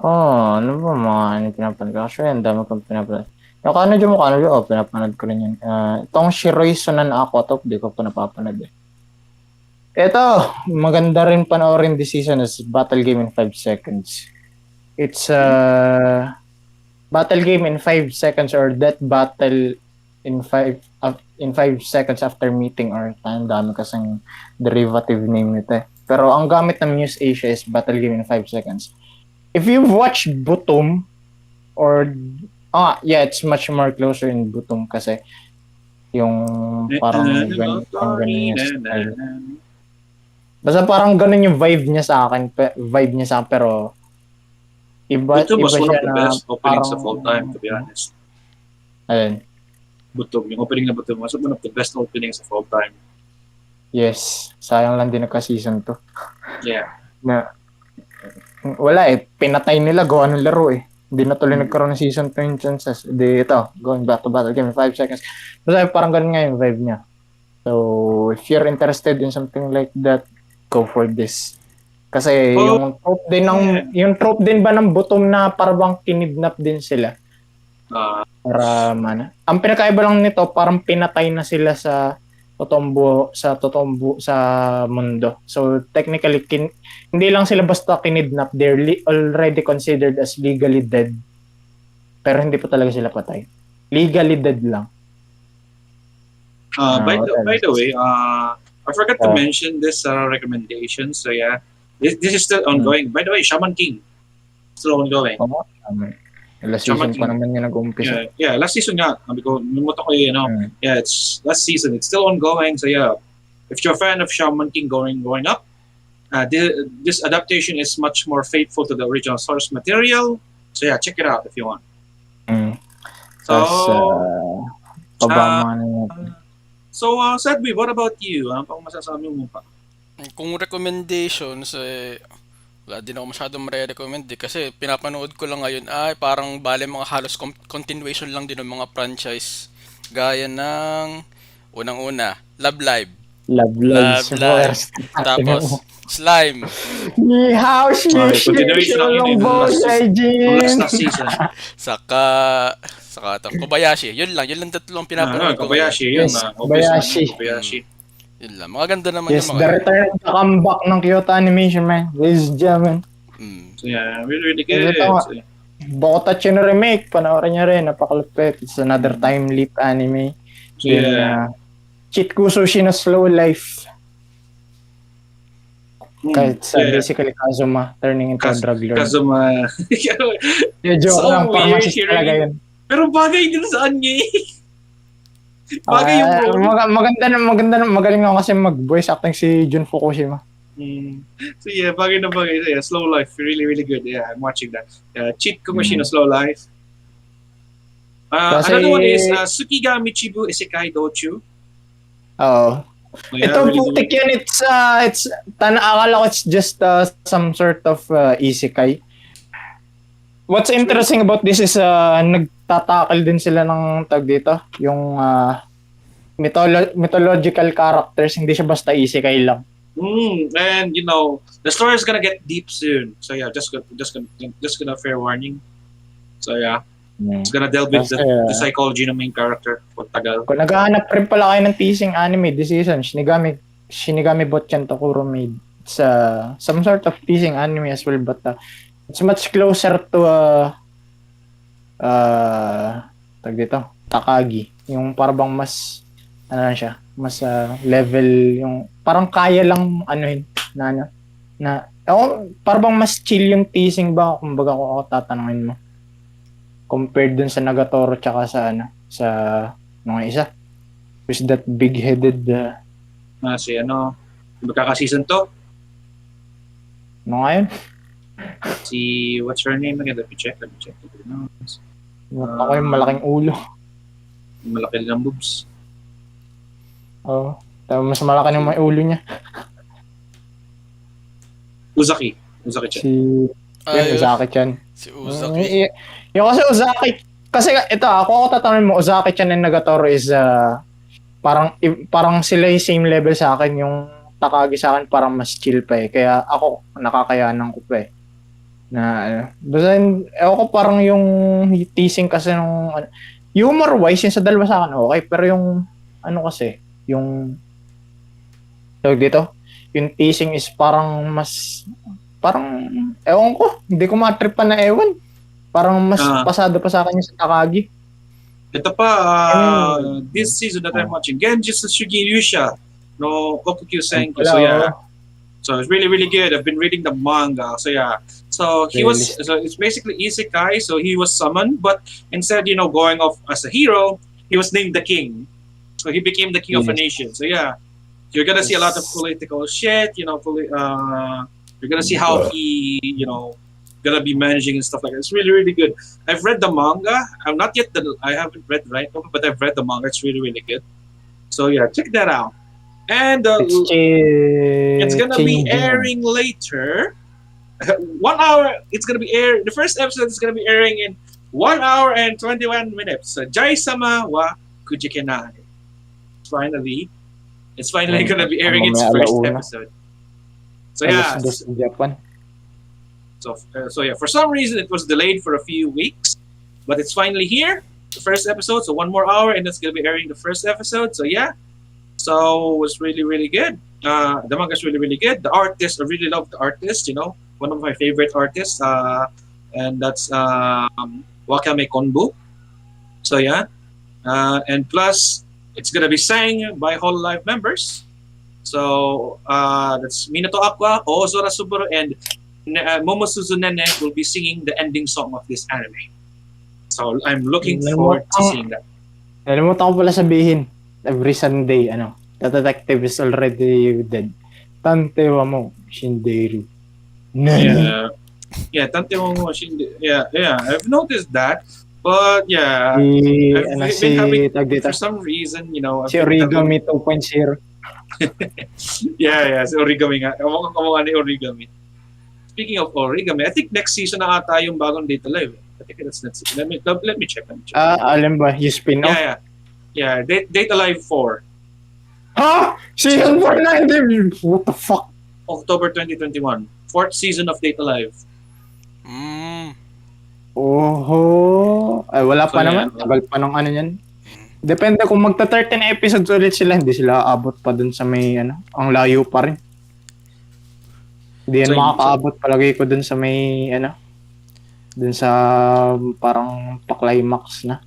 Ano ba mga ano pinapanood ko? Actually, ang dami kong pinapanood. Yung Kanojo mo, Kanojo, pinapanood ko rin yun. Itong Shiroi Sunan Ako, di ko pa napapanood eh. Ito, maganda rin panoorin this season is Battle Game in 5 Seconds. It's battle game in 5 seconds or that battle in 5 seconds after meeting or ang dami kasing derivative name nito eh. Pero ang gamit ng Muse Asia is battle game in 5 seconds. If you've watched Butum or yeah, it's much more closer in Butum kasi yung parang ganun yung style. Basta parang ganun yung vibe niya sa akin, pero Butum was iba one siya of the na best openings parang of all time, to be honest. ayun. Butum, yung opening na Butum was one of the best openings of all time. Yes, sayang lang din nagka-season 2. Yeah. Na wala eh, pinatay nila gawa ng laro eh. Hindi na tuloy nagkaroon ng season 2 instances. Di ito, going back to battle game in 5 seconds. Basta parang ganun nga yung vibe niya. So, if you're interested in something like that, go for this. Kasi yung trope din ba ng Butom na parang kinidnap din sila. Para mana. Ang pinakaiba lang nito, parang pinatay na sila sa sa mundo. So technically hindi lang sila basta kinidnap, they're already considered as legally dead. Pero hindi pa talaga sila patay. Legally dead lang. By the way, I forgot to mention this recommendation. So yeah, this is still ongoing. By the way, Shaman King still ongoing. Last season pa naman yung nag-umpisa. Yeah, last season nga. Sabi ko, numuto ko yeah, it's last season. It's still ongoing. So yeah, if you're a fan of Shaman King going up, this adaptation is much more faithful to the original source material. So yeah, check it out if you want. So, Sadby, what about you? Ano pang masasabi mo pa? Kung recommendations, wala din ako masyadong marirecommend kasi pinapanood ko lang ngayon parang bale mga halos continuation lang din ng mga franchise gaya ng unang-una Love Live. Tapos Slime. Continuation lang yung last season. Saka Kobayashi. Yun lang tatlong pinapanood ko. Kobayashi. Yun lang. Mga ganda naman yung mga. Yes, the return of the comeback ng Kyoto Animation, man. Ladies and gentlemen. So yeah, really good. Bokutatsu no remake, panoorin niya rin, napakalupit. It's another time leap anime. Yeah. Chitkusushi no Slow Life. Kahit basically Kazuma turning into a drug lord. Kazuma. Joke lang, pharmacist talaga yun. Pero bagay din saan niya bagay yung magaling ako kasi mag-voice acting si Jun Fukushima. So yeah, bagay. So yeah, Slow Life, really good. Yeah, I'm watching that. Cheat Kumashi no Slow Life. Another one is Tsukigami Chibu Isekai Dochu. Oh. Ito putik yun, it's akala ko it's just some sort of isekai. What's interesting about this is nagtatakal din sila ng tag dito, yung mythological characters, hindi siya basta isekai lang. And the story is gonna get deep soon. So yeah, just gonna fair warning. So yeah. It's gonna delve into the psychology ng main character. Tagal. Kung naghahanap rin pala kayo ng teasing anime this season, Shinigami Botchan Tokuro made some sort of teasing anime as well, but it's much closer to Takagi. Yung parang mas siya, mas level yung parang kaya lang parang mas chill yung teasing ba kumbaga kung ako tatanungin mo. Compared dun sa Nagatoro tsaka sa mga isa. Who's that big-headed si magkaka-season 2? Ano nga yun? Si what's her name again? Let me check. Ako yung malaking ulo. Malaki din ang boobs. Oo. Mas malaki ng mga ulo niya. Uzaki-chan. Uzaki-chan. Si Uzaki. Yung kasi Uzaki, kasi ito ako tatanungin mo, Uzaki-chan and Nagatoro is parang sila yung same level sa akin, yung Takagi sa akin parang mas chill pa eh. Kaya ako nakakayanan ko pa eh. Na basta ewan ko parang yung teasing kasi nung humor wise yung sa dalawa sa akin okay, pero yung ano kasi, yung tawag dito, yung teasing is parang mas parang ewan ko, hindi ko matripan na ewan. Parang mas pasado pa sa akin yung sa Takagi. Ito pa, this season that I'm watching, Genji Tsushigi Yusha no Kokukyu Senki. So yeah, so it's really really good. I've been reading the manga. So yeah, so he was, so it's basically isekai. So he was summoned, but instead, you know, going off as a hero, he was named the king. So he became the king of a nation. So yeah, you're gonna see a lot of political shit. You know, you're gonna see how he, you know, gonna be managing and stuff like that. It's really really good. I've read the manga. I'm not yet I haven't read the right novel, but I've read the manga. It's really really good. So yeah, check that out. And it's gonna be airing later. 1 hour. It's gonna be aired. The first episode is gonna be airing in 1 hour and 21 minutes. So, Jai-sama wa Kujikenai. It's finally gonna be airing its first episode. So yeah. So yeah. For some reason, it was delayed for a few weeks, but it's finally here. The first episode. So 1 more hour, and it's gonna be airing the first episode. So yeah. So it was really, really good. The manga is really, really good. The artist, I really love the artist, you know, one of my favorite artists, and that's Wakame Konbu. So yeah, and plus it's gonna be sang by Whole Life members. So that's Minato Aqua, Ozora Subaru, and Momo Suzunene will be singing the ending song of this anime. So I'm looking forward to seeing that. Alam mo ko pala sabihin. Every Sunday, the detective is already dead. Tante wa mo, Shinderu. Yeah, Tante wa mo, Shinderu. Yeah, I've noticed that. But yeah, I've been having, for some reason, you know, si Origami 2.0. yeah, si Origami nga. Kamukha ni Origami. Speaking of Origami, I think next season na ata yung bagong Data Live. I think that's next season. Let me check. Alam ba, yung spin-off? Yeah, Date Alive 4. Huh? Season 4 na? What the fuck? October 2021. 4th season of Date Alive. Oho. Ay, wala pa naman. Tagal pa nung yan. Depende kung magta-13 episodes ulit sila, hindi sila aabot pa dun sa may, ang layo pa rin. Hindi yan makakaabot palagay ko dun sa may, dun sa parang pa-climax na.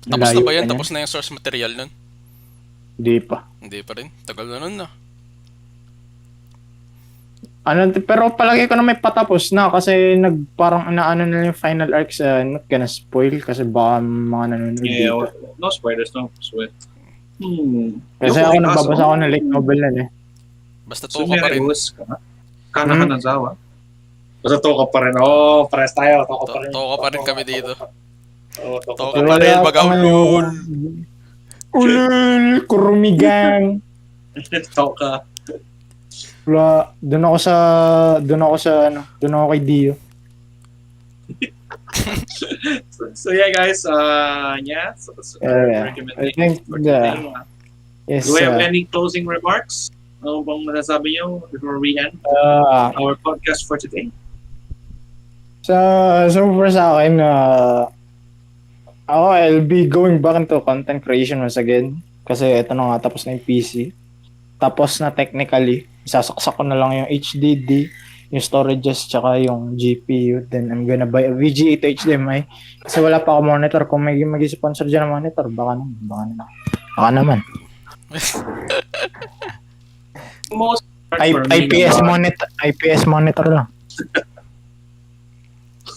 Tapos na ba yan? Tapos na yung source material nun? Hindi pa. Hindi pa rin. Tagal na nun na. Pero palagi ko na may patapos na kasi parang na yung final arcs, not gonna spoil kasi baka mga nanonood dito. No spoilers, no spoil. Kasi ako nagbabasa ako ng light novel na eh. Basta to ka pa rin. Kanahan ng Zawa. Basta to ka pa rin. Oh, pares tayo. To ka pa rin kami dito. To ka pa rin, mag-aulul. Ulul, kurumigang. To ka. Wala, doon ako kay Dio. So yeah guys, recommendation for today. Yes, do we have any closing remarks? Ano bang masasabi niyo before we end our podcast for today? So for sa akin, I'll be going back into content creation once again. Kasi ito na nga, tapos na yung PC. Tapos na technically. Isasaksak ko na lang yung HDD, yung storages, tsaka yung GPU. Then I'm gonna buy a VGA to HDMI. Kasi wala pa ako monitor. Kung may mag-sponsor dyan ng monitor, baka naman. IPS monitor lang.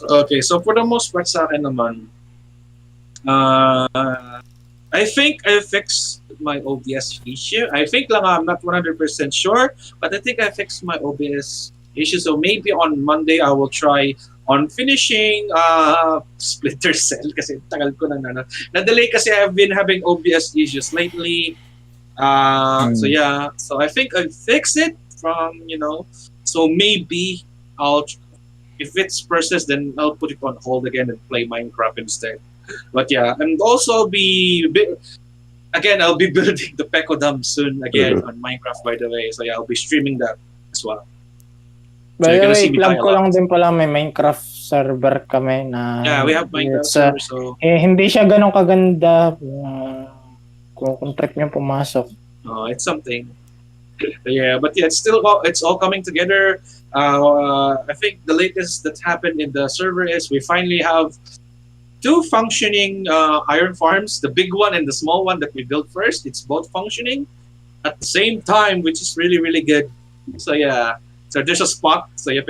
Okay, so for the most part sa akin naman, I think I fixed my OBS issue. I think lang, I'm not 100% sure, but I think I fixed my OBS issue. So maybe on Monday I will try on finishing Splinter Cell kasi tagal ko na na-delay kasi I've been having OBS issues lately. So yeah, so I think I fixed it from, so maybe if it's processed, then I'll put it on hold again and play Minecraft instead. But yeah, and also again, I'll be building the Peko Dam soon again on Minecraft, by the way. So yeah, I'll be streaming that as well. So By you're the gonna way, see me die plug a ko lot. lang din pala may Minecraft server kami na Yeah, we have Minecraft it's, server, so hindi siya ganun kaganda kung trip niyo pumasok. it's something. Yeah, but yeah, it's all coming together. I think the latest that happened in the server is we finally have two functioning iron farms, the big one and the small one that we built first. It's both functioning at the same time, which is really, really good. So yeah, so there's a spot. So yeah,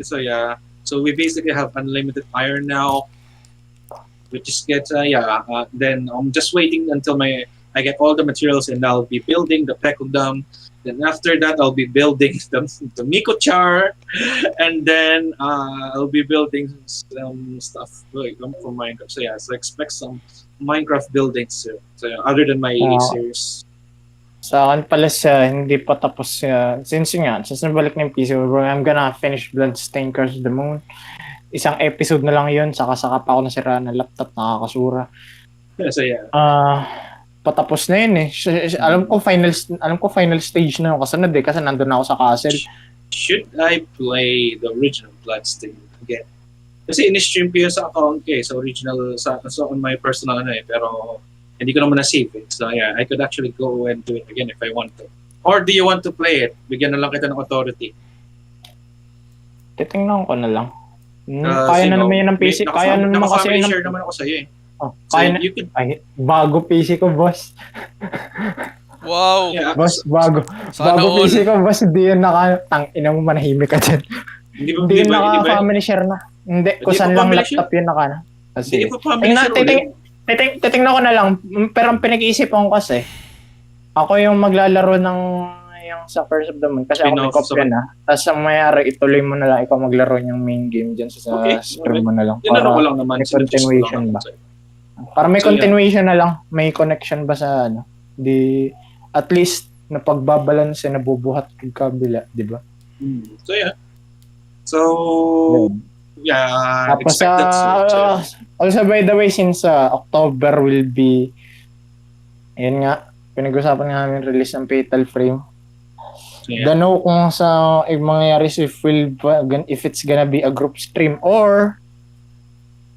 so yeah, so we basically have unlimited iron now. We just get then I'm just waiting until I get all the materials and I'll be building the Pekudam. Then after that, I'll be building the Miko Char, and then I'll be building some stuff from Minecraft. So yeah, so expect some Minecraft buildings soon. So yeah, other than my series. Sa akin pala siya, hindi pa tapos since nabalik na yung PC, I'm gonna finish Bloodstained Curse of the Moon. Isang episode na lang yun, saka pa ako nasira ng laptop, nakakasura. So yeah. Patapos na yun eh. Alam ko final stage na yung kasunod eh, kasi nandun na ako sa castle. Should I play the original Bloodstained again? Kasi in-stream ko yun sa account ko eh, sa original, so on my personal pero hindi ko naman na-save it. So yeah, I could actually go and do it again if I want to. Or do you want to play it? Bigyan na lang kita ng authority. Titingnan ko na lang. Kaya na naman yun ng PC. Kaya na naman kasi yun. Nakafamily naman ako sa'yo eh. So bago PC ko, boss. Wow. Yeah, boss, bago PC ko, boss. Hindi yun ina mo, manahimik ka dyan. Hindi yun naka-family share na. Hindi, kusan lang laptop yun naka. Hindi pa family share ulit. Titingnan ko na lang. Pero ang pinag-iisipan ko kasi, ako yung maglalaro ng yung sa Curse of the Moon kasi ako may copy na. Tapos ang mayari, ituloy mo na lang ikaw maglaro yung main game dyan sa stream mo na lang. Para may continuation ba? Para may continuation na lang. May connection ba sa at least napagbabalance na nabubuhat kag kabila, di ba? So yeah. So yeah, tapos also by the way, since October will be ayun nga, pinag-usapan namin release ng Fatal Frame. Yeah. Don't know kung sa mangyayari if it's gonna be a group stream or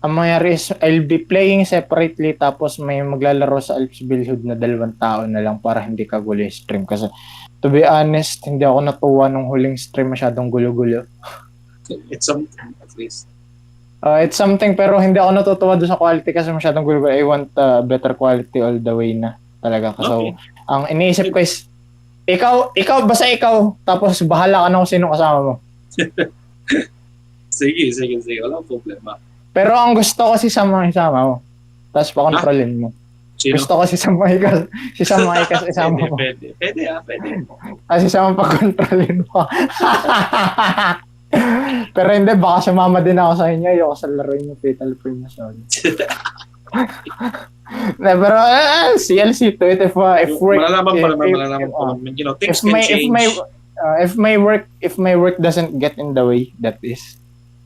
ang mangyayari is I'll be playing separately tapos may maglalaro sa Alpsville Hood na 2 tao na lang para hindi kagulo yung stream kasi to be honest, hindi ako natuwa nung huling stream, masyadong gulo-gulo. It's something at least. It's something pero hindi ako natutuwa doon sa quality kasi masyadong gulo-gulo. I want better quality all the way na talaga. So, ang iniisip ko is basta ikaw, tapos bahala ka na kung sino kasama mo. Sige. Walang problema. Pero ang gusto ko si Sam ang isama mo. Tapos pakontrolin mo. Sino? Gusto ko si Sam Maikas isama mo. Pwede. Kasi Sam ang pakontrolin mo. Pero hindi, baka sumama din ako sa inyo. Ayoko sa laro yung Fatal Frame na sorry. Pero CLC to it if malalaman pa naman, you know, things can change. If my work doesn't get in the way, that is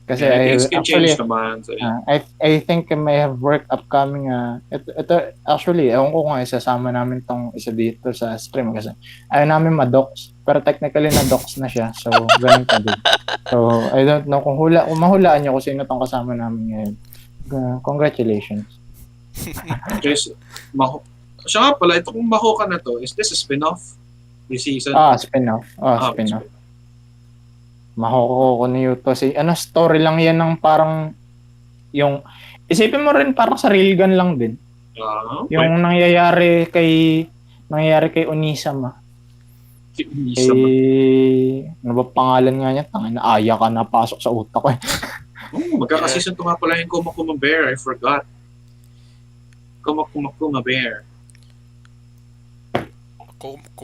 kasi things can change naman, so yeah. I think I may have work upcoming ito actually ewan ko kung isasama namin tong isa dito sa stream kasi ayaw namin ma-dox pero technically na-dox na siya, so ganun pa din. So I don't know kung mahulaan niyo kung sino tong kasama namin ngayon. Congratulations. Yes. Siya nga pala, ito kung Mahoka na to, is this a spin-off? This season? Spin-off. Spin-off. Mahoko ko na yun to. Story lang yan ng parang yung isipin mo rin parang sa railgun lang din. Okay. Yung nangyayari kay Onisama. Ano ba pangalan nga niya? Tangina, Aya ka na pasok sa utak ko. Magkakasison to nga pala yung Kuma Bear. I forgot. Kuma Bear.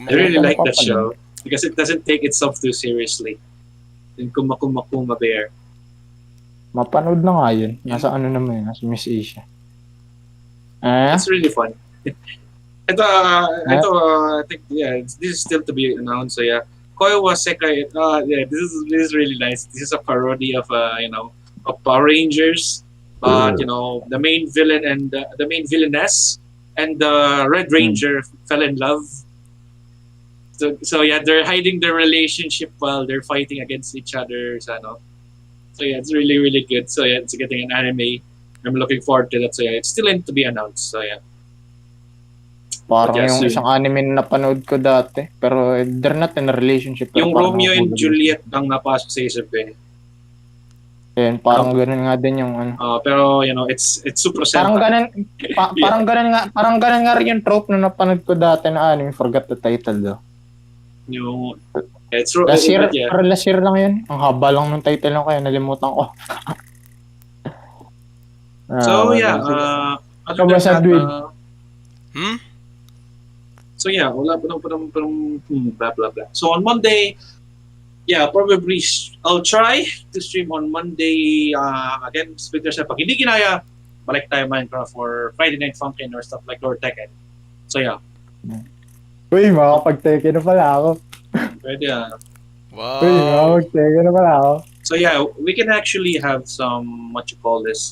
I really like that show because it doesn't take itself too seriously. Yung Kuma Bear. Mapanood na nga yun. Nasa ano naman yun? Nasa Miss Asia. It's really fun. Ito, I think, this is still to be announced. So yeah, Koi wa Sekai. This is really nice. This is a parody of of Power Rangers. But the main villain and the main villainess and the Red Ranger fell in love. So yeah, they're hiding their relationship while they're fighting against each other. So yeah, it's really really good. So yeah, it's getting an anime. I'm looking forward to that. So yeah, it's still in to be announced. So yeah, but Parang yeah, yung soon. isang anime na napanood ko dati. Pero they're not in a relationship. Pero Yung parang Romeo and nahulog Juliet ang napasok sa isip ko. Yan, parang ganun nga din yung ano. Pero it's Super Parang Sentai. ganun, parang ganun nga rin yung trope na napanood ko dati na anime. Forgot the title though. Yung Last year, yeah. pero last year lang yun. Ang haba lang ng title lang kaya nalimutan ko. So yeah, other than Kabasa that, Dweeb. So yeah, wala pa blah blah blah. So on Monday, yeah, probably I'll try to stream on Monday again. Speaker sa pag hindi kinaya, balik tayo Minecraft for Friday Night Funkin' or stuff like Lord Tekken. So yeah. Uy, makakapag-teke na pala ako. Pwede Wow. Uy, makakapag-teke na pala ako. So yeah, we can actually have some what you call this.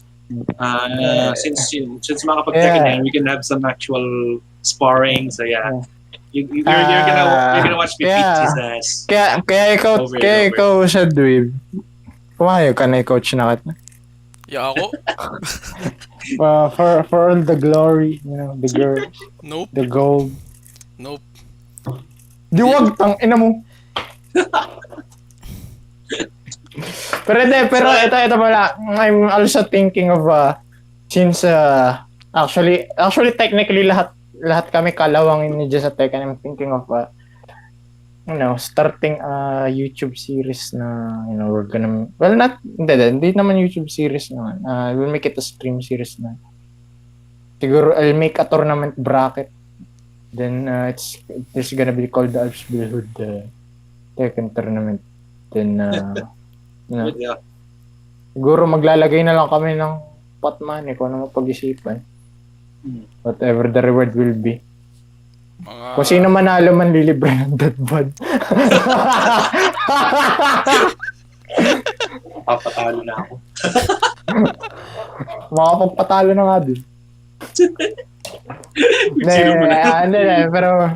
Since makapag-Tekken yan, we can have some actual sparring. So yeah. You're gonna watch me beat his ass. Kaya ikaw sa Dweeb. Pumayag ka na i-coach na kita. Yeah, ako? For all the glory, the girls, Nope. the gold. Nope. Di wag, tang ina mo. pero ito pala. I'm also thinking of since actually technically lahat kami kalawangin ni Jess at Tekken. I'm thinking of starting a YouTube series na we're gonna hindi naman YouTube series naman. We'll make it a stream series na. Siguro I'll make a tournament bracket. Then it's gonna be called the Alpsville Tekken tournament. Then Yeah. siguro maglalagay na lang kami ng pot money kung ano mapag-isipan. Whatever the reward will be. Kung sino manalo man lilibre ng dead bod. Papatalo na ako. Makapagpatalo na nga din. Pero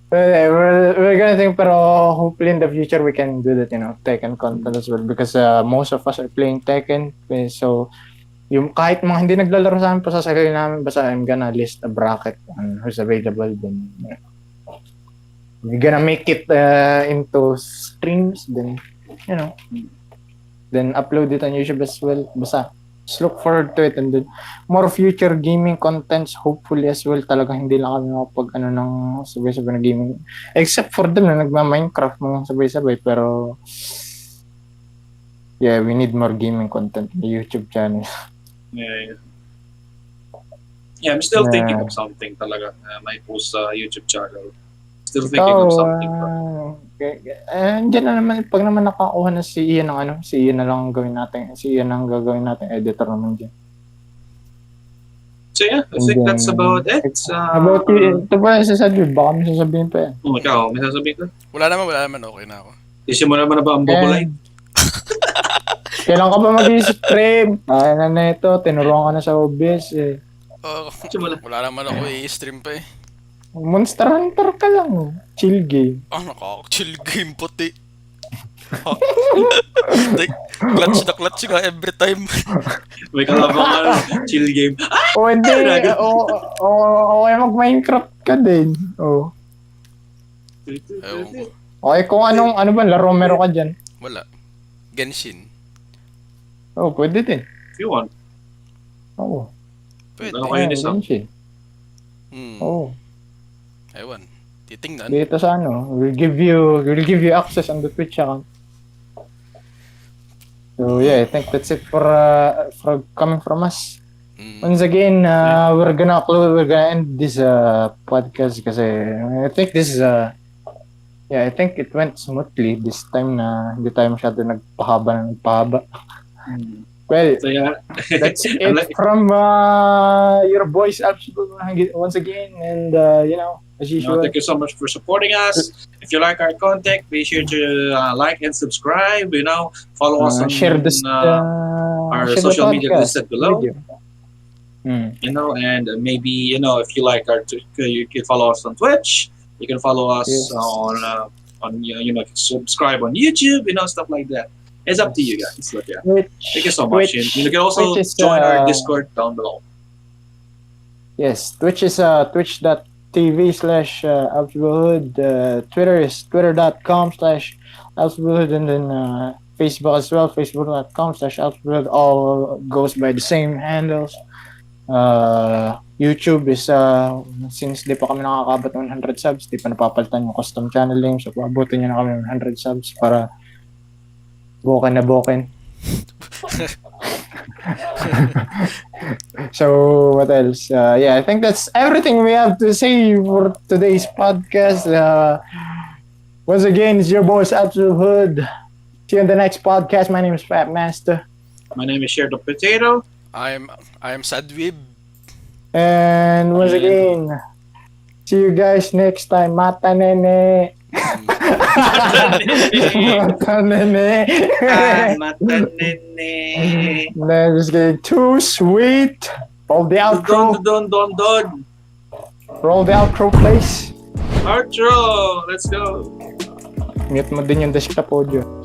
we're gonna think, pero hopefully in the future we can do that, Tekken content as well, because most of us are playing Tekken, so yung kahit mga hindi naglalaro sa amin, pasasagalin namin, basta I'm gonna list a bracket on who's available, then we're gonna make it into streams, then then upload it on YouTube as well. Basta just look forward to it, and then more future gaming contents hopefully as well. Talaga hindi lang kami makapag ng sabay-sabay na gaming, except for them na nagma-Minecraft mga sabay-sabay, pero yeah, we need more gaming content in the YouTube channel. Yeah, I'm still thinking of something talaga. My post sa YouTube channel. Still thinking of something. Diyan na naman, pag naman nakakuha na si Ian ng si Ian na lang gawin natin. Si Ian ang gagawin natin, editor naman dyan. So yeah, I think that's about it. About you, ito ba sasabihin? Baka may sasabihin pa yan. Ikaw, may sasabihin ka? Wala naman, okay na ako. Isimula mo na ba ang Bobolite? Kailan ka ba mag-i-stream? Ano na ito, tinuruan ka na sa OBS eh. Wala naman ako i-stream pa eh. Monster Hunter ka lang. Chill game. Nakaka-chill game puti. Clutch nga every time. May kalabang chill game. Hindi. Okay mag-Minecraft ka din. Ewan ko. Okay, kung ano ba, laro meron ka dyan? Wala. Genshin. Pwede din. If you want. Pwede. Ano kayo nisa? Genshin. Ewan. Titingnan. Dito sa we'll give you access on the Twitch account. So yeah, I think that's it for coming from us. Once again, we're gonna end this podcast kasi I think this is I think it went smoothly this time na hindi tayo masyado nagpahaba. Well, so yeah, that's it from your boys Alpsville once again, and as usual. Thank you so much for supporting us. If you like our content, be sure to like and subscribe. Follow us on share this, our social media listed below. You know, and maybe if you like you can follow us on Twitch. You can follow us Yes. on subscribe on YouTube. Stuff like that. It's up to you guys. But yeah, Twitch. thank you so much. Twitch, You can also Twitch is, join our Discord down below. Yes, Twitch is twitch.tv/Alpsville. Twitter is twitter.com/Alpsville, and then Facebook as well, facebook.com/Alpsville. All goes by the same handles. YouTube is since di pa kami nakakabot ng 100 subs, di pa napapalitan yung custom channel name, so paabutin nyo na kami ng 100 subs para bukin na bukin. So what else? I think that's everything we have to say for today's podcast. Once again, it's your boys Absolute Hood. See you in the next podcast. My name is Fat Master. My name is Shared the Potato. I am Sadwib. And once again, see you guys next time. Mata nene. Mata nene. Mata nene. Let's get too sweet. Roll the outro. Don. Roll the outro, please. Outro. Let's go. Mute mo din yung desktop audio.